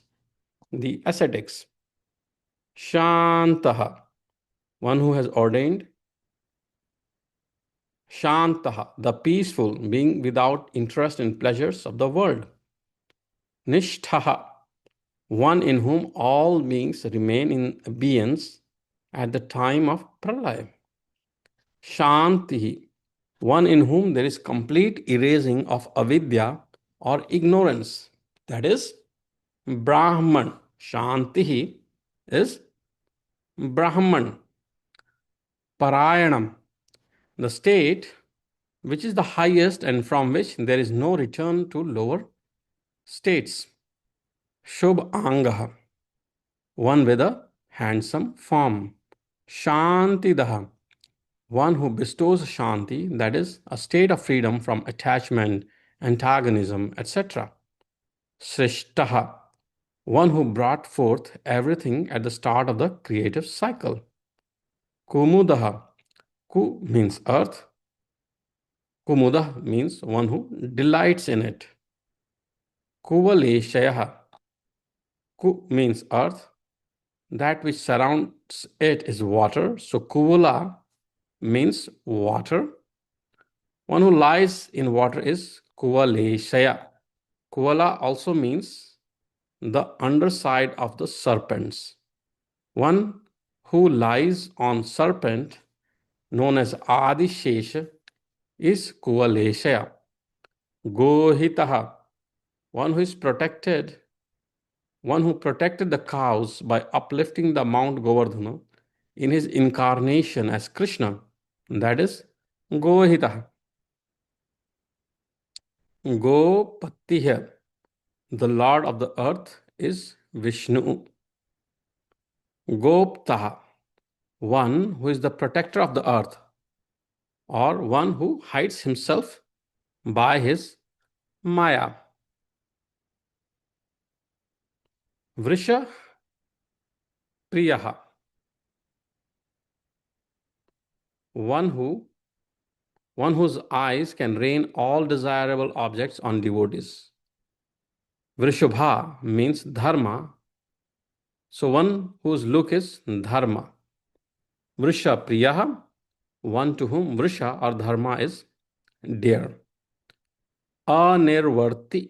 the ascetics. Shantaha, one who has ordained Shantaha, the peaceful, being without interest in pleasures of the world. Nishthaha, one in whom all beings remain in abeyance at the time of pralaya. Shantihi, one in whom there is complete erasing of avidya or ignorance. That is Brahman. Shantihi is Brahman. Parayanam, the state which is the highest and from which there is no return to lower states. Shubh Angaha, one with a handsome form. Shantidaha, one who bestows Shanti, that is, a state of freedom from attachment, antagonism, etc. Srishtaha, one who brought forth everything at the start of the creative cycle. Kumudaha, Ku means earth. Kumudah means one who delights in it. Kuvaleshayaha, Ku means earth. That which surrounds it is water. So Kuvala means water. One who lies in water is Kuvaleshaya. Kuvala also means the underside of the serpents. One who lies on serpent, known as Adishesha, is Kuvaleshaya. Gohitaha, one who is protected, one who protected the cows by uplifting the Mount Govardhana in his incarnation as Krishna. That is Gohitaha. Gopatiha, the Lord of the earth, is Vishnu. Goptaha, one who is the protector of the earth, or one who hides himself by his Maya. Vrisha Priyaha, one whose eyes can rain all desirable objects on devotees. Vrishubha means dharma, so one whose look is dharma. Vrisha priyaha, one to whom vrisha or dharma is dear. Anirvarti,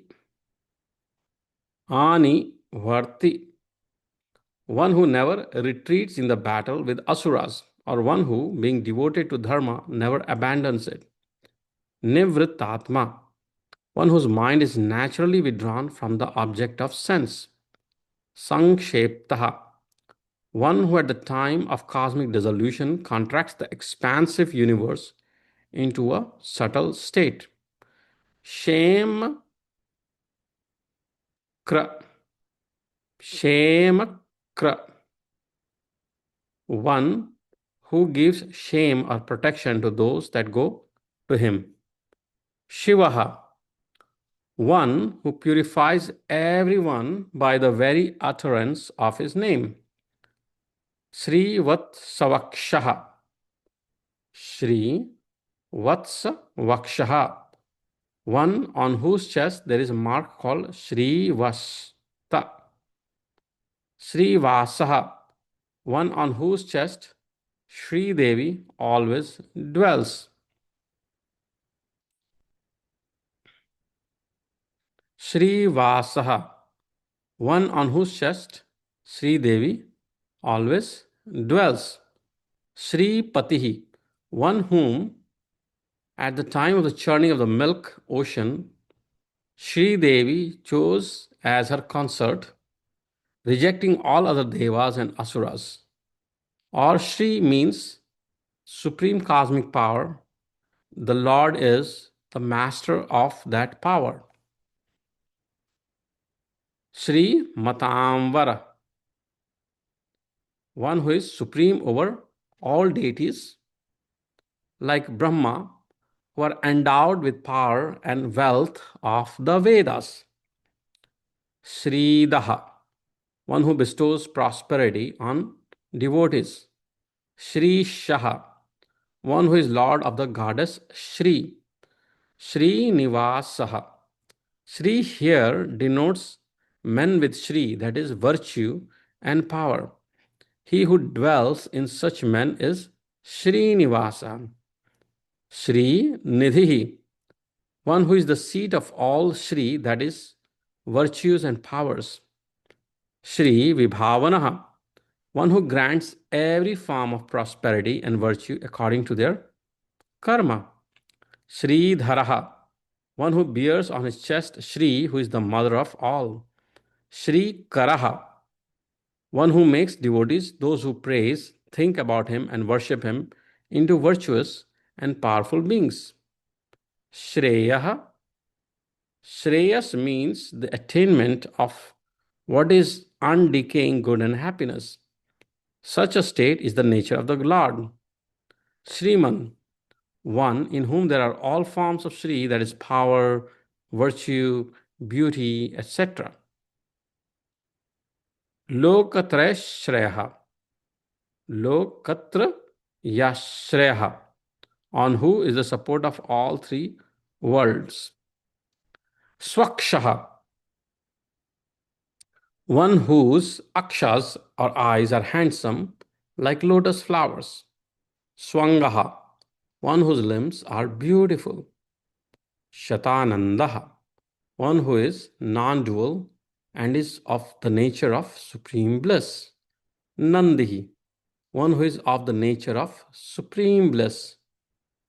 ani varti, one who never retreats in the battle with asuras, or one who, being devoted to dharma, never abandons it. Nivritatma, one whose mind is naturally withdrawn from the object of sense. Sanksheptaha, one who at the time of cosmic dissolution contracts the expansive universe into a subtle state. Shem kra, Shem kra, one who gives shame or protection to those that go to him. Shivaha, one who purifies everyone by the very utterance of his name. Sri Vatsavakshaha, Sri Vatsavakshaha, one on whose chest there is a mark called Sri Vasta. Sri Vasaha, one on whose chest Sri Devi always dwells. Sri Vasaha, one on whose chest Sri Devi always dwells. Sri Patihi, one whom at the time of the churning of the milk ocean, Sri Devi chose as her consort, rejecting all other devas and asuras. Or Sri means supreme cosmic power. The Lord is the master of that power. Sri Matamvara, one who is supreme over all deities, like Brahma, who are endowed with power and wealth of the Vedas. Sridaha, one who bestows prosperity on devotees. Sri Shaha, one who is lord of the goddess Shri. Sri Nivasaha. Sri here denotes men with Shri, that is virtue and power. He who dwells in such men is Srinivasa. Sri Nidhi, one who is the seat of all Sri, that is virtues and powers. Sri Vibhavanaha, one who grants every form of prosperity and virtue according to their karma. Sri Dharaha, one who bears on his chest Shri, who is the mother of all. Sri Karaha, one who makes devotees, those who praise, think about him, and worship him, into virtuous and powerful beings. Shreyaha, Shreyas means the attainment of what is undecaying good and happiness. Such a state is the nature of the Lord. Sriman, one in whom there are all forms of Sri, that is power, virtue, beauty, etc. Lokatra Shreyaha, Lokatra Yashreyaha, on who is the support of all three worlds. Swakshaha, one whose akshas or eyes are handsome like lotus flowers. Swangaha, one whose limbs are beautiful. Shatanandaha, one who is non-dual and is of the nature of supreme bliss. Nandihi, one who is of the nature of supreme bliss.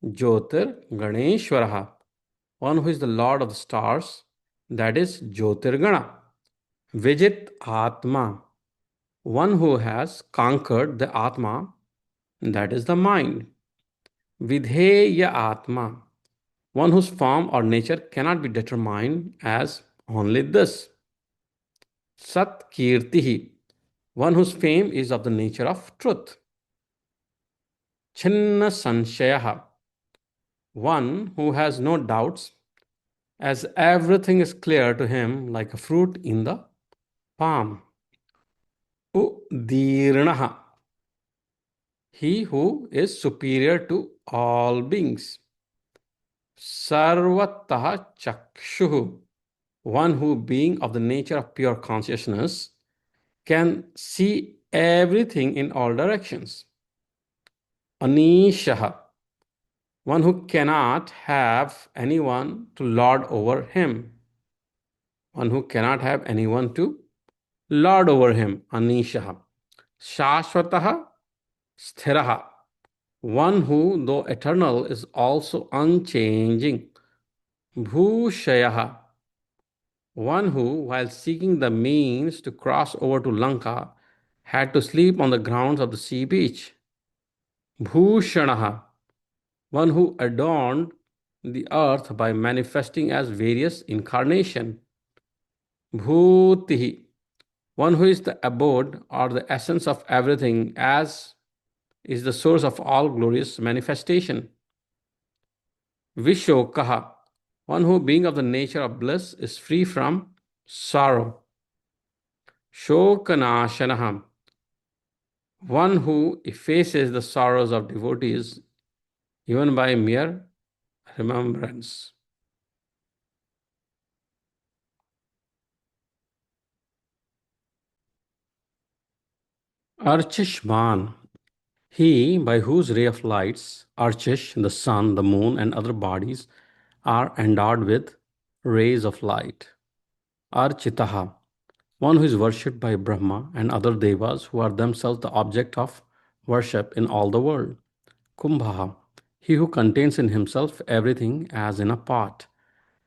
Jyotir Ganeshwaraha, one who is the Lord of the stars, that is Jyotirgana. Vijit Atma, one who has conquered the Atma, that is the mind. Vidheya Atma, one whose form or nature cannot be determined as only this. Sat Kirtihi, one whose fame is of the nature of truth. Chinna Sanshayaha, one who has no doubts, as everything is clear to him like a fruit in the palm. Udirnaha, He who is superior to all beings. Sarvataha Chakshuhu, one who, being of the nature of pure consciousness, can see everything in all directions. Anishaha, one who cannot have anyone to lord over him. One who cannot have anyone to lord over him. Anishaha. Shashvataha Sthiraha, one who, though eternal, is also unchanging. Bhushayaha, one who, while seeking the means to cross over to Lanka, had to sleep on the grounds of the sea beach. Bhushanaha, one who adorned the earth by manifesting as various incarnation. Bhutihi, one who is the abode or the essence of everything, as is the source of all glorious manifestation. Vishokaha, one who, being of the nature of bliss, is free from sorrow. Shokanashanaha, one who effaces the sorrows of devotees even by mere remembrance. Archishman, he by whose ray of lights Archish, the sun, the moon, and other bodies are endowed with rays of light. Architaha, one who is worshipped by Brahma and other devas who are themselves the object of worship in all the world. Kumbhaha, he who contains in himself everything as in a pot.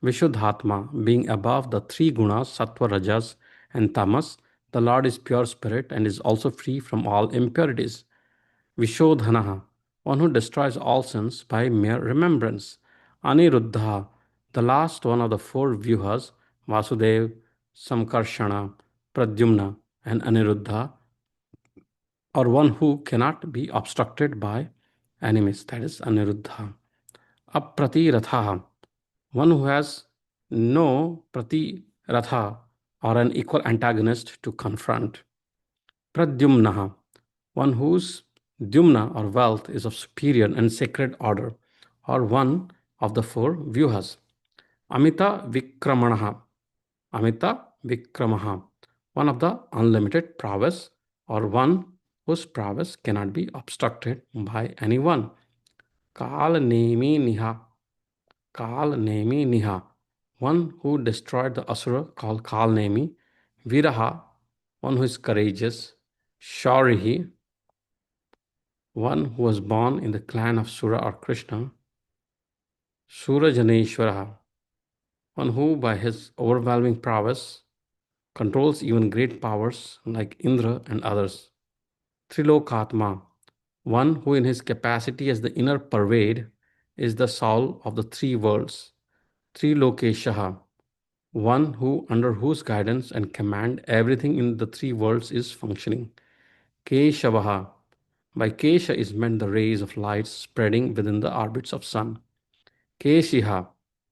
Vishuddhatma, being above the three gunas, sattva, rajas, and tamas, the Lord is pure spirit and is also free from all impurities. Vishodhanaha, one who destroys all sins by mere remembrance. Aniruddha, the last one of the four vyuhas, Vasudev, Samkarshana, Pradyumna, and Aniruddha, or one who cannot be obstructed by enemies, that is Aniruddha. Apratiratha, one who has no pratiratha or an equal antagonist to confront. Pradyumnaha, one whose dyumna or wealth is of superior and sacred order, or one of the four vyuhas. Amita Vikramanaha, Amita Vikramaha, one of the unlimited prowess, or one whose prowess cannot be obstructed by anyone. Kal Nemi Niha, Kal Nemi Niha, one who destroyed the Asura called Kal Nemi. Viraha, one who is courageous. Shaurihi, one who was born in the clan of Sura or Krishna. Surajaneshwaraha, one who by his overwhelming prowess controls even great powers like Indra and others. Trilokatma, one who in his capacity as the inner pervade is the soul of the three worlds. Trilokeshaha, one who under whose guidance and command everything in the three worlds is functioning. Keshavaha, by Kesha is meant the rays of light spreading within the orbits of sun. Keshiha,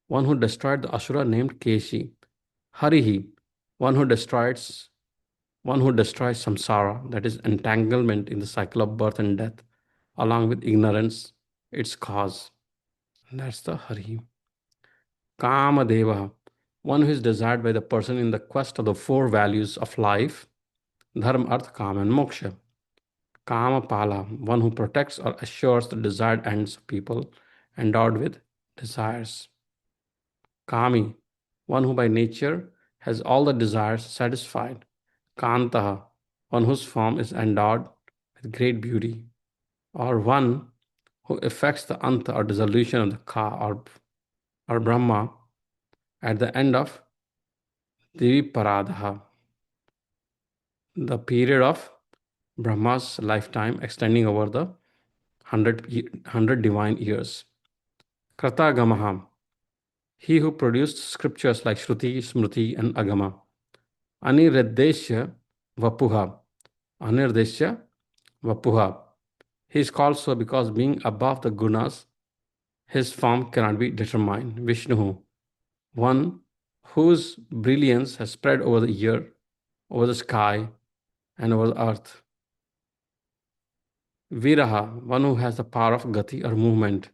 one who destroyed the Asura named Keshi. Harihi, one who destroys samsara, that is entanglement in the cycle of birth and death, along with ignorance, its cause. That's the Hari. Kamadeva, one who is desired by the person in the quest of the four values of life, dharma, arth, kama, and moksha. Kamapala, one who protects or assures the desired ends of people endowed with desires. Kami, one who by nature has all the desires satisfied. Kantaha, one whose form is endowed with great beauty. Or one who effects the anta or dissolution of the ka or Brahma at the end of Diviparadaha, the period of Brahma's lifetime extending over the 100 divine years. Kratagamaha, he who produced scriptures like Shruti, Smriti, and Agama. Aniruddesha Vapuha, Aniruddesha Vapuha. He is called so because being above the gunas, his form cannot be determined. Vishnu, one whose brilliance has spread over the year, over the sky, and over the earth. Viraha, one who has the power of gati or movement.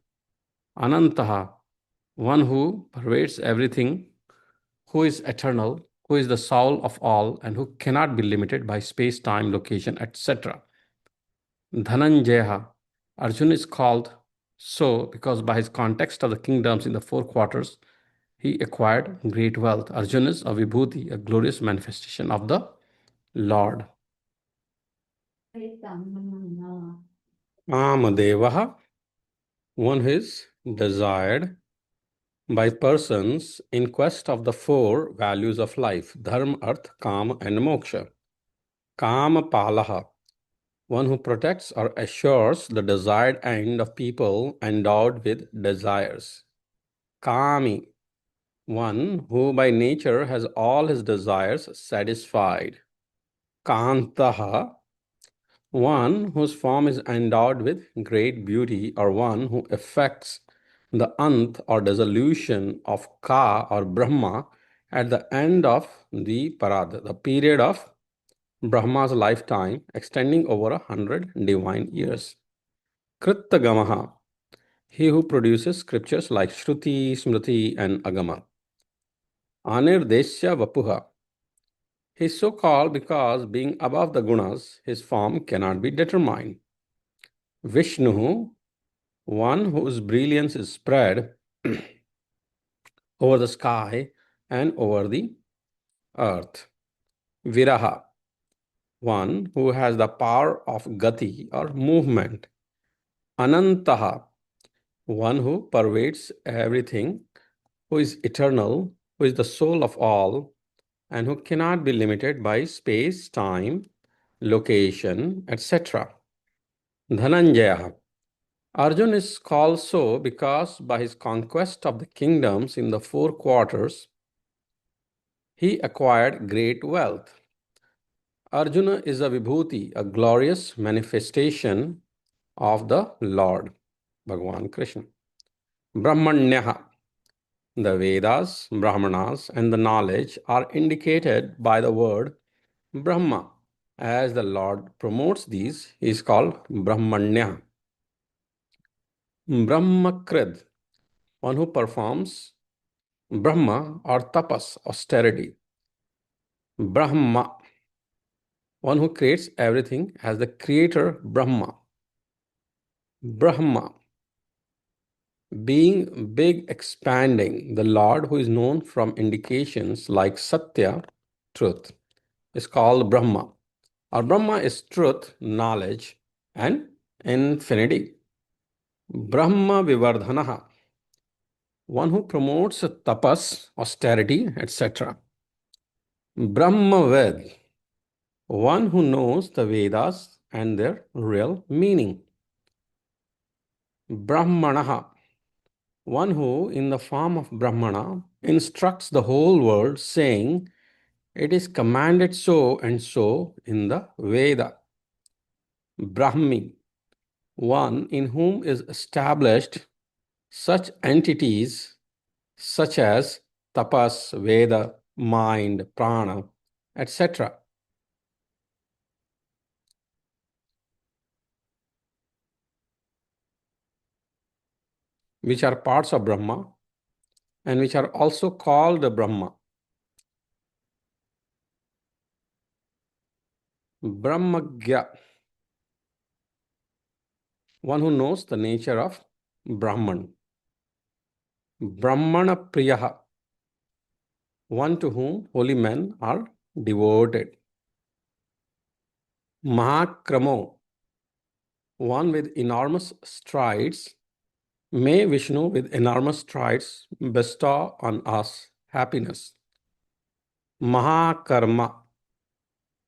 Anantaha, one who pervades everything, who is eternal, who is the soul of all, and who cannot be limited by space, time, location, etc. Dhananjaya, Arjuna is called so because by his context of the kingdoms in the four quarters, he acquired great wealth. Arjuna is a vibhuti, a glorious manifestation of the Lord. Amadevaha, one who is desired by persons in quest of the four values of life, dharma, arth, kama, and moksha. Kama palaha, one who protects or assures the desired end of people endowed with desires. Kami, one who by nature has all his desires satisfied. Kantaha, one whose form is endowed with great beauty, or one who effects the ant or dissolution of Ka or Brahma at the end of the Parad, the period of Brahma's lifetime extending over 100 divine years. Krittagamaha, he who produces scriptures like Shruti, Smriti, and Agama. Anirdesya Vapuha, he is so called because being above the gunas, his form cannot be determined. Vishnu, one whose brilliance is spread over the sky and over the earth. Viraha, one who has the power of gati or movement. Anantaha, one who pervades everything, who is eternal, who is the soul of all, and who cannot be limited by space, time, location, etc. Dhananjaya, Arjun is called so because by his conquest of the kingdoms in the four quarters, he acquired great wealth. Arjuna is a vibhuti, a glorious manifestation of the Lord, Bhagavan Krishna. Brahmanyaha, the Vedas, Brahmanas, and the knowledge are indicated by the word Brahma. As the Lord promotes these, he is called Brahmanya. Brahmakrid, one who performs Brahma or tapas, austerity. Brahma, one who creates everything as the creator Brahma. Brahma, being big, expanding, the Lord who is known from indications like Satya, truth, is called Brahma. Or Brahma is truth, knowledge, and infinity. Brahma Vivardhanaha, one who promotes tapas, austerity, etc. Brahma Ved, one who knows the Vedas and their real meaning. Brahmanaha, one who, in the form of Brahmana, instructs the whole world, saying, it is commanded so and so in the Veda. Brahmi, one in whom is established such entities such as tapas, Veda, mind, prana, etc. which are parts of Brahma and which are also called Brahma. Brahmagya, one who knows the nature of Brahman. Brahmana Priyaha, one to whom holy men are devoted. Mahakramo, one with enormous strides. May Vishnu with enormous strides bestow on us happiness. Mahakarma,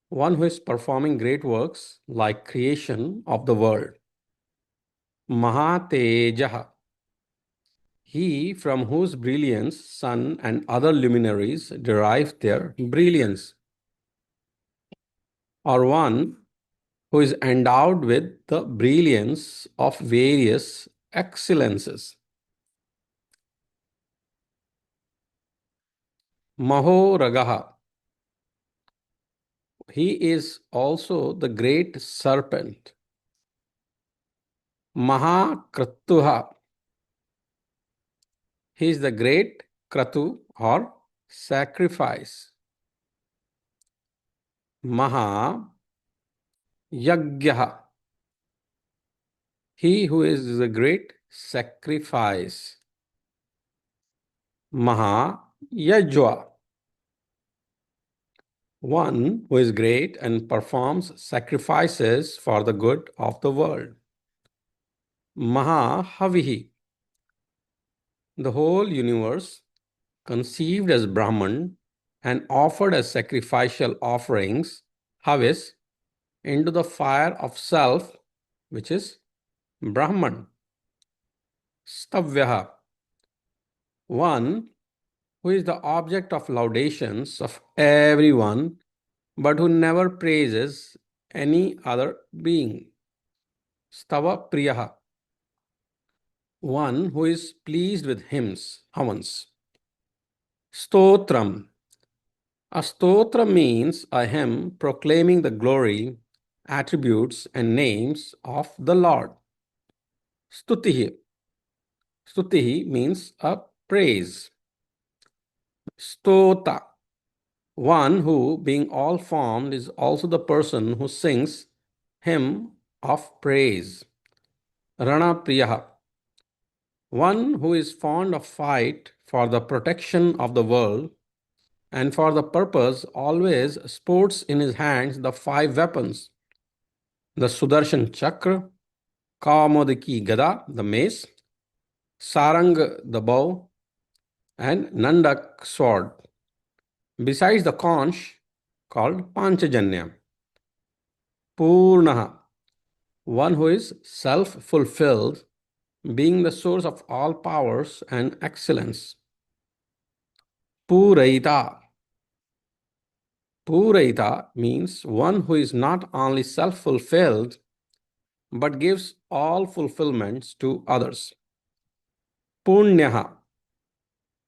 one who is performing great works like creation of the world. Mahatejaha, he from whose brilliance sun and other luminaries derive their brilliance, or one who is endowed with the brilliance of various excellences. Mahoragaha, he is also the great serpent. Mahakratuha. He is the great kratu or sacrifice. Maha Yagyaha. He who is the great sacrifice. Maha Yajwa. One who is great and performs sacrifices for the good of the world. Mahahavihi. The whole universe, conceived as Brahman and offered as sacrificial offerings, Havis, into the fire of self, which is Brahman. Stavyaha. One who is the object of laudations of everyone, but who never praises any other being. Stava Priyaha. One who is pleased with hymns, havans. Stotram. A stotra means a hymn proclaiming the glory, attributes, and names of the Lord. Stutihi. Stutihi means a praise. Stota. One who, being all formed, is also the person who sings hymn of praise. Rana Priyaha. One who is fond of fight for the protection of the world, and for the purpose always sports in his hands the 5 weapons: the Sudarshan Chakra, Kaumodiki Gada, the mace, Sarang, the bow, and Nandak sword, besides the conch called Panchajanya. Purnaha, one who is self-fulfilled, being the source of all powers and excellence. Puraita. Puraita means one who is not only self-fulfilled, but gives all fulfillments to others. Punyaha,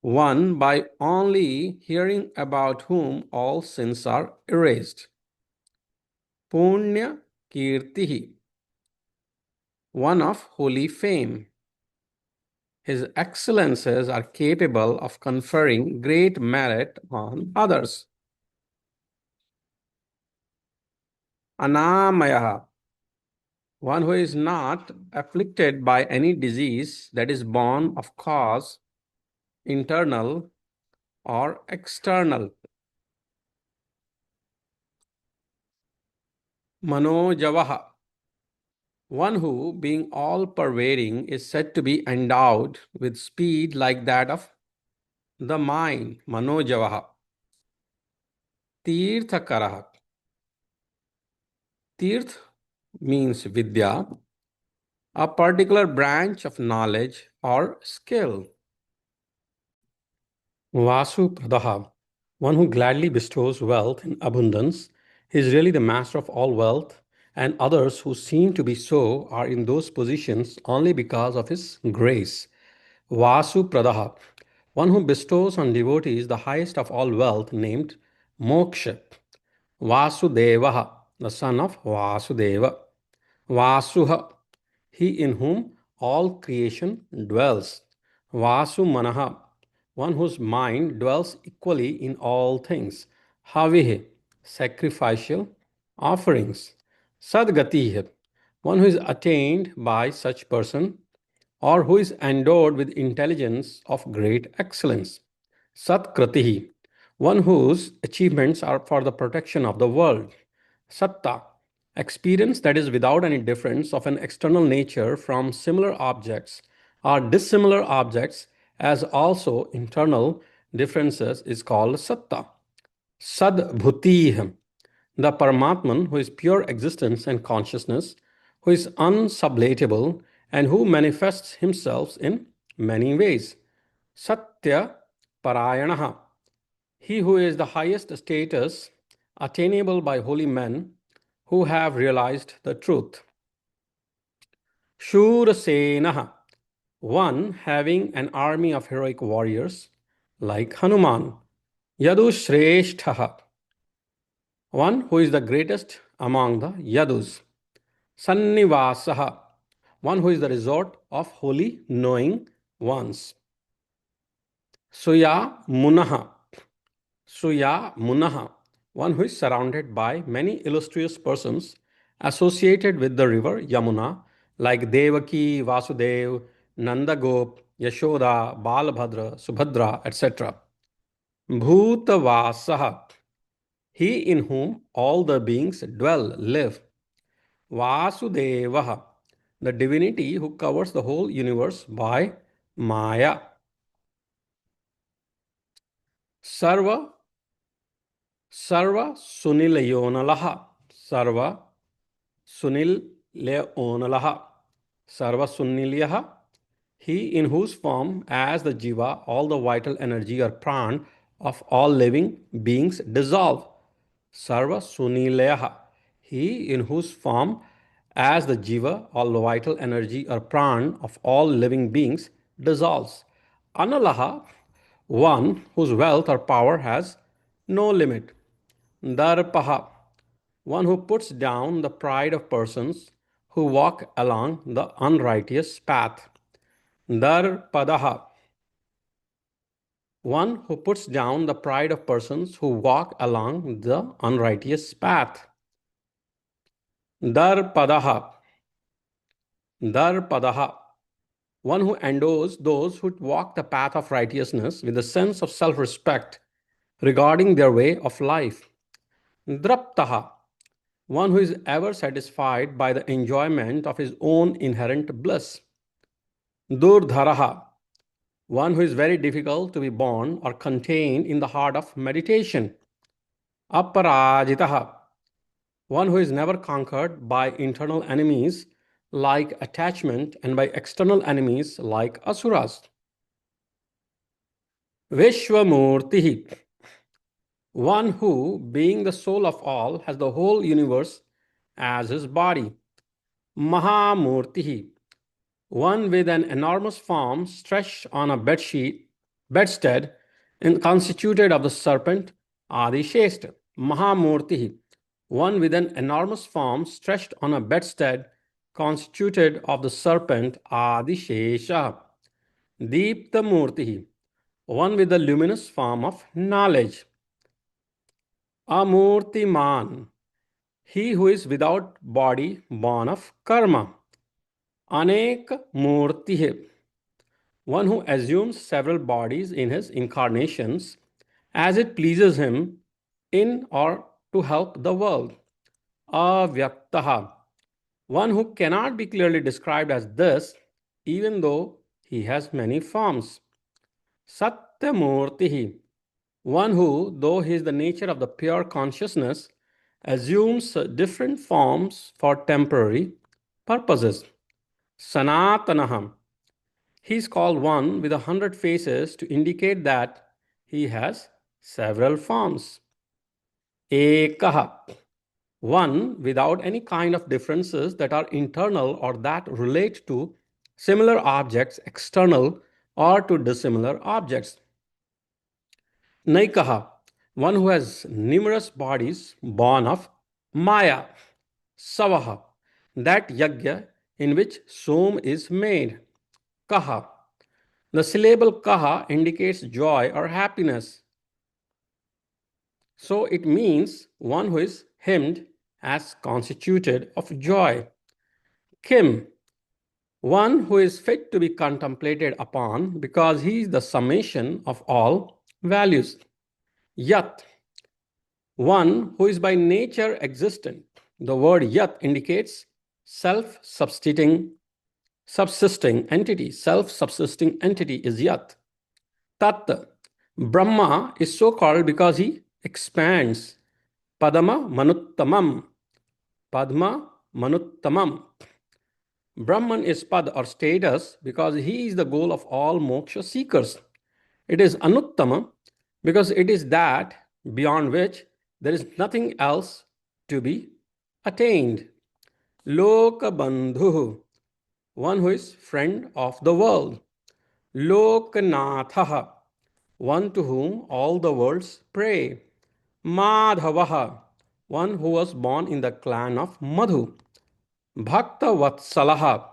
one by only hearing about whom all sins are erased. Punya Kirtihi, one of holy fame. His excellences are capable of conferring great merit on others. Anamayaha, one who is not afflicted by any disease that is born of cause, internal or external. Manojavaha, one who, being all pervading, is said to be endowed with speed like that of the mind. Manojavaha. Tirthakaraha. Tirth means vidya, a particular branch of knowledge or skill. Vasu Pradaha, one who gladly bestows wealth in abundance. He is really the master of all wealth, and others who seem to be so are in those positions only because of his grace. Vasu Pradaha, one who bestows on devotees the highest of all wealth, named Moksha. Vasudevaha, the son of Vasudeva. Vasuha, he in whom all creation dwells. Vasumanaha, one whose mind dwells equally in all things. Havihe, sacrificial offerings. Sadgatihi, one who is attained by such person, or who is endowed with intelligence of great excellence. Satkratihi, one whose achievements are for the protection of the world. Satta, experience that is without any difference of an external nature from similar objects or dissimilar objects, as also internal differences, is called Satta. Sadbhutih, the Paramatman who is pure existence and consciousness, who is unsublatable and who manifests himself in many ways. Satya Parayanaha, he who is the highest status attainable by holy men who have realized the truth. Shurasenaha, one having an army of heroic warriors like Hanuman. Yadushreshtaha, one who is the greatest among the Yadus. Sannivasaha, one who is the resort of holy knowing ones. Suya Munaha. Suya Munaha, one who is surrounded by many illustrious persons associated with the river Yamuna, like Devaki, Vasudev, Nandagop, Yashoda, Balabhadra, Subhadra, etc. Bhutavasaha, he in whom all the beings dwell, live. Vasudevaha, the divinity who covers the whole universe by Maya. Sarva Sunilayonalaha. Sarva Sunilayonalaha. Sarva Sunilyaha. He in whose form, as the Jiva, all the vital energy or pran of all living beings dissolve. Sarva Sunilayaha. He in whose form, as the Jiva, all the vital energy or pran of all living beings dissolves. Analaha, one whose wealth or power has no limit. Darpaha, one who puts down the pride of persons who walk along the unrighteous path. Darpadaha, one who puts down the pride of persons who walk along the unrighteous path. Darpadaha, Darpadaha, one who endows those who walk the path of righteousness with a sense of self-respect regarding their way of life. Draptaha, one who is ever satisfied by the enjoyment of his own inherent bliss. Durdharaha, one who is very difficult to be born or contained in the heart of meditation. Aparajitaha, one who is never conquered by internal enemies like attachment and by external enemies like asuras. Vishwamurtihi, one who, being the soul of all, has the whole universe as his body. Mahamurtihi, one with an enormous form stretched on a bedstead, and constituted of the serpent Adisheshta. Mahamurtihi, one with an enormous form stretched on a bedstead, constituted of the serpent Adishesha. Deeptamurtihi, one with the luminous form of knowledge. Amurtiman, he who is without body, born of karma. Anek Murti, one who assumes several bodies in his incarnations as it pleases him in or to help the world. Avyaktaha, one who cannot be clearly described as this, even though he has many forms. Satyamurti, one who, though he is the nature of the pure consciousness, assumes different forms for temporary purposes. Sanatanaham, he is called one with 100 faces to indicate that he has several forms. Ekaha, one without any kind of differences that are internal or that relate to similar objects, external or to dissimilar objects. Naikaha, one who has numerous bodies born of Maya. Savaha, that yagya in which Som is made. Kaha, the syllable kaha indicates joy or happiness. So it means one who is hymned as constituted of joy. Kim, one who is fit to be contemplated upon because he is the summation of all values. Yat, one who is by nature existent. The word yat indicates self-subsisting entity. Self-subsisting entity is yat. Tat, Brahma is so called because he expands. Padma Manuttamam. Padma Manuttamam. Brahman is pad or status because he is the goal of all moksha seekers. It is Anuttama because it is that beyond which there is nothing else to be attained. Lokabandhu, one who is friend of the world. Loknathaha, one to whom all the worlds pray. Madhavaha, one who was born in the clan of Madhu. Bhakta Vatsalaha,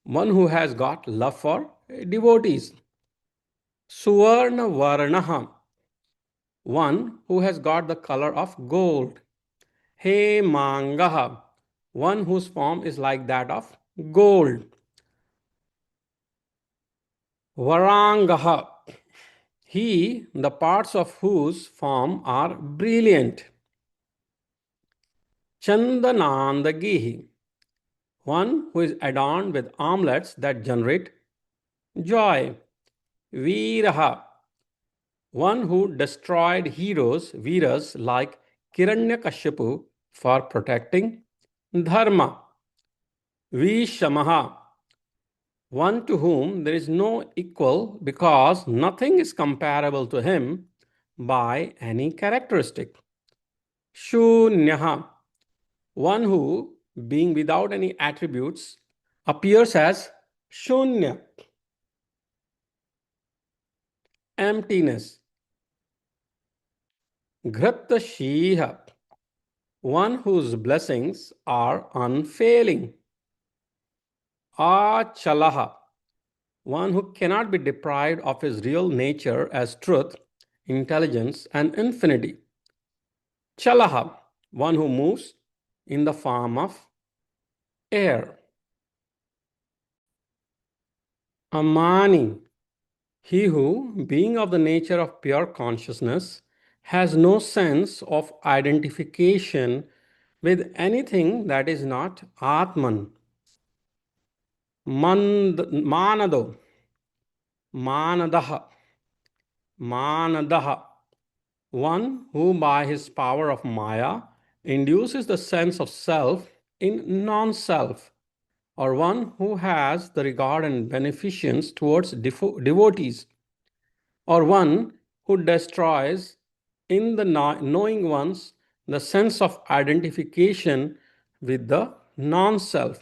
one who has got love for devotees. Suvarna Varnaha, one who has got the color of gold. He Mangaha, one whose form is like that of gold. Varangaha, he, the parts of whose form are brilliant. Chandanandagihi, one who is adorned with armlets that generate joy. Viraha, one who destroyed heroes, Veeras like Kiranyakashipu for protecting Dharma. Vishamaha, one to whom there is no equal because nothing is comparable to him by any characteristic. Shunyaha, one who, being without any attributes, appears as Shunya, emptiness. Ghratashiha, one whose blessings are unfailing. Achalaha, one who cannot be deprived of his real nature as truth, intelligence, and infinity. Chalaha, one who moves in the form of air. Amani, he who, being of the nature of pure consciousness, has no sense of identification with anything that is not Atman. Manado, Manadaha, Manadaha, one who by his power of Maya induces the sense of self in non-self, or one who has the regard and beneficence towards devotees, or one who destroys in the knowing ones the sense of identification with the non-self.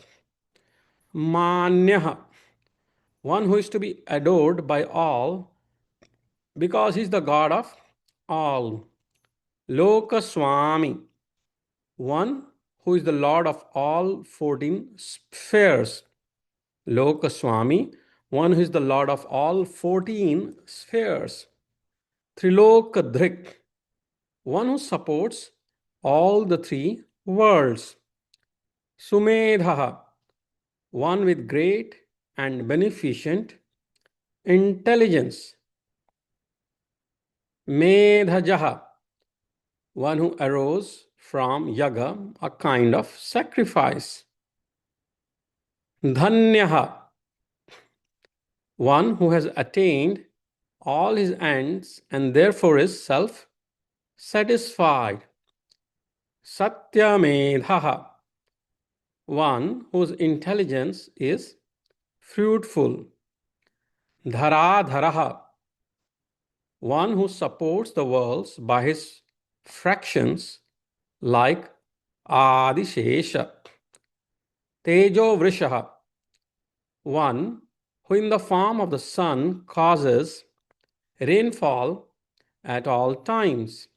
Manyaha, one who is to be adored by all because he is the God of all. Lokaswami, one who is the Lord of all 14 spheres. Lokaswami, one who is the Lord of all 14 spheres. Trilokadrik, one who supports all the three worlds. Sumedha, one with great and beneficent intelligence. Medhajaha, one who arose from yaga, a kind of sacrifice. Dhanyaha, one who has attained all his ends and therefore is self-satisfied. Satyamedhaha, one whose intelligence is fruitful. Dharadharaha, one who supports the worlds by his fractions like Adishesha. Tejo Vrishaha, one who in the form of the sun causes rainfall at all times.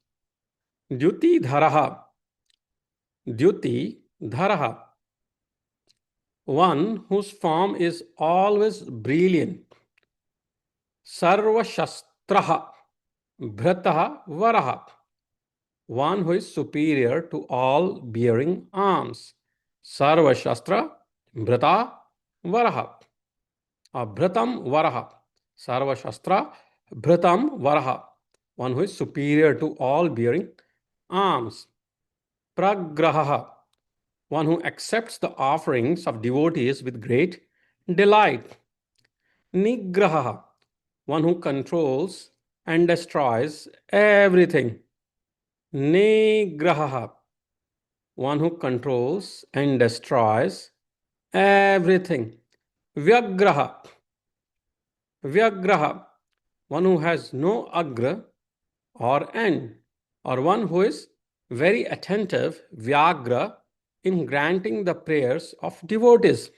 Dyuti Dharaha, Dyuti Dharaha, one whose form is always brilliant. Sarva Shastraha, Bhrataha Varaha, one who is superior to all bearing arms. Sarva Shastra, Bhrata Varaha. Bhratam Varaha. Sarva Shastra, Bhratam Varaha, one who is superior to all bearing arms. Pragraha, one who accepts the offerings of devotees with great delight. Nigraha, one who controls and destroys everything. Nigraha, one who controls and destroys everything. Vyagraha, Vyagraha, one who has no agra or end, or one who is very attentive, Vyagra, in granting the prayers of devotees.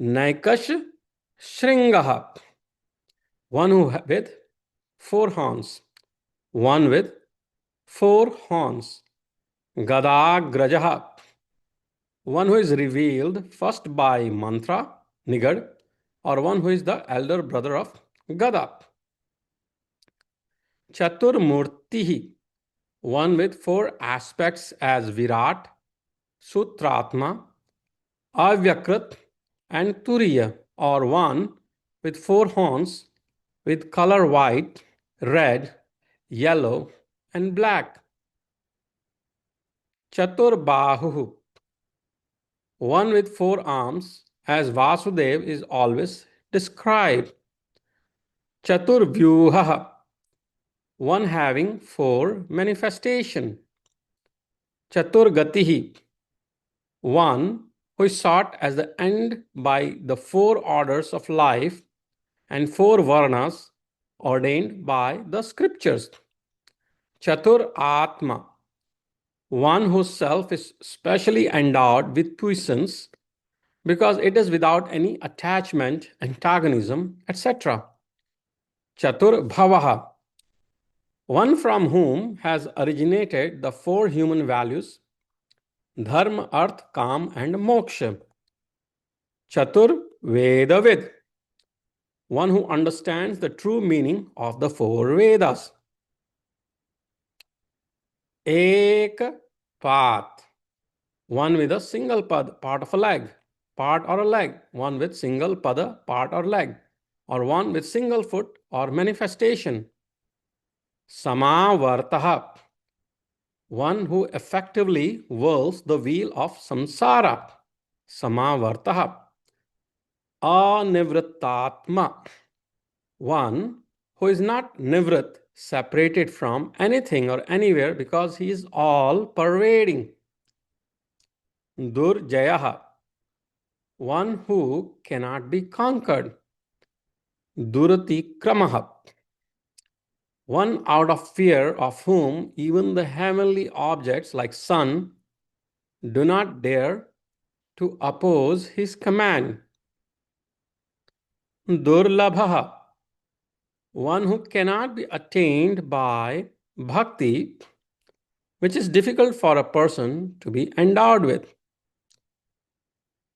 Naikash Shringaha, one who with 4 horns, one with 4 horns. Gadagrajaha, one who is revealed first by mantra Nigad, or one who is the elder brother of Gada. Chaturmurtihi, one with four aspects as Virat, Sutratma, Avyakrit, and Turiya, or one with four horns with color white, red, yellow, and black. Chaturbahu, one with four arms, as Vasudev is always described. Chaturvyuha, one having four manifestation. Chaturgatihi, one who is sought as the end by the four orders of life and four varnas ordained by the scriptures. Chatur Atma, one whose self is specially endowed with puissance because it is without any attachment, antagonism, etc. Chatur Bhavaha, one from whom has originated the four human values dharma, arth, kam, and moksha. Chatur Vedavid, one who understands the true meaning of the four Vedas. Ek Path, one with a single pad, part of a leg, part or a leg, one with single pada, part or leg, or one with single foot or manifestation. Samavartaha, one who effectively whirls the wheel of samsara. Samavartaha. Anivrittatma, one who is not nivrit, separated from anything or anywhere because he is all pervading. Durjayaha, one who cannot be conquered. Duratikramaha, one out of fear of whom even the heavenly objects like sun do not dare to oppose his command. Durlabhaha, one who cannot be attained by bhakti, which is difficult for a person to be endowed with.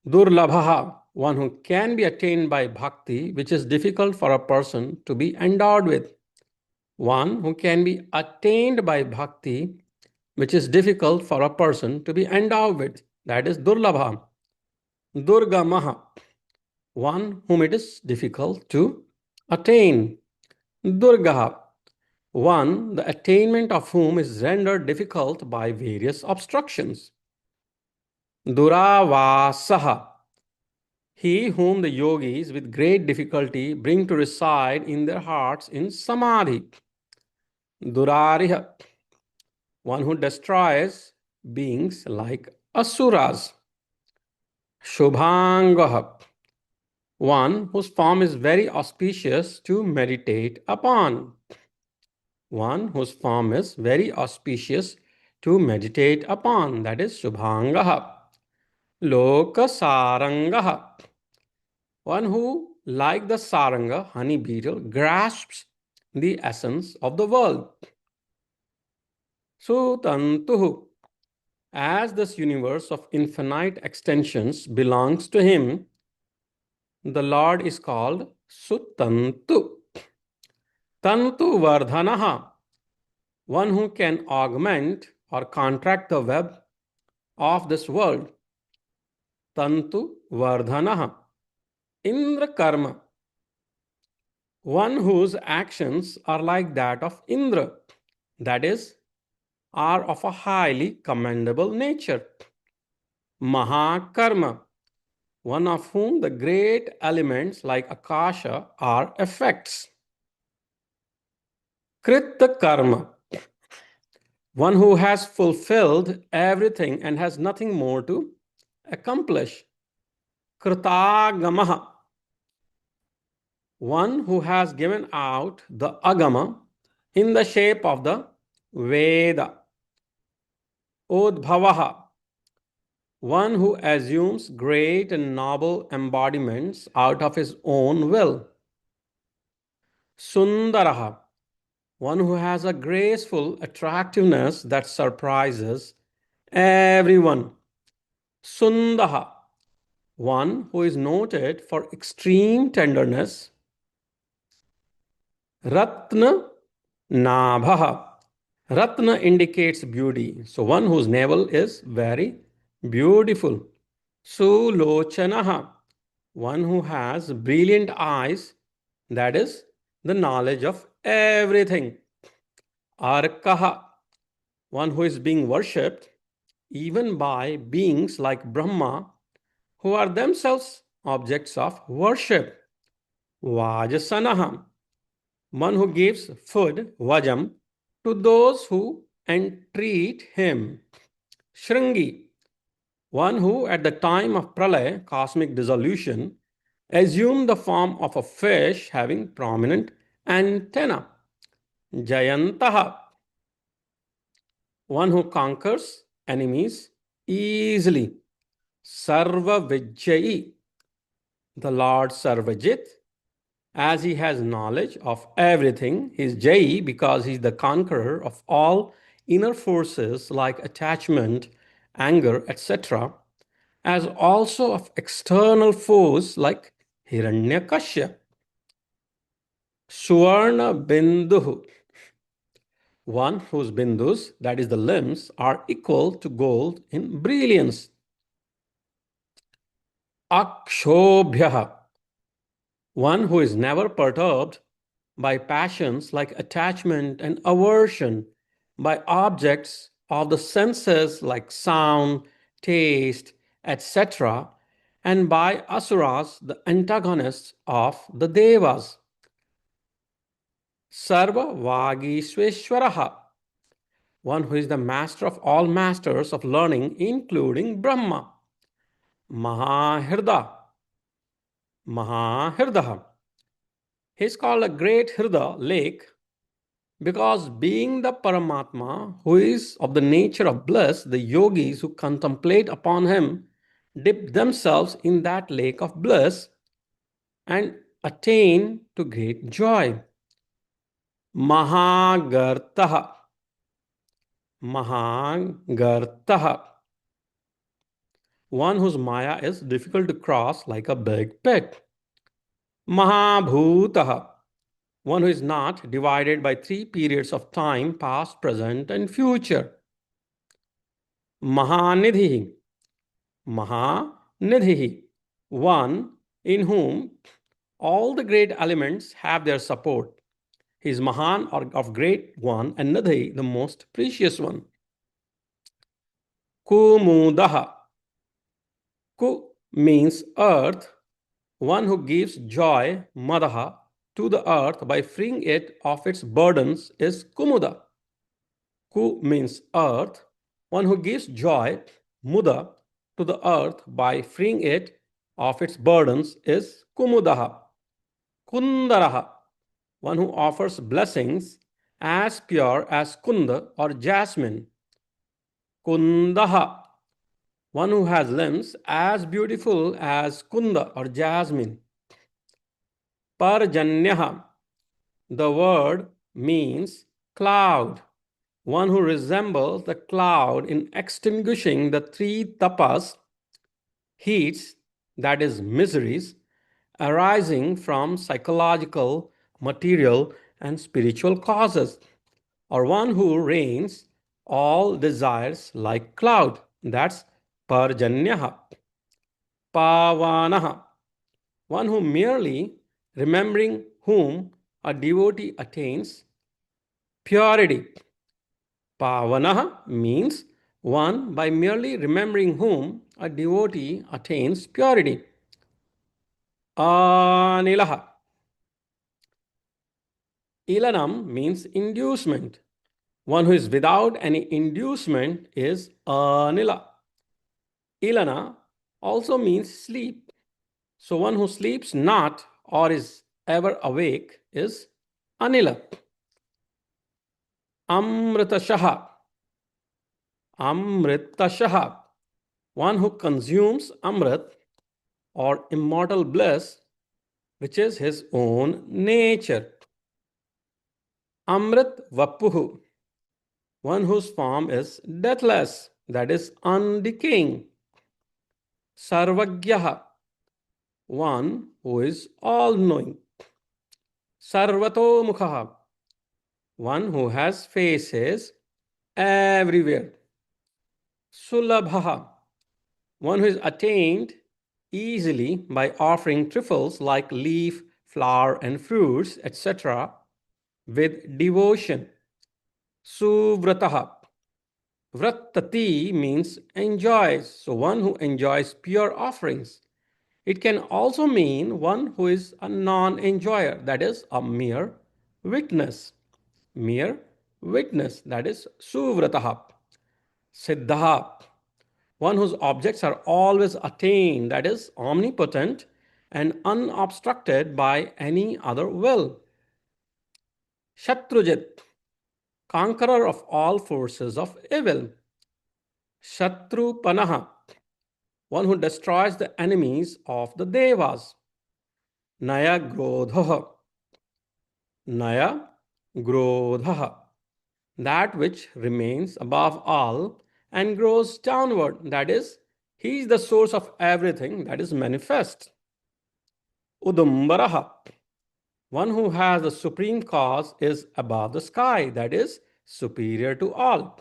Durlabhaha, one who can be attained by bhakti, which is difficult for a person to be endowed with. One who can be attained by bhakti, which is difficult for a person to be endowed with. That is Durlabha. Durgamaha, one whom it is difficult to attain. Durgaha, one the attainment of whom is rendered difficult by various obstructions. Duravasaha, he whom the yogis with great difficulty bring to reside in their hearts in samadhi. Durariha, one who destroys beings like asuras. Shubhangaha, one whose form is very auspicious to meditate upon. One whose form is very auspicious to meditate upon. That is Shubhangaha. Lokasarangaha, one who, like the saranga, honey beetle, grasps the essence of the world. Sutantuhu, as this universe of infinite extensions belongs to him, the Lord is called Sutantu. Tantu Vardhanaha, one who can augment or contract the web of this world. Tantu Vardhanaha. Indra Karma, one whose actions are like that of Indra, that is, are of a highly commendable nature. Mahakarma, one of whom the great elements like Akasha are effects. Krita Karma, one who has fulfilled everything and has nothing more to accomplish. Kritagamaha, one who has given out the agama in the shape of the Veda. Udbhavaha, one who assumes great and noble embodiments out of his own will. Sundaraha, one who has a graceful attractiveness that surprises everyone. Sundaha, one who is noted for extreme tenderness. Ratna Nabha. Ratna indicates beauty. So one whose navel is very beautiful. Sulochanaha. One who has brilliant eyes, that is the knowledge of everything. Arkaha. One who is being worshipped even by beings like Brahma, who are themselves objects of worship. Vajasanaha. One who gives food, vajam, to those who entreat him. Shringi, one who at the time of pralaya, cosmic dissolution, assumed the form of a fish having prominent antenna. Jayantaha, one who conquers enemies easily. Sarva Vijjayi, the Lord Sarvajit, as he has knowledge of everything. He is Jai because he is the conqueror of all inner forces like attachment, anger, etc., as also of external foes like Hiranyakasha. Suvarna Bindu, one whose bindus, that is the limbs, are equal to gold in brilliance. Akshobhya, one who is never perturbed by passions like attachment and aversion, by objects of the senses like sound, taste, etc., and by asuras, the antagonists of the devas. Sarva Vagishveshwaraha, one who is the master of all masters of learning, including Brahma. Mahahirda, Mahahirdaha. He is called a great Hirda lake because being the Paramatma who is of the nature of bliss, the yogis who contemplate upon him dip themselves in that lake of bliss and attain to great joy. Mahagartaha. Mahagartaha. One whose Maya is difficult to cross like a big pit. Mahabhutaha. One who is not divided by three periods of time, past, present, and future. Mahanidhi. Mahanidhi. One in whom all the great elements have their support. He is Mahan, or of great one, and Nidhi, the most precious one. Kumudaha. Ku means earth, one who gives joy, Madaha, to the earth by freeing it of its burdens is Kumuda. Ku means earth, one who gives joy, Muda, to the earth by freeing it of its burdens is Kumudaha. Kundaraha, one who offers blessings as pure as Kunda or jasmine. Kundaha, one who has limbs as beautiful as Kunda or jasmine. Parjanyaha, the word means cloud, one who resembles the cloud in extinguishing the three tapas, heats, that is, miseries, arising from psychological, material, and spiritual causes, or one who reigns all desires like cloud. That's Parjanyaha. Pavanaha, one who merely remembering whom a devotee attains purity. Pavanaha means one by merely remembering whom a devotee attains purity. Anilaha. Ilanam means inducement. One who is without any inducement is Anila. Ilana also means sleep. So one who sleeps not or is ever awake is Anila. Amritashaha. Amritashaha. One who consumes Amrit or immortal bliss, which is his own nature. Amrit Vapuhu. One whose form is deathless, that is undecaying. Sarvagyaha. one who is all-knowing. Sarvato Mukha, one who has faces everywhere. Sulabha, one who is attained easily by offering trifles like leaf, flower, and fruits, etc., with devotion. Suvrataha, Vrattati means enjoys, so one who enjoys pure offerings. It can also mean one who is a non enjoyer, that is, a mere witness. Mere witness, that is, Suvrataha. Siddha, one whose objects are always attained, that is, omnipotent and unobstructed by any other will. Shatrujit, conqueror of all forces of evil. Shatrupanaha, one who destroys the enemies of the Devas. Naya Grodha, Naya Grodha, that which remains above all and grows downward, that is, he is the source of everything that is manifest. Udumbaraha, one who has the supreme cause is above the sky, that is, superior to all.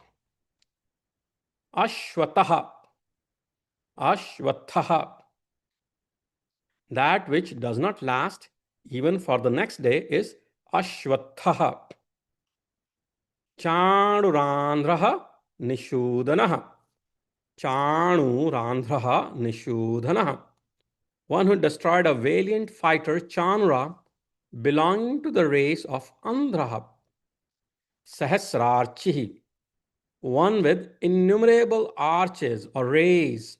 Ashwataha, Ashwathaha, that which does not last even for the next day is Ashwathaha. Chandurandraha Nishudanaha. Chandurandraha Nishudanaha. One who destroyed a valiant fighter Chanura belonging to the race of Andraha. Sahasrarchihi, one with innumerable arches or rays.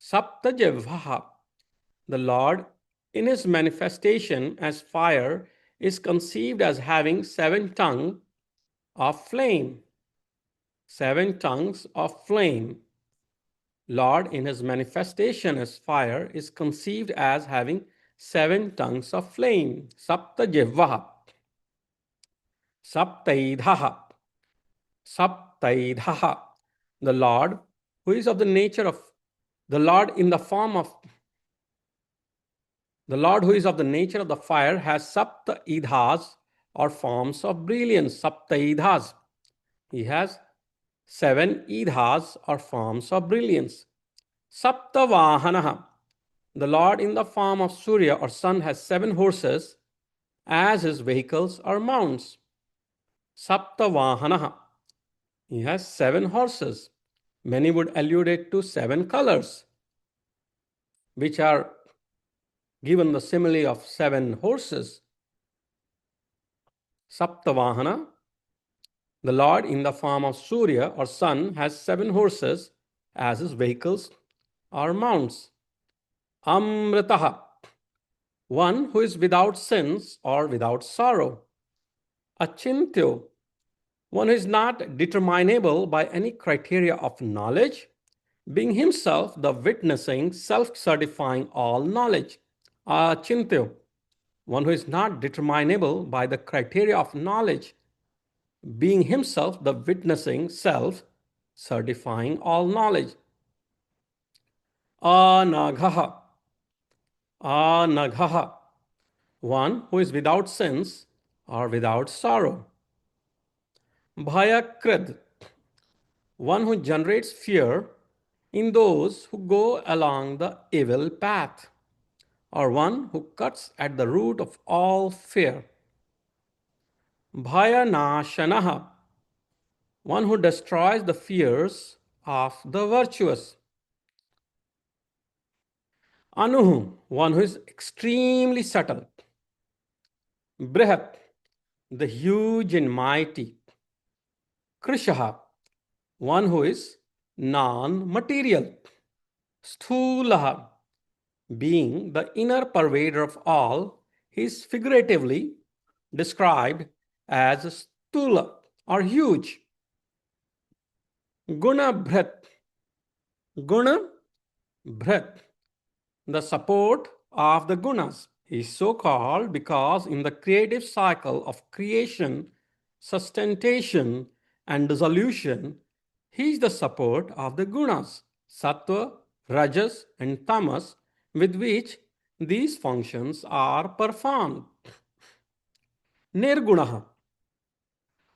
Saptajavaha, the Lord in his manifestation as fire is conceived as having 7 tongues of flame. 7 tongues of flame. Lord in his manifestation as fire is conceived as having 7 tongues of flame. Saptajavaha. Saptaidhaha. Saptaidhaha. The Lord who is of the nature of the Lord in the form of the Lord who is of the nature of the fire has sapta-idhas or forms of brilliance. Sapta-idhas. He has 7 idhas or forms of brilliance. Saptavahanaha. The Lord in the form of Surya or sun has 7 horses as his vehicles or mounts. Saptavahanaha. He has 7 horses. Many would allude it to 7 colors, which are given the simile of 7 horses. Saptavahana, the Lord in the form of Surya or sun has 7 horses as his vehicles or mounts. Amritaha, one who is without sins or without sorrow. Achintyo, one who is not determinable by any criteria of knowledge, being himself the witnessing, self-certifying all knowledge. Achintyo, one who is not determinable by the criteria of knowledge, being himself the witnessing self, certifying all knowledge. Anaghaha, Anaghaha, one who is without sins or without sorrow. Bhayakrid, one who generates fear in those who go along the evil path, or one who cuts at the root of all fear. Bhayanashanaha, one who destroys the fears of the virtuous. Anuhu, one who is extremely subtle. Brihat, the huge and mighty. Krishaha, one who is non-material. Sthulaha, being the inner pervader of all, he is figuratively described as sthula or huge. Guna Bhrat, Guna Bhrat, the support of the gunas. He is so called because in the creative cycle of creation, sustentation, and dissolution, he is the support of the gunas, sattva, rajas, and tamas, with which these functions are performed. Nirgunaha,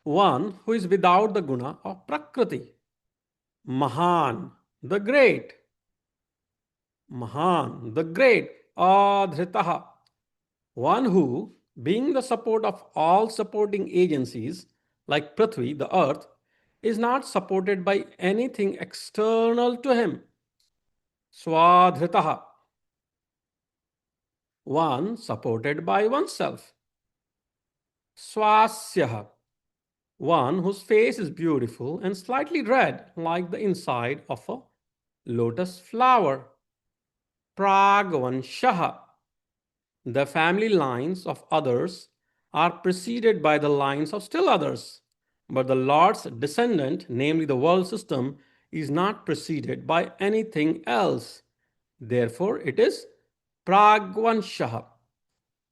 one who is without the guna of Prakriti. Mahan, the great. Mahan, the great. Adhritaha, one who, being the support of all supporting agencies like Prithvi, the earth, is not supported by anything external to him. Swadhritaha, one supported by oneself. Swasyaha, one whose face is beautiful and slightly red like the inside of a lotus flower. Pragvanshaha, the family lines of others are preceded by the lines of still others, but the Lord's descendant, namely the world system, is not preceded by anything else. Therefore, it is Pragvanshaha.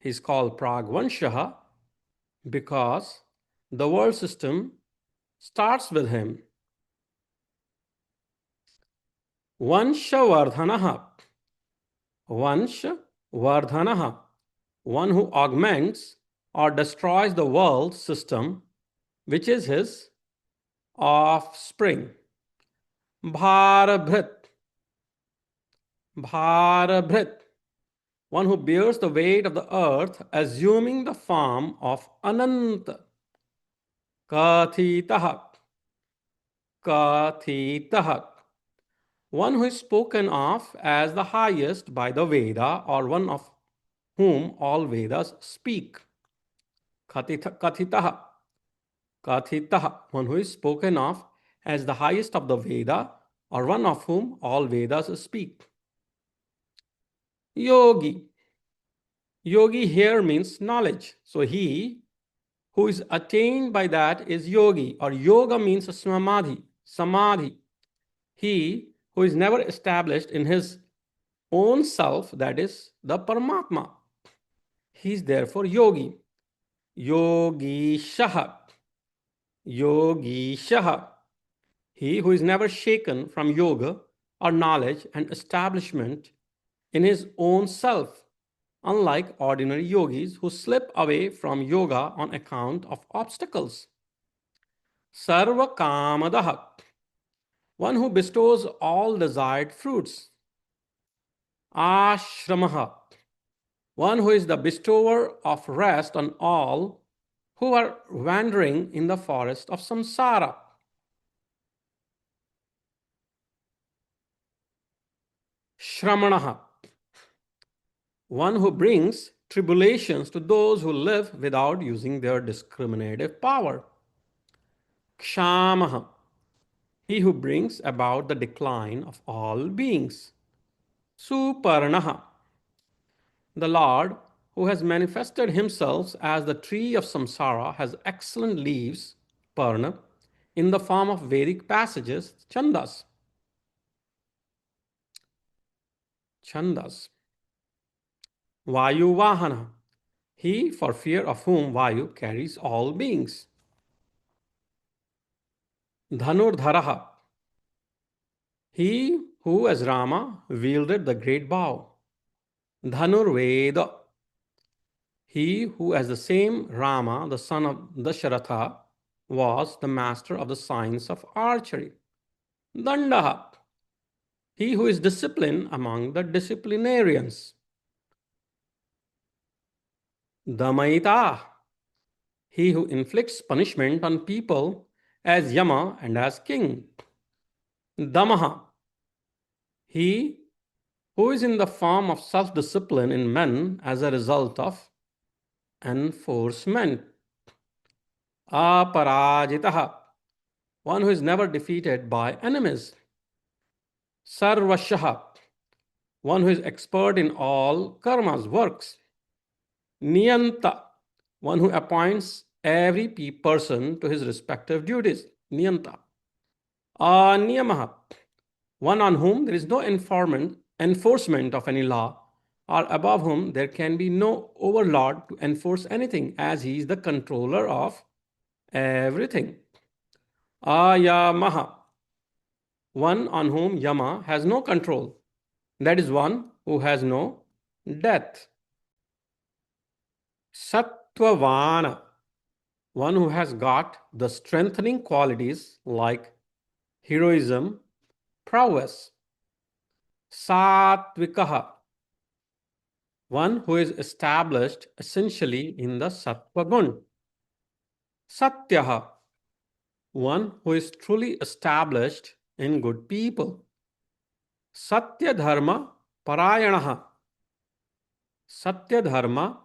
He is called Pragvanshaha because the world system starts with him. Vanshvardhanaha. Vanshvardhanaha, one who augments or destroys the world system, which is his offspring. Bharabhrit, Bharabhrit, one who bears the weight of the earth, assuming the form of Ananta. Kathitaha, Kathitaha, one who is spoken of as the highest by the Veda, or one of whom all Vedas speak. Kathitaha, Kathitaha, one who is spoken of as the highest of the Veda, or one of whom all Vedas speak. Yogi. Yogi here means knowledge. So he who is attained by that is yogi, or yoga means samadhi. Samadhi. He who is never established in his own self, that is the Paramatma. He is therefore yogi. Yogi Shaha. Yogi Shaha. He who is never shaken from yoga or knowledge and establishment in his own self, unlike ordinary yogis who slip away from yoga on account of obstacles. Sarva Kamadaha, one who bestows all desired fruits. Ashramaha, one who is the bestower of rest on all who are wandering in the forest of samsara. Shramanaha, one who brings tribulations to those who live without using their discriminative power. Kshamaha, he who brings about the decline of all beings. Suparnaha, the Lord who has manifested himself as the tree of samsara has excellent leaves, parna, in the form of Vedic passages, chandas. Chandas. Vayu Vahana, he for fear of whom Vayu carries all beings. Dhanurdharaha, he who as Rama wielded the great bow. Dhanurveda, he who as the same Rama, the son of Dasharatha, was the master of the science of archery. Dandaha, he who is disciplined among the disciplinarians. Damaita, he who inflicts punishment on people as Yama and as king. Damaha, he who is in the form of self-discipline in men as a result of enforcement. Aparajitaha, one who is never defeated by enemies. Sarvashaha, one who is expert in all karmas, works. Niyanta, one who appoints every person to his respective duties. Niyanta. Aniyamaha, one on whom there is no enforcement of any law, or above whom there can be no overlord to enforce anything, as he is the controller of everything. Ayamaha, one on whom Yama has no control. That is one who has no death. Sattvavan, one who has got the strengthening qualities like heroism, prowess. Sattvikaha, one who is established essentially in the sattva gun. Satyaha, one who is truly established in good people. Satya dharma parayanaha, Satya dharma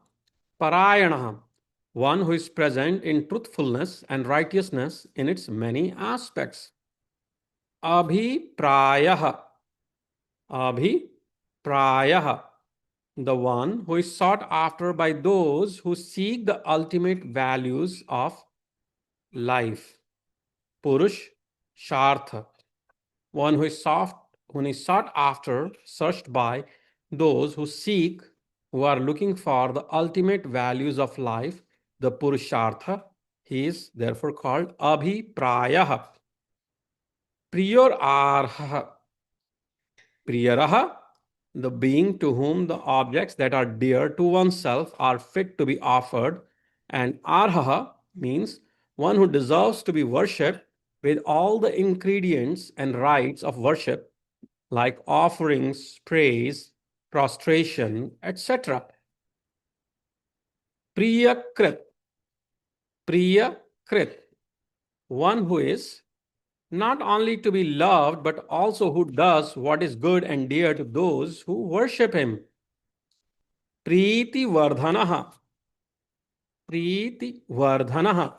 parayanaha, one who is present in truthfulness and righteousness in its many aspects. Abhiprayaha, Abhiprayaha, the one who is sought after by those who seek the ultimate values of life. Purush Shartha, one who is sought after, searched by those who seek, who are looking for the ultimate values of life, the Purushartha. He is therefore called Abhiprayaha. Priyor Arha, Priyaraha, the being to whom the objects that are dear to oneself are fit to be offered, and Arha means one who deserves to be worshipped with all the ingredients and rites of worship, like offerings, praise, prostration, etc. Priyakrit, Priyakrit, one who is not only to be loved, but also who does what is good and dear to those who worship him. Priti Vardhanaha, Priti Vardhanaha,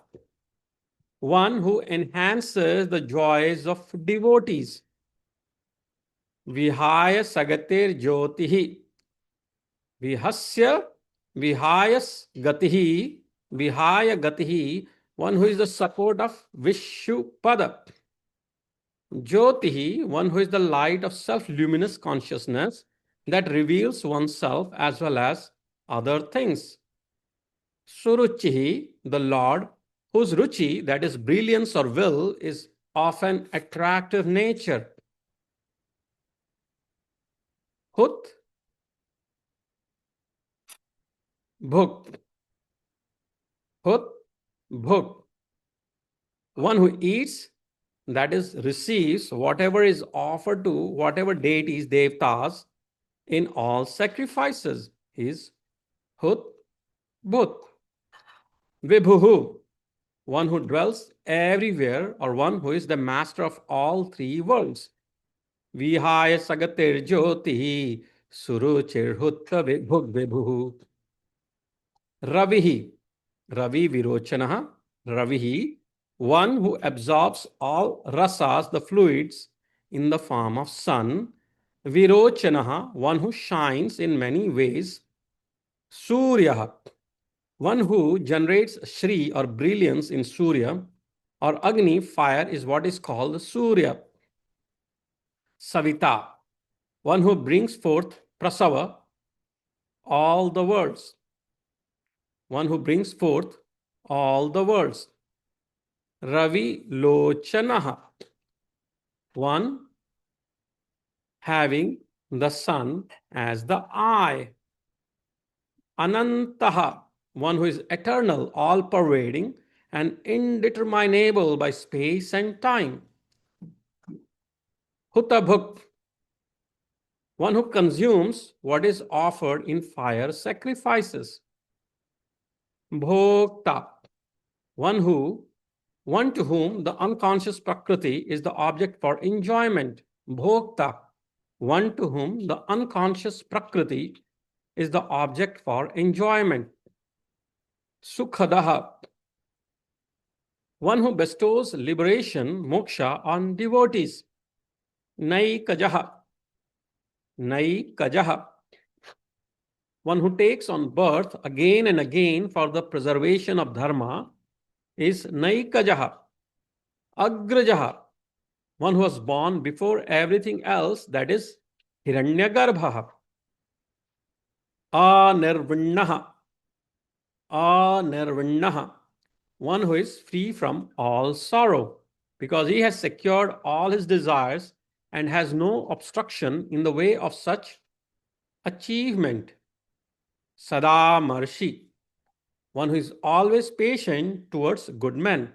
one who enhances the joys of devotees. Vihaya Sagatir Jyotihi, Vihasya Vihayas Gatihi, Vihaya Gatihi, one who is the support of Vishupada. Jyotihi, one who is the light of self-luminous consciousness that reveals oneself as well as other things. Suruchihi, the Lord, whose ruchi, that is brilliance or will, is of an attractive nature. Hut, Bhuk, Hut, Bhuk, one who eats, that is receives whatever is offered to whatever deities, devtas, in all sacrifices, is Hut, Bhut. Vibhuhu, one who dwells everywhere, or one who is the master of all three worlds. Vihaya Sagatir Jyoti Suruchir Hutta Vibhug Vibhuhu. Ravihi, Ravi Virochanaha, Ravihi, one who absorbs all rasas, the fluids, in the form of sun. Virochanaha, one who shines in many ways. Suryaha, one who generates Shri or brilliance in Surya, or Agni, fire, is what is called Surya. Savita, one who brings forth Prasava, all the worlds. One who brings forth all the worlds. Ravi Lochanaha, one having the sun as the eye. Anantaha, one who is eternal, all-pervading, and indeterminable by space and time. Hutabhuk, one who consumes what is offered in fire sacrifices. Bhokta, one to whom the unconscious Prakriti is the object for enjoyment. Bhokta, one to whom the unconscious Prakriti is the object for enjoyment. Sukhadaha, one who bestows liberation, moksha, on devotees. Naikajaha, Naikajaha, one who takes on birth again and again for the preservation of dharma, is Naikajaha. Agrajaha, one who was born before everything else, that is Hiranyagarbha. Anirvinnaha, Anirvinnaha, one who is free from all sorrow, because he has secured all his desires and has no obstruction in the way of such achievement. Sada Marshi, one who is always patient towards good men.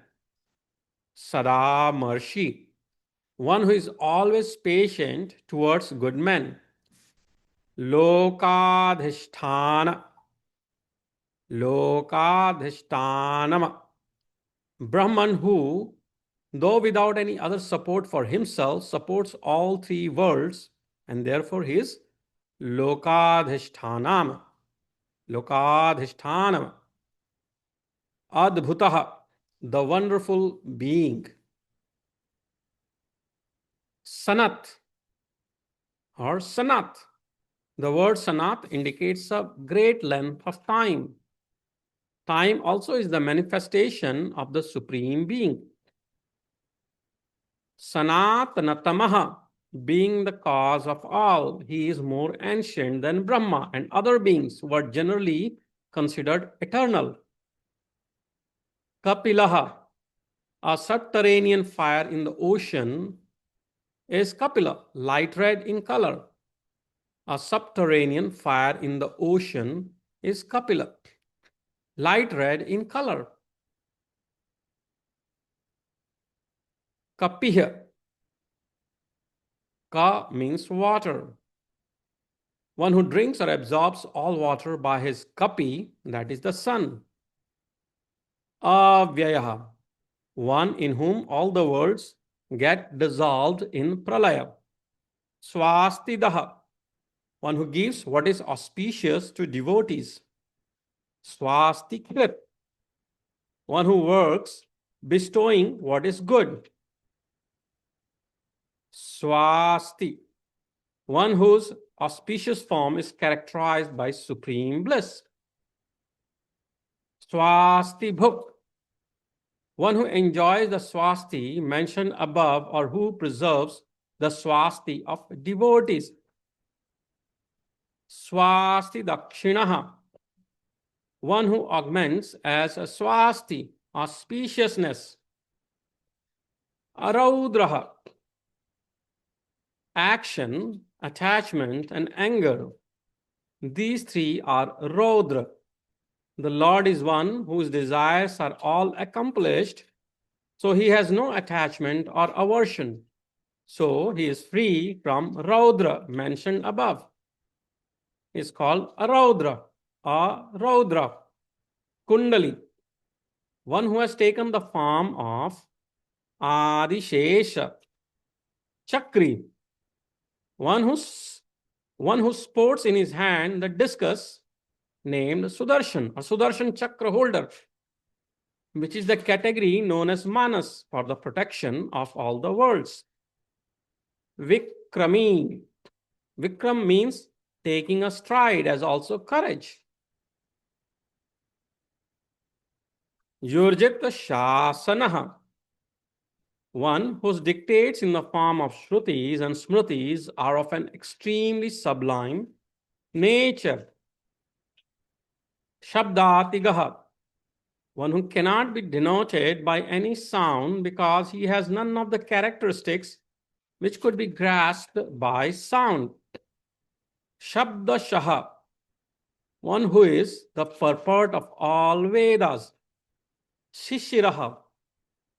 Sada Marshi, one who is always patient towards good men. Lokadhishthana, Lokadhishtanam, Brahman who, though without any other support for himself, supports all three worlds, and therefore he is Lokadhishtanam. Lokadhishtanam. Adbhutah, the wonderful being. Sanat or Sanat. The word Sanat indicates a great length of time. Time also is the manifestation of the Supreme Being. Sanatanatamah, being the cause of all, he is more ancient than Brahma and other beings who are generally considered eternal. Kapilaha, a subterranean fire in the ocean, is Kapila, light red in color. A subterranean fire in the ocean is Kapila, light red in color. Kapiha, Ka means water. One who drinks or absorbs all water by his kapi, that is the sun. Avyayaha, one in whom all the worlds get dissolved in pralaya. Swastidaha, one who gives what is auspicious to devotees. Swastikrit, one who works bestowing what is good. Swasti, one whose auspicious form is characterized by supreme bliss. Swasti bhuk, one who enjoys the swasti mentioned above or who preserves the swasti of devotees. Swasti dakshinaha, one who augments as a swasti, auspiciousness. Araudraha, action, attachment, and anger. These three are Raudra. The Lord is one whose desires are all accomplished, so he has no attachment or aversion. So he is free from Raudra mentioned above. He is called Araudra or Raudra. Kundali, one who has taken the form of Adishesha. Chakri, one who sports in his hand the discus named Sudarshan, a Sudarshan Chakra holder, which is the category known as Manas for the protection of all the worlds. Vikrami, Vikram means taking a stride as also courage. Yurjit Shasanaha, one whose dictates in the form of Shrutis and Smritis are of an extremely sublime nature. Shabdatigaha, one who cannot be denoted by any sound because he has none of the characteristics which could be grasped by sound. Shabdashaha, one who is the purport of all Vedas. Shishiraha,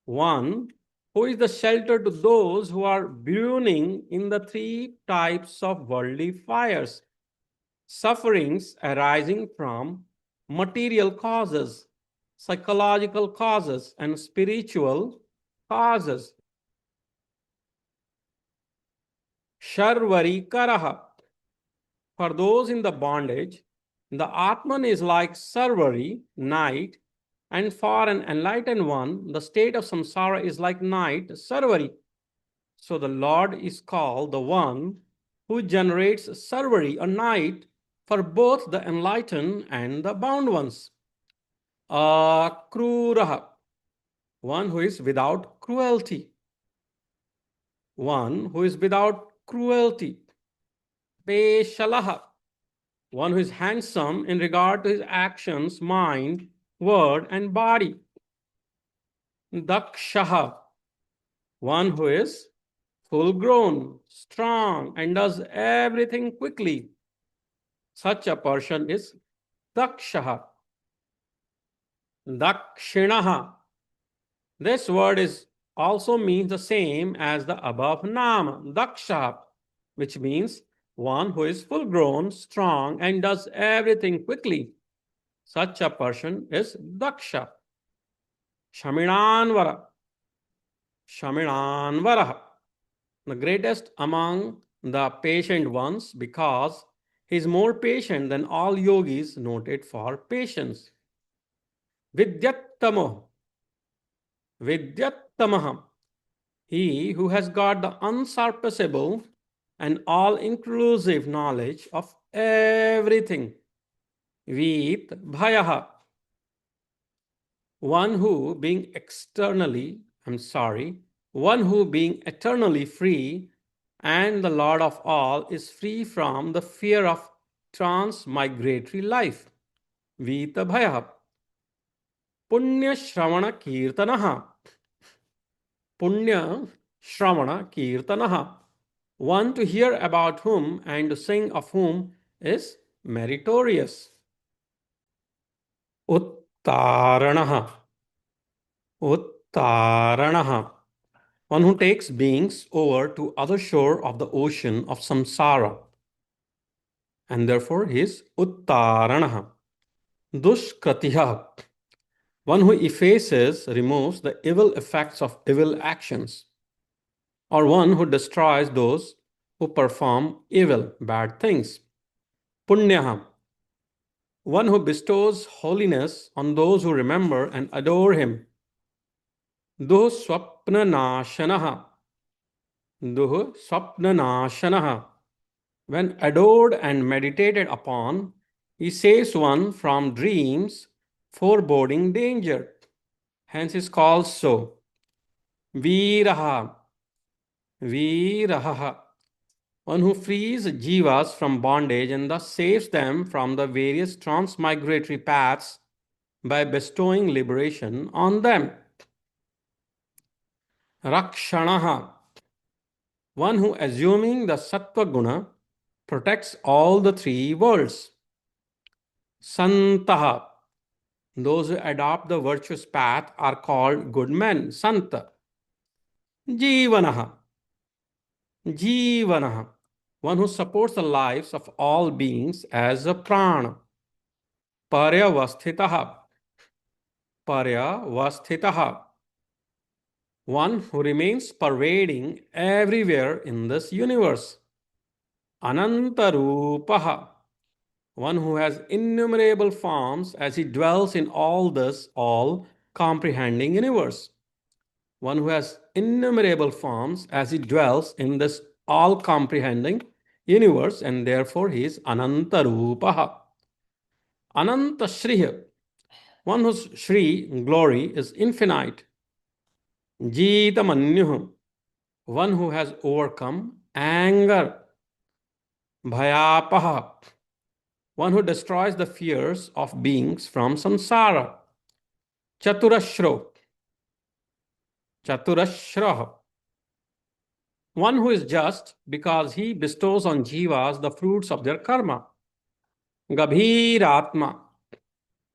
one who is the shelter to those who are burning in the three types of worldly fires, sufferings arising from material causes, psychological causes, and spiritual causes. Sharvari Karaha, for those in the bondage, the Atman is like Sarvari, night, and for an enlightened one, the state of samsara is like night, Sarvari. So the Lord is called the one who generates Sarvari, a night, for both the enlightened and the bound ones. Akruraha, one who is without cruelty. One who is without cruelty. Peshalaha, one who is handsome in regard to his actions, mind, word, and body. Dakshaha, one who is full grown, strong, and does everything quickly. Such a person is dakshaha, dakshinaha. This word is also means the same as the above naam, daksha, which means one who is full grown, strong, and does everything quickly. Such a person is daksha. Shaminanvara, Shaminanvara, the greatest among the patient ones, because he is more patient than all yogis noted for patience. Vidyattamo, Vidyattamaha, he who has got the unsurpassable and all-inclusive knowledge of everything. Vit bhayaha, one who being one who being eternally free and the Lord of all is free from the fear of transmigratory life. Vita bhayaha. Punya shravana kirtanaha. Punya shravana kirtanaha. One to hear about whom and to sing of whom is meritorious. Uttaranaha. Uttaranaha. One who takes beings over to other shore of the ocean of samsara. And therefore he is Uttaranaha. Dushkratiha. One who effaces, removes the evil effects of evil actions. Or one who destroys those who perform evil, bad things. Punyaha, one who bestows holiness on those who remember and adore him. Duh swapnanashanaha, Duh swapnanashanaha. When adored and meditated upon, he saves one from dreams, foreboding danger. Hence is called so. Viraha, Viraha, one who frees jivas from bondage and thus saves them from the various transmigratory paths by bestowing liberation on them. Rakshanaha, one who assuming the sattva guna protects all the three worlds. Santaha, those who adopt the virtuous path are called good men, Santa. Jivanaha, Jivanaha, one who supports the lives of all beings as a prana. Paryavasthitaha, Paryavasthitaha, one who remains pervading everywhere in this universe. Anantarupaha, one who has innumerable forms as he dwells in all this all-comprehending universe. One who has innumerable forms as he dwells in this all-comprehending universe, and therefore he is Anantarupaha. Anantashriya, one whose Shri, glory, is infinite. Jitamanyuh, one who has overcome anger. Bhayapaha, one who destroys the fears of beings from samsara. Chaturashro, Chaturashraha, one who is just because he bestows on jivas the fruits of their karma. Gabhiratma,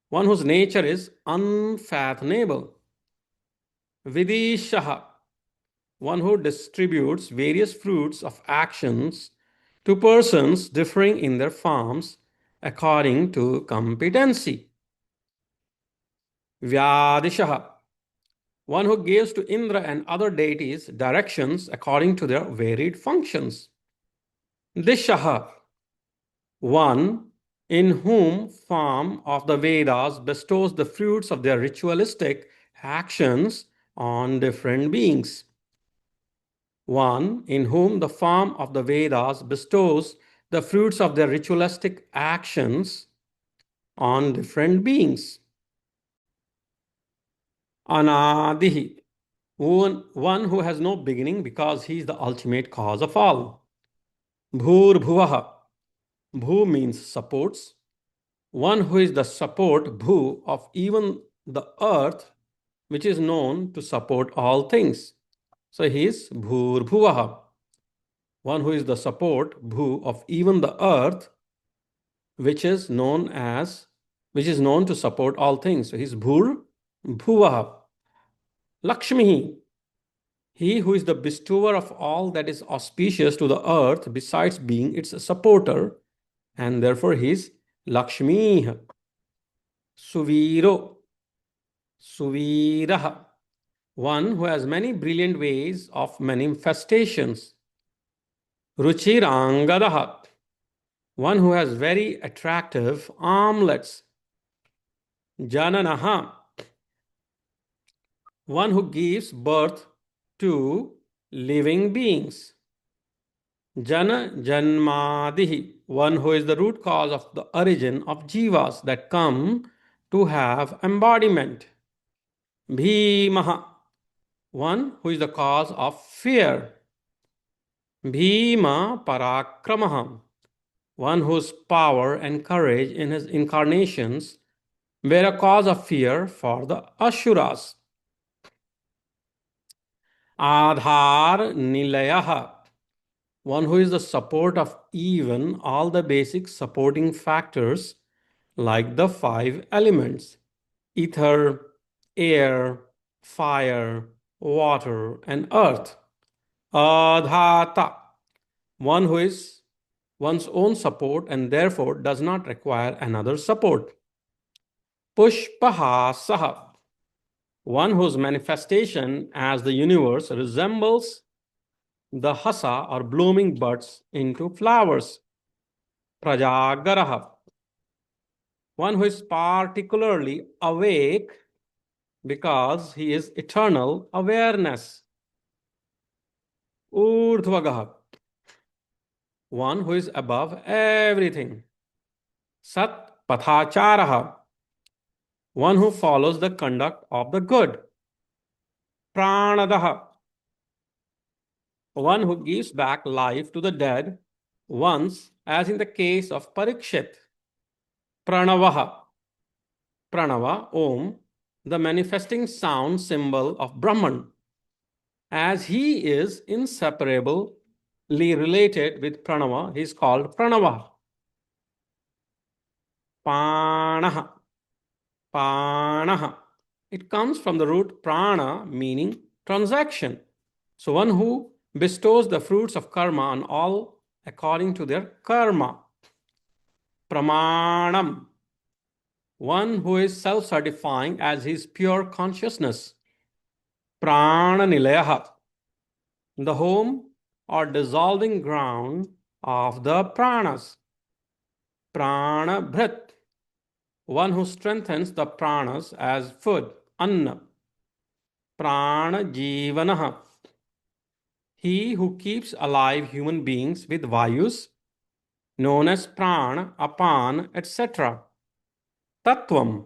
one whose nature is unfathomable. Vidishaha, one who distributes various fruits of actions to persons differing in their forms according to competency. Vyadishaha, one who gives to Indra and other deities directions according to their varied functions. Dishaha, one in whom form of the Vedas bestows the fruits of their ritualistic actions on different beings. One in whom the form of the Vedas bestows the fruits of their ritualistic actions on different beings. Anadihi, one who has no beginning because he is the ultimate cause of all. Bhur-bhuvaha, Bhu means supports. One who is the support, Bhu, of even the earth, which is known to support all things. So he is Bhur-bhuvaha, one who is the support, Bhu, of even the earth, which is known as which is known to support all things. So he's Bhur, Bhuvaha. Lakshmi, he who is the bestower of all that is auspicious to the earth, besides being its supporter, and therefore he is Lakshmi. Suviro, Suviraha, one who has many brilliant ways of manifestations. Ruchirangadaha, one who has very attractive armlets. Jananaha, one who gives birth to living beings. Jana Janmadihi, one who is the root cause of the origin of jivas that come to have embodiment. Bhimaha, one who is the cause of fear. Bhima Parakramaha, one whose power and courage in his incarnations were a cause of fear for the Asuras. Adhar Nilayaha, one who is the support of even all the basic supporting factors like the five elements: ether, air, fire, water, and earth. Adhata, one who is one's own support and therefore does not require another support. Pushpahasaha, one whose manifestation as the universe resembles the hasa or blooming buds into flowers. Prajagaraha, one who is particularly awake because he is eternal awareness. Urdhvagaha, one who is above everything. Sat Pathacharaha, one who follows the conduct of the good. Pranadaha, one who gives back life to the dead once, as in the case of Parikshit. Pranavaha, Pranava, Om, the manifesting sound symbol of Brahman, as he is inseparably related with Pranava, he is called Pranava. Panaha, Panaha, it comes from the root prana, meaning transaction. So one who bestows the fruits of karma on all according to their karma. Pramanam, one who is self-certifying as his pure consciousness. Prana Nilayaha, the home or dissolving ground of the pranas. Prana Bhrit, one who strengthens the pranas as food, anna. Prana Jivanaha, he who keeps alive human beings with vayus, known as prana, apan, etc. Tattvam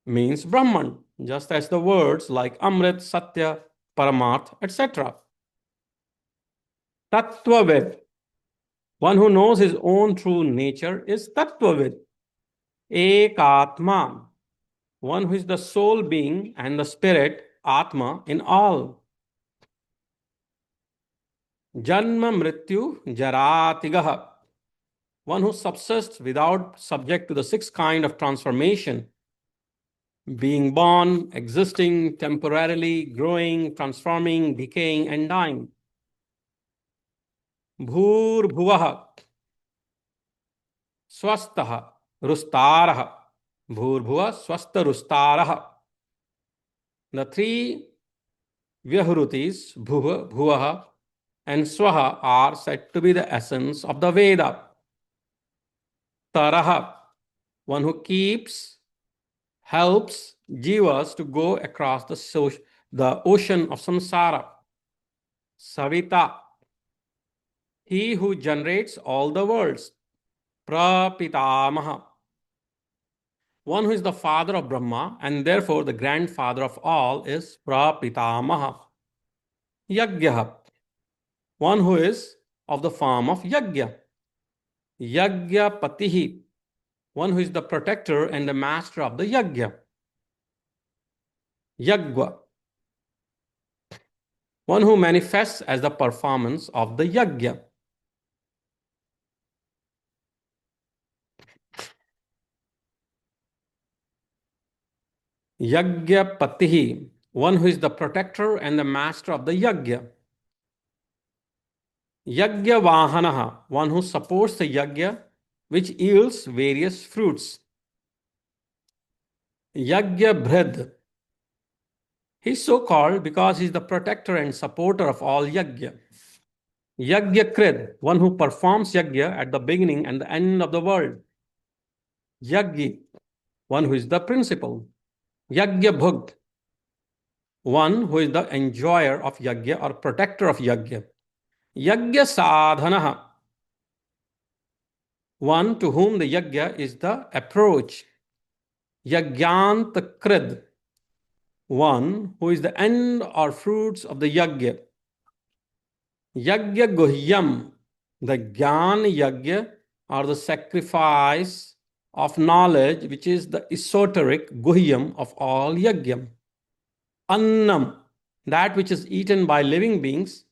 means Brahman, just as the words like Amrit, Satya, Paramarth, etc. Tattvavid, one who knows his own true nature is Tattvavid. Ekatma, one who is the soul being and the spirit, Atma, in all. Janma Mrityu Jaratigaha, one who subsists without subject to the sixth kind of transformation: being born, existing, temporarily, growing, transforming, decaying, and dying. Bhur Bhuvaha, Swastaha, Rustaraha, Bhur Bhuva, Swasta Rustaraha. The three Vyahrutis, Bhuva, Bhuvaha, and Swaha, are said to be the essence of the Veda. Taraha, one who helps jivas to go across the ocean of samsara. Savita, he who generates all the worlds. Prapitamaha, one who is the father of Brahma and therefore the grandfather of all is Prapitamaha. Yagyaha, one who is of the form of Yagya. Yagyapatihi, one who is the protector and the master of the Yagya. Yagva, one who manifests as the performance of the Yagya. Yagya Patihi, one who is the protector and the master of the Yagya. Yagya Vahanaha, one who supports the Yagya, which yields various fruits. Yagya Bhrid, he is so called because he is the protector and supporter of all Yagya. Yagya Krid, one who performs Yagya at the beginning and the end of the world. Yagyi, one who is the principal. Yagya Bhugt, one who is the enjoyer of Yagya or protector of Yagya. Yagya Sadhanaha, one to whom the Yagya is the approach. Yagyant Krid, one who is the end or fruits of the Yagya. Yagya Guhyam, the Gyan Yagya or the sacrifice of knowledge, which is the esoteric Guhyam of all Yagyam. Annam, that which is eaten by living beings,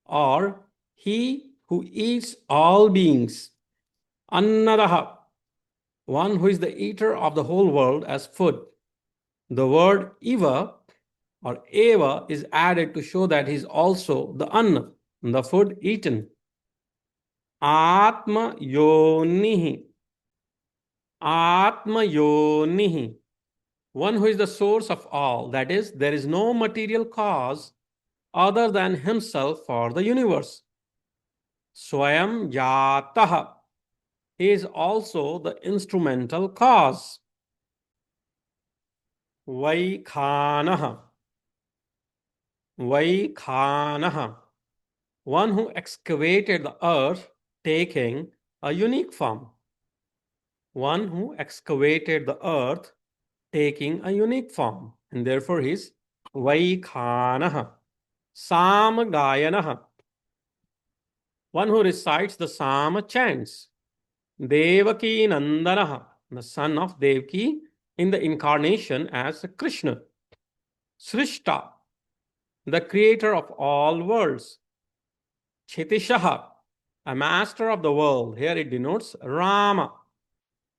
or he who eats all beings. Annadaha, one who is the eater of the whole world as food. The word Eva or Eva is added to show that he is also the Anna, the food eaten. Atma Yonihi. Atma Yonihi, one who is the source of all. That is, there is no material cause other than himself for the universe. Swayam Yataha, he is also the instrumental cause. Vaikhanaha. Vaikhanaha, one who excavated the earth taking a unique form. One who excavated the earth taking a unique form. And therefore he is Vaikhanaha. Samagayanaha, one who recites the Sama chants. Devaki Nandanaha, the son of Devaki in the incarnation as Krishna. Srishta, the creator of all worlds. Chitishaha, a master of the world. Here it denotes Rama.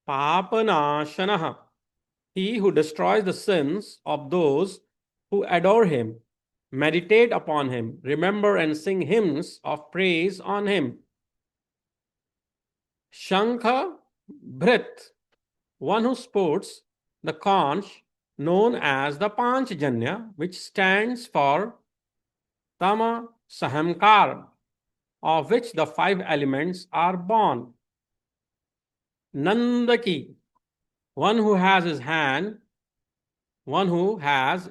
Papanashanaha, he who destroys the sins of those who adore him. Meditate upon him, remember and sing hymns of praise on him. Shankha Bhrit, one who sports the conch known as the Panchjanya, which stands for Tama Sahamkar, of which the 5 elements are born. Nandaki, one who has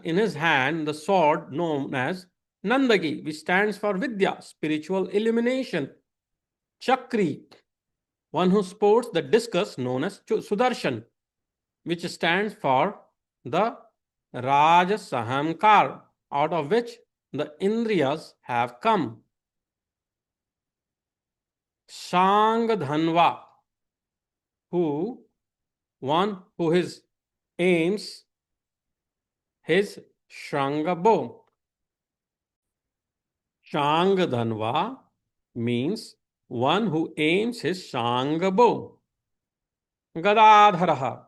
in his hand the sword known as Nandaki, which stands for Vidya, spiritual illumination. Chakri, one who sports the discus known as Sudarshan, which stands for the Raja Sahamkar, out of which the Indriyas have come. Shangadhanva, one who aims his Shanga bow. Shangadhanva means one who aims his Shanga bow. Gadadharaha,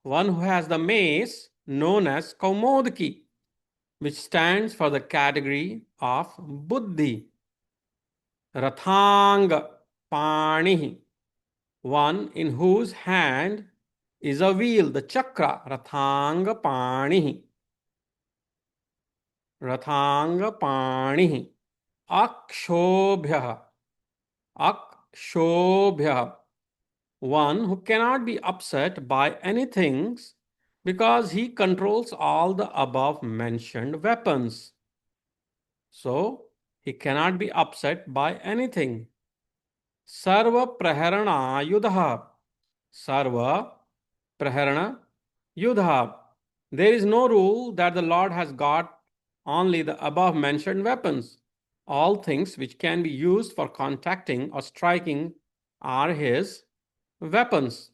one who has the mace known as Kaumodaki, which stands for the category of Buddhi. Rathanga Panihi, one in whose hand is a wheel, the chakra. Rathanga Panihi. Rathanga Panihi. Akshobhya. Akshobhya, one who cannot be upset by anything because he controls all the above mentioned weapons. So, he cannot be upset by anything. Sarva Praharana Yudha. Sarva Praharana Yudha. There is no rule that the Lord has got only the above mentioned weapons. All things which can be used for contacting or striking are his weapons.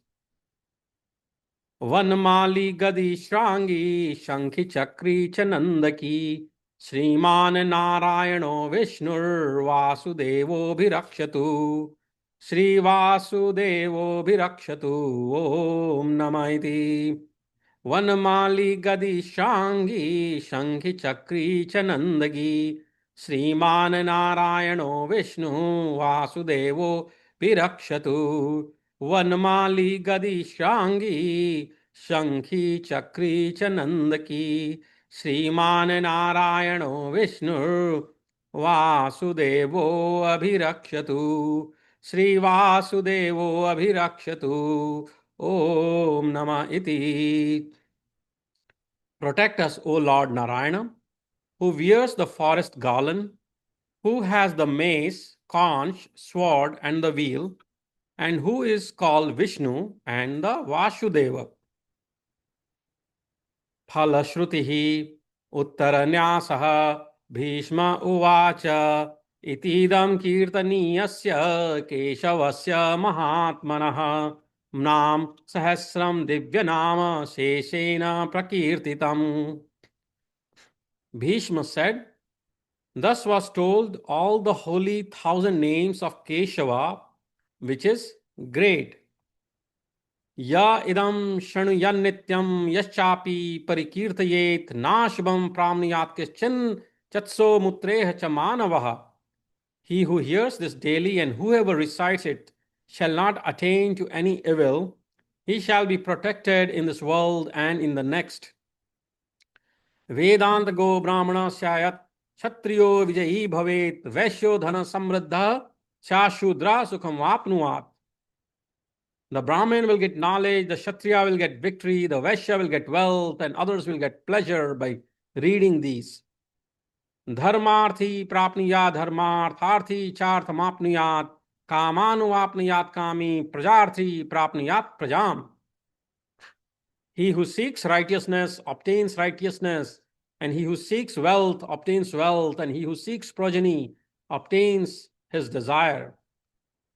Vanmali Gadi Shrangi Shankhi Chakri Chanandaki Sriman Narayano Vishnur Vasudevo Bhirakshatu Sri Vasudevo Bhirakshatu Om Namaiti. वनमाली गदी शांगी शंखि चक्री च नंदगी श्रीमान नारायणो विष्णु वासुदेवो विरक्षतु वनमाली गदी शांगी शंखी चक्री च नंदकी श्रीमान नारायणो Vishnu वासुदेवो अभिरक्षतु श्रीवासुदेवो अभिरक्षतु Om Nama Iti. Protect us, O Lord Narayana, who wears the forest garland, who has the mace, conch, sword, and the wheel, and who is called Vishnu and the Vasudeva. Phalashrutihi Uttaranyasah Bhishma Uvacha Itidam Kirtaniyasya Keshavasya Mahatmanah Nam Sahasram Divyanama Sheshena Prakirtitam. Bhishma said, thus was told all the holy 1,000 names of Keshava, which is great. Ya idam shanuyan nityam yaschapi parikirtayet nashubam pramniyat kischin chatso mutreha cha manavaha. He who hears this daily and whoever recites it shall not attain to any evil. He shall be protected in this world and in the next. Vedanta go brahmana syayat kshatriyo vijayi bhavet vaishyo dhana samriddha shashudra sukham vapnuat. The Brahmin will get knowledge, the Kshatriya will get victory, the Vaishya will get wealth, and others will get pleasure by reading these. Dharmarthi prapniyat dharmartharthi charthamapniyat kamanuapniyat kami prajarthi prapniyat prajam. He who seeks righteousness obtains righteousness, and he who seeks wealth obtains wealth, and he who seeks progeny obtains his desire.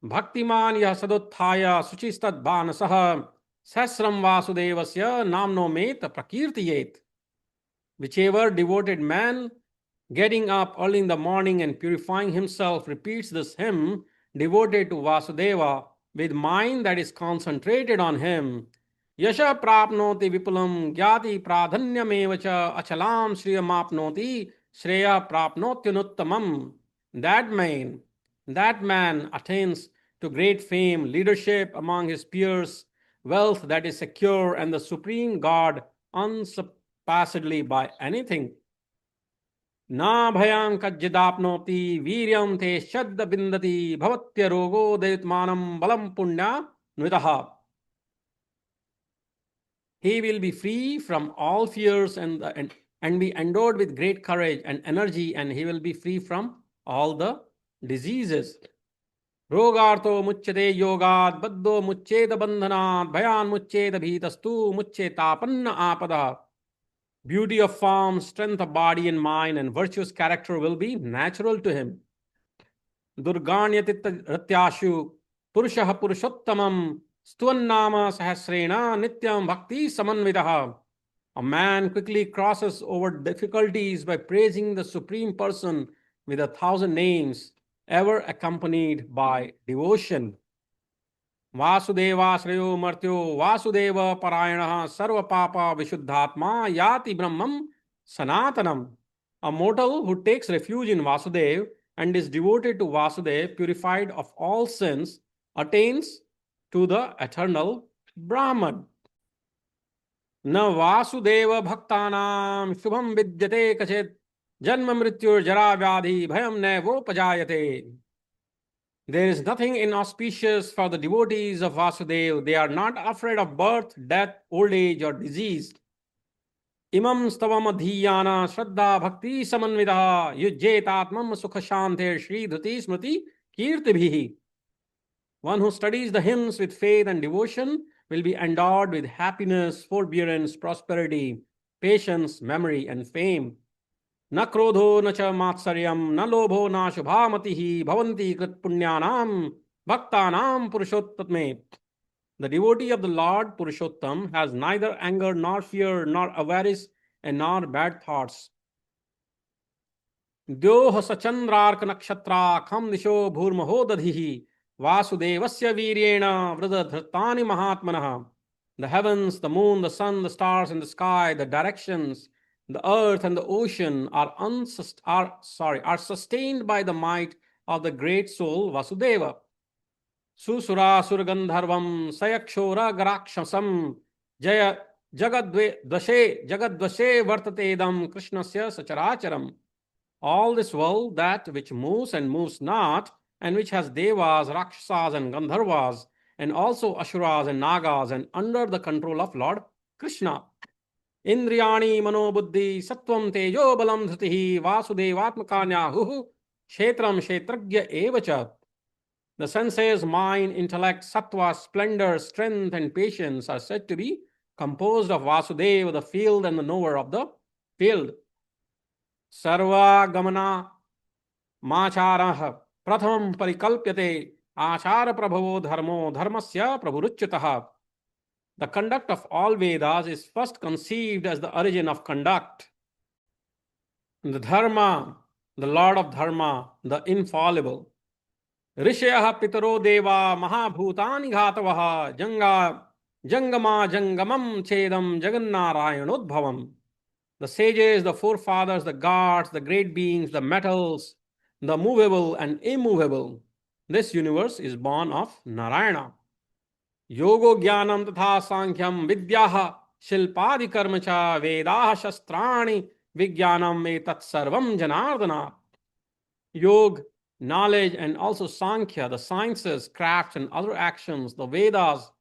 Bhaktiman yah saduthaya suchistad bhanasah sahasram vasudevasya namno met prakirtiyet. Whichever devoted man, getting up early in the morning and purifying himself, repeats this hymn devoted to Vasudeva with mind that is concentrated on him, Yasha prapnoti vipulam gyati pradhanyamevacha achalam shriyamapnoti shreya prapnotyunuttamam. That man attains to great fame, leadership among his peers, wealth that is secure, and the supreme God unsurpassedly by anything. Na bhayam kajjidapnoti viryam te shadda bindati bhavatya rogo dayutmanam balam punya nvitaha. He will be free from all fears and be endowed with great courage and energy, and he will be free from all the diseases. Rogartho muchyate yogad baddho muchyeta bandhanat bhayan muchyeta bhitastu muchyetapanna apada. Beauty of form, strength of body and mind, and virtuous character will be natural to him. Durganyati ratyashu purushah purushottamam stuvannama sahasrena nityam bhakti samanvidaha. A man quickly crosses over difficulties by praising the Supreme Person with 1,000 names, ever accompanied by devotion. Vasudeva Shreyo Martyo Vasudeva Parayanaha Sarva Papa Vishuddhatma Yati Brahmam Sanatanam. A mortal who takes refuge in Vasudev and is devoted to Vasudev, purified of all sins, attains to the eternal Brahman. Na Vasudeva Bhaktanam Shubham Vidyate Kachit Janma Mrityur Jara Vyadhi Bhayam Nevo Pajayate. There is nothing inauspicious for the devotees of Vasudeva. They are not afraid of birth, death, old age, or disease. Imam stavam adhiyana shraddha bhakti samanvidaha yujjetatmam sukha shante shri dhuti smriti kirtibhihi. One who studies the hymns with faith and devotion will be endowed with happiness, forbearance, prosperity, patience, memory, and fame. न क्रोधो न च मात्सर्यम न लोभो न शुभामतिः भवन्ति कृतपुण्यानां भक्तानां पुरुषोत्तमे. The devotee of the Lord Purushottam has neither anger nor fear nor avarice and nor bad thoughts. Dyoh sachandrarka nakshatra kham nisho bhurmaho dadhihi vasudevasya viryena vridadhritani mahatmanah. The heavens, the moon, the sun, the stars in the sky, the directions, the earth and the ocean are sustained by the might of the great soul Vasudeva. Susura surgandharvam sayakshora garakshasam jaya jagadvashe vartatedam krishnasya sacharacharam. All this world, that which moves and moves not, and which has devas, rakshasas, and gandharvas, and also asuras and nagas, and under the control of Lord Krishna. Indriyani manobuddhi sattvam tejo balam dhritihi vasudevatmakanyahu kshetram kshetragya evacha. The senses, mind, intellect, sattva, splendor, strength, and patience are said to be composed of Vasudeva, the field, and the knower of the field. Sarva gamana macharah pratham parikalpyate achara prabhavo dharmo dharmasya prabhuruchyatah. The conduct of all Vedas is first conceived as the origin of conduct. The Dharma, the Lord of Dharma, the infallible. Rishayah pitaro deva mahabhutani ghatavaha jangama jangamam chedam jagannarayanodbhavam. The sages, the forefathers, the gods, the great beings, the metals, the movable and immovable. This universe is born of Narayana. Yogo jnanam tatha sankhyam vidyaha shilpadi karmacha vedah shastrani vijnanam etat sarvam janardana. Yoga, knowledge, and also Sankhya, the sciences, crafts, and other actions, the Vedas,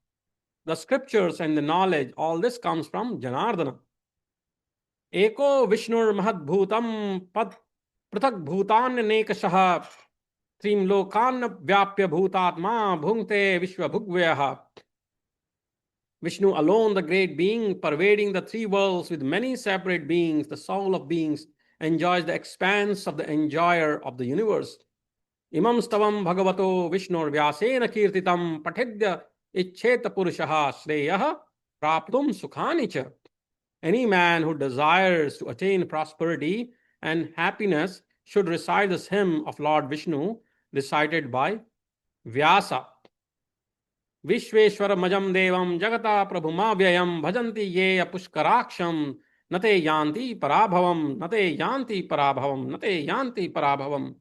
the scriptures, and the knowledge, all this comes from Janardana. Eko Vishnur Mahadbhutam Pad Pratak Bhutan Nekashaha Trim Lokan Vyapya Bhutatma Bhungte Vishwa Bhugvyaha. Vishnu alone, the great being, pervading the three worlds with many separate beings, the soul of beings, enjoys the expanse of the enjoyer of the universe. Imam stavam bhagavato Vishnur Vyasena kirtitam pathidya ichcheta purushaha shreyah praptum sukhanicha. Any man who desires to attain prosperity and happiness should recite this hymn of Lord Vishnu, recited by Vyasa. Vishveshwara majam devam jagata prabhumavyayam bhajanti ye apushkaraksham nate yanti parabhavam nate yanti parabhavam nate yanti parabhavam.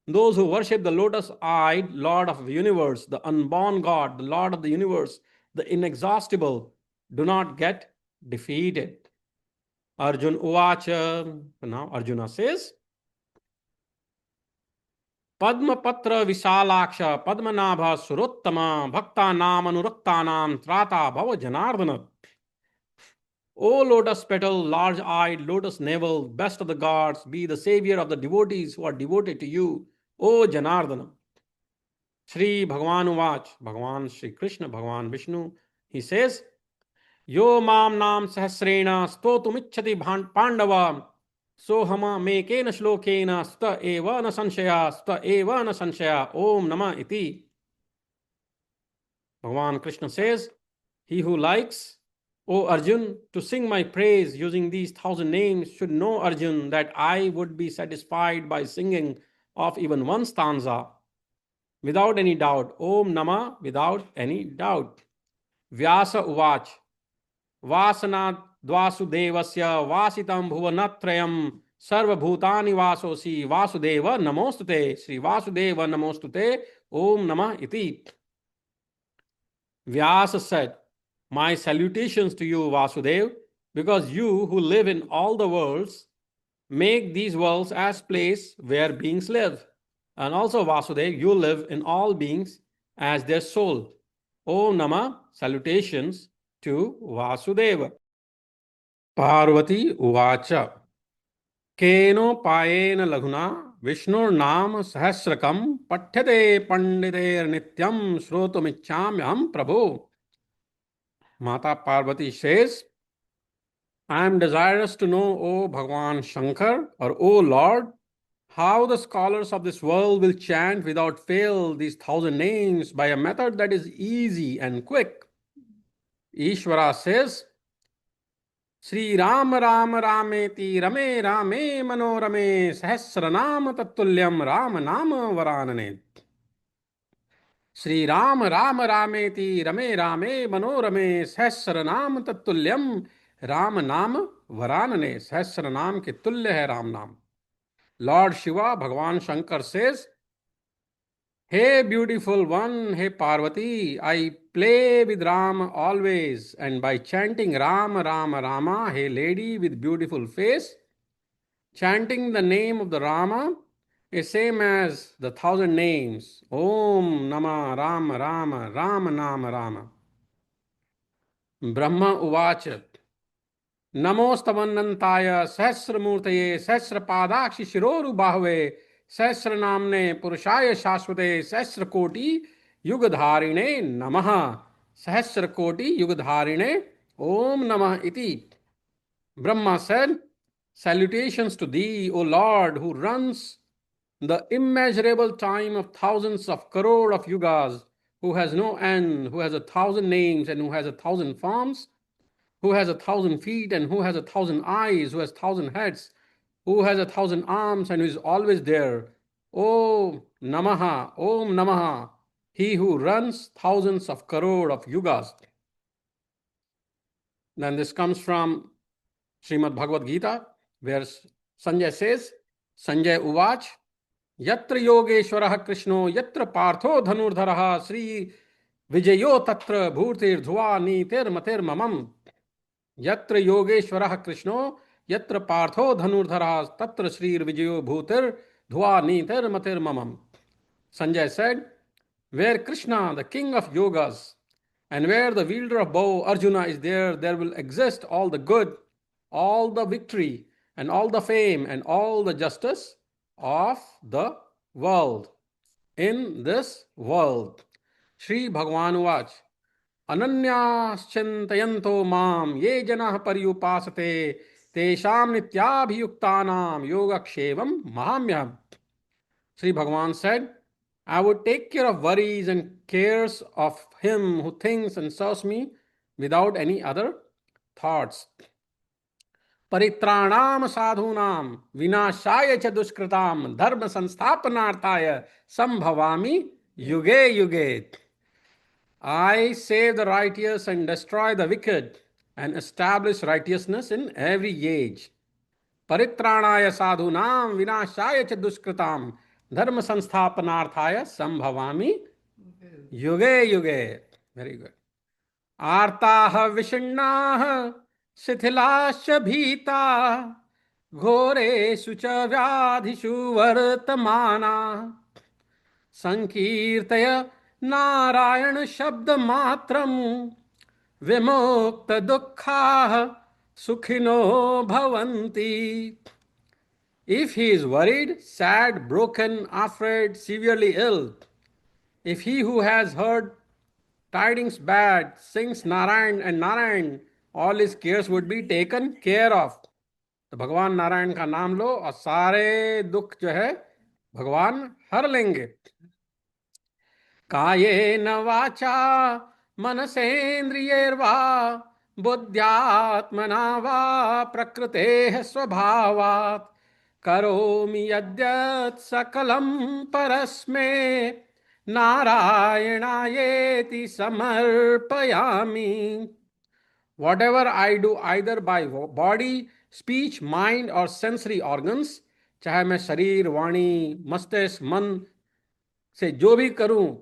Those who worship the lotus-eyed Lord of the universe, the unborn God, the Lord of the universe, the inexhaustible, do not get defeated. Arjun Uvacha. Now Arjuna says, Padma Patra Visalaksha Padmanabha Surottama Bhakta Nam Anuraktanam Trata Bhava Janardana. O lotus petal, large-eyed, lotus navel, best of the gods, be the savior of the devotees who are devoted to you, O Janardana. Sri Bhagavan Uvach, Bhagavan Sri Krishna, Bhagavan Vishnu, he says, Yo mam nam sahasrena stotumichati pandava sohama mekena shlokena sta eva na sanshaya om nama iti. Bhagavan Krishna says, he who likes, O Arjun, to sing my praise using these 1,000 names should know, Arjun, that I would be satisfied by singing of even one stanza without any doubt. Om Nama, without any doubt. Vyasa Uvach. Vasana Dvasudevasya Vasitam Bhuvanatrayam Sarva Bhutani Vasosi Vasudeva Namostute. Sri Vasudeva Namostute. Om Nama iti. Vyasa said, my salutations to you, Vasudev, because you who live in all the worlds make these worlds as place where beings live. And also, Vasudev, you live in all beings as their soul. Om Nama, salutations to Vasudeva. Parvati Uvacha. Keno payena laghuna Vishnur Nam Sahasrakam Pathyate Panditer Nityam Shrotumichhamyam Prabhu. Mata Parvati says, I am desirous to know, O Bhagavan Shankar, or O Lord, how the scholars of this world will chant without fail these 1,000 names by a method that is easy and quick. Ishvara says, Sri Ram Ram Rameti Rame Rame Manorame Sahasranam Tatulyam Ram Nama Varanane. Shri Ram Ram रामेति रमे रामे मनोरमे सहस्र नाम तत्तुल्यम। राम नाम वरानने, सहस्र नाम के तुल्य है राम नाम। लॉर्ड शिवा, भगवान Shankar says, Hey beautiful one, hey Parvati, I play with Ram always, and by chanting Ram Rama Rama, hey lady with beautiful face, chanting the name of the Rama is same as the 1,000 names. Om Nama Rama Rama Rama Nama Rama. Brahma Uvacha नमोस्तमन्नंताय सहस्रमूर्तये सहस्रपादाक्षि शिरोरुबाहवे सहस्रनाम्ने पुरुषाय शाश्वते सहस्रकोटि युगधारिणे नमः। सहस्रकोटि युगधारिणे ओम नमः इति। Brahma said, salutations to thee, O Lord, who runs the immeasurable time of thousands of crore of yugas, who has no end, who has 1,000 names and who has 1,000 forms, who has 1,000 feet and who has 1,000 eyes, who has 1,000 heads, who has 1,000 arms and who is always there. Om Namaha, Om Namaha, he who runs thousands of crore of yugas. Then this comes from Srimad Bhagavad Gita, where Sanjay says, Sanjay Uvach, Yatra Yogeshwarah Krishno, Yatra Partho Dhanurdharaha, Sri Vijayo Tatra Bhurtir Dhua Nitir Matir Mamam. यत्र योगेश्वरः कृष्णो यत्र पार्थो धनुर्धरः तत्र श्रीर विजयो भूतिर धुआ नीतिर मतिर ममम. Sanjay said, where Krishna, the king of yogas, and where the wielder of bow Arjuna is there, there will exist all the good, all the victory, and all the fame, and all the justice of the world. In this world. Shri Bhagavan Vach. अनन्याश्चिन्तयन्तो माम ये जनाः पर्युपासते तेषां नित्याभियुक्तानां योगक्षेमं महाम्यहम्. Sri Bhagavan said, I would take care of worries and cares of him who thinks and serves me without any other thoughts. परित्राणाम साधूनाम विनाशाय च दुष्कृताम धर्म संस्थापनार्थाय संभवामि युगे युगे. I save the righteous and destroy the wicked and establish righteousness in every age. Paritranaya sadhunam vinashaya cha dushkritam dharma sansthapanarthaya sambhavami yuge yuge. Very good. Artaha vishinnaha sithilasya bhita ghoreshu cha vyadhishu vartamana संकीर्तय Narayan शब्द मात्रम विमुक्त दुःखाः सुखिनो भवन्ति. If he is worried, sad, broken, afraid, severely ill, if he who has heard tidings bad sings Narayan and Narayan, all his cares would be taken care of. तो भगवान नारायण का नाम लो और सारे दुख जो है भगवान हर लेंगे. कायेन वाचा मनसेन्द्रियैर्वा बुद्ध्यात्मना वा प्रकृतेः स्वभावात् करोमि यद्यत् सकलं परस्मै नारायणायेति समर्पयामि. Whatever I do either by body, speech, mind or sensory organs, चाहे मैं शरीर, वाणी, मस्तिष्क, मन से जो भी करूं,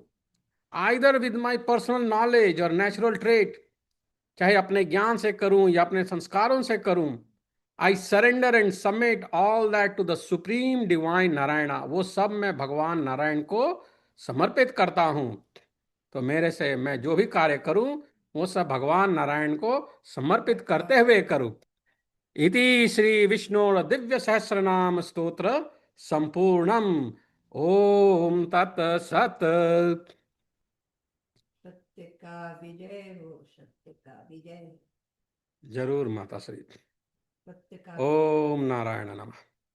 either with my personal knowledge or natural trait, चाहे अपने ज्ञान से करूं या अपने संस्कारों से करूं, I surrender and submit all that to the supreme divine Narayana. वो सब मैं भगवान नारायण को समर्पित करता हूं. तो मेरे से मैं जो भी कार्य करूं वो सब भगवान नारायण को समर्पित करते हुए करूं. इति श्री विष्णु दिव्य सहस्रनाम स्तोत्र संपूर्णम. ओम तत् सत. सत्य का विजय हो, सत्य का विजय. जरूर माता श्री. सत्य का. ओम नारायण नमः.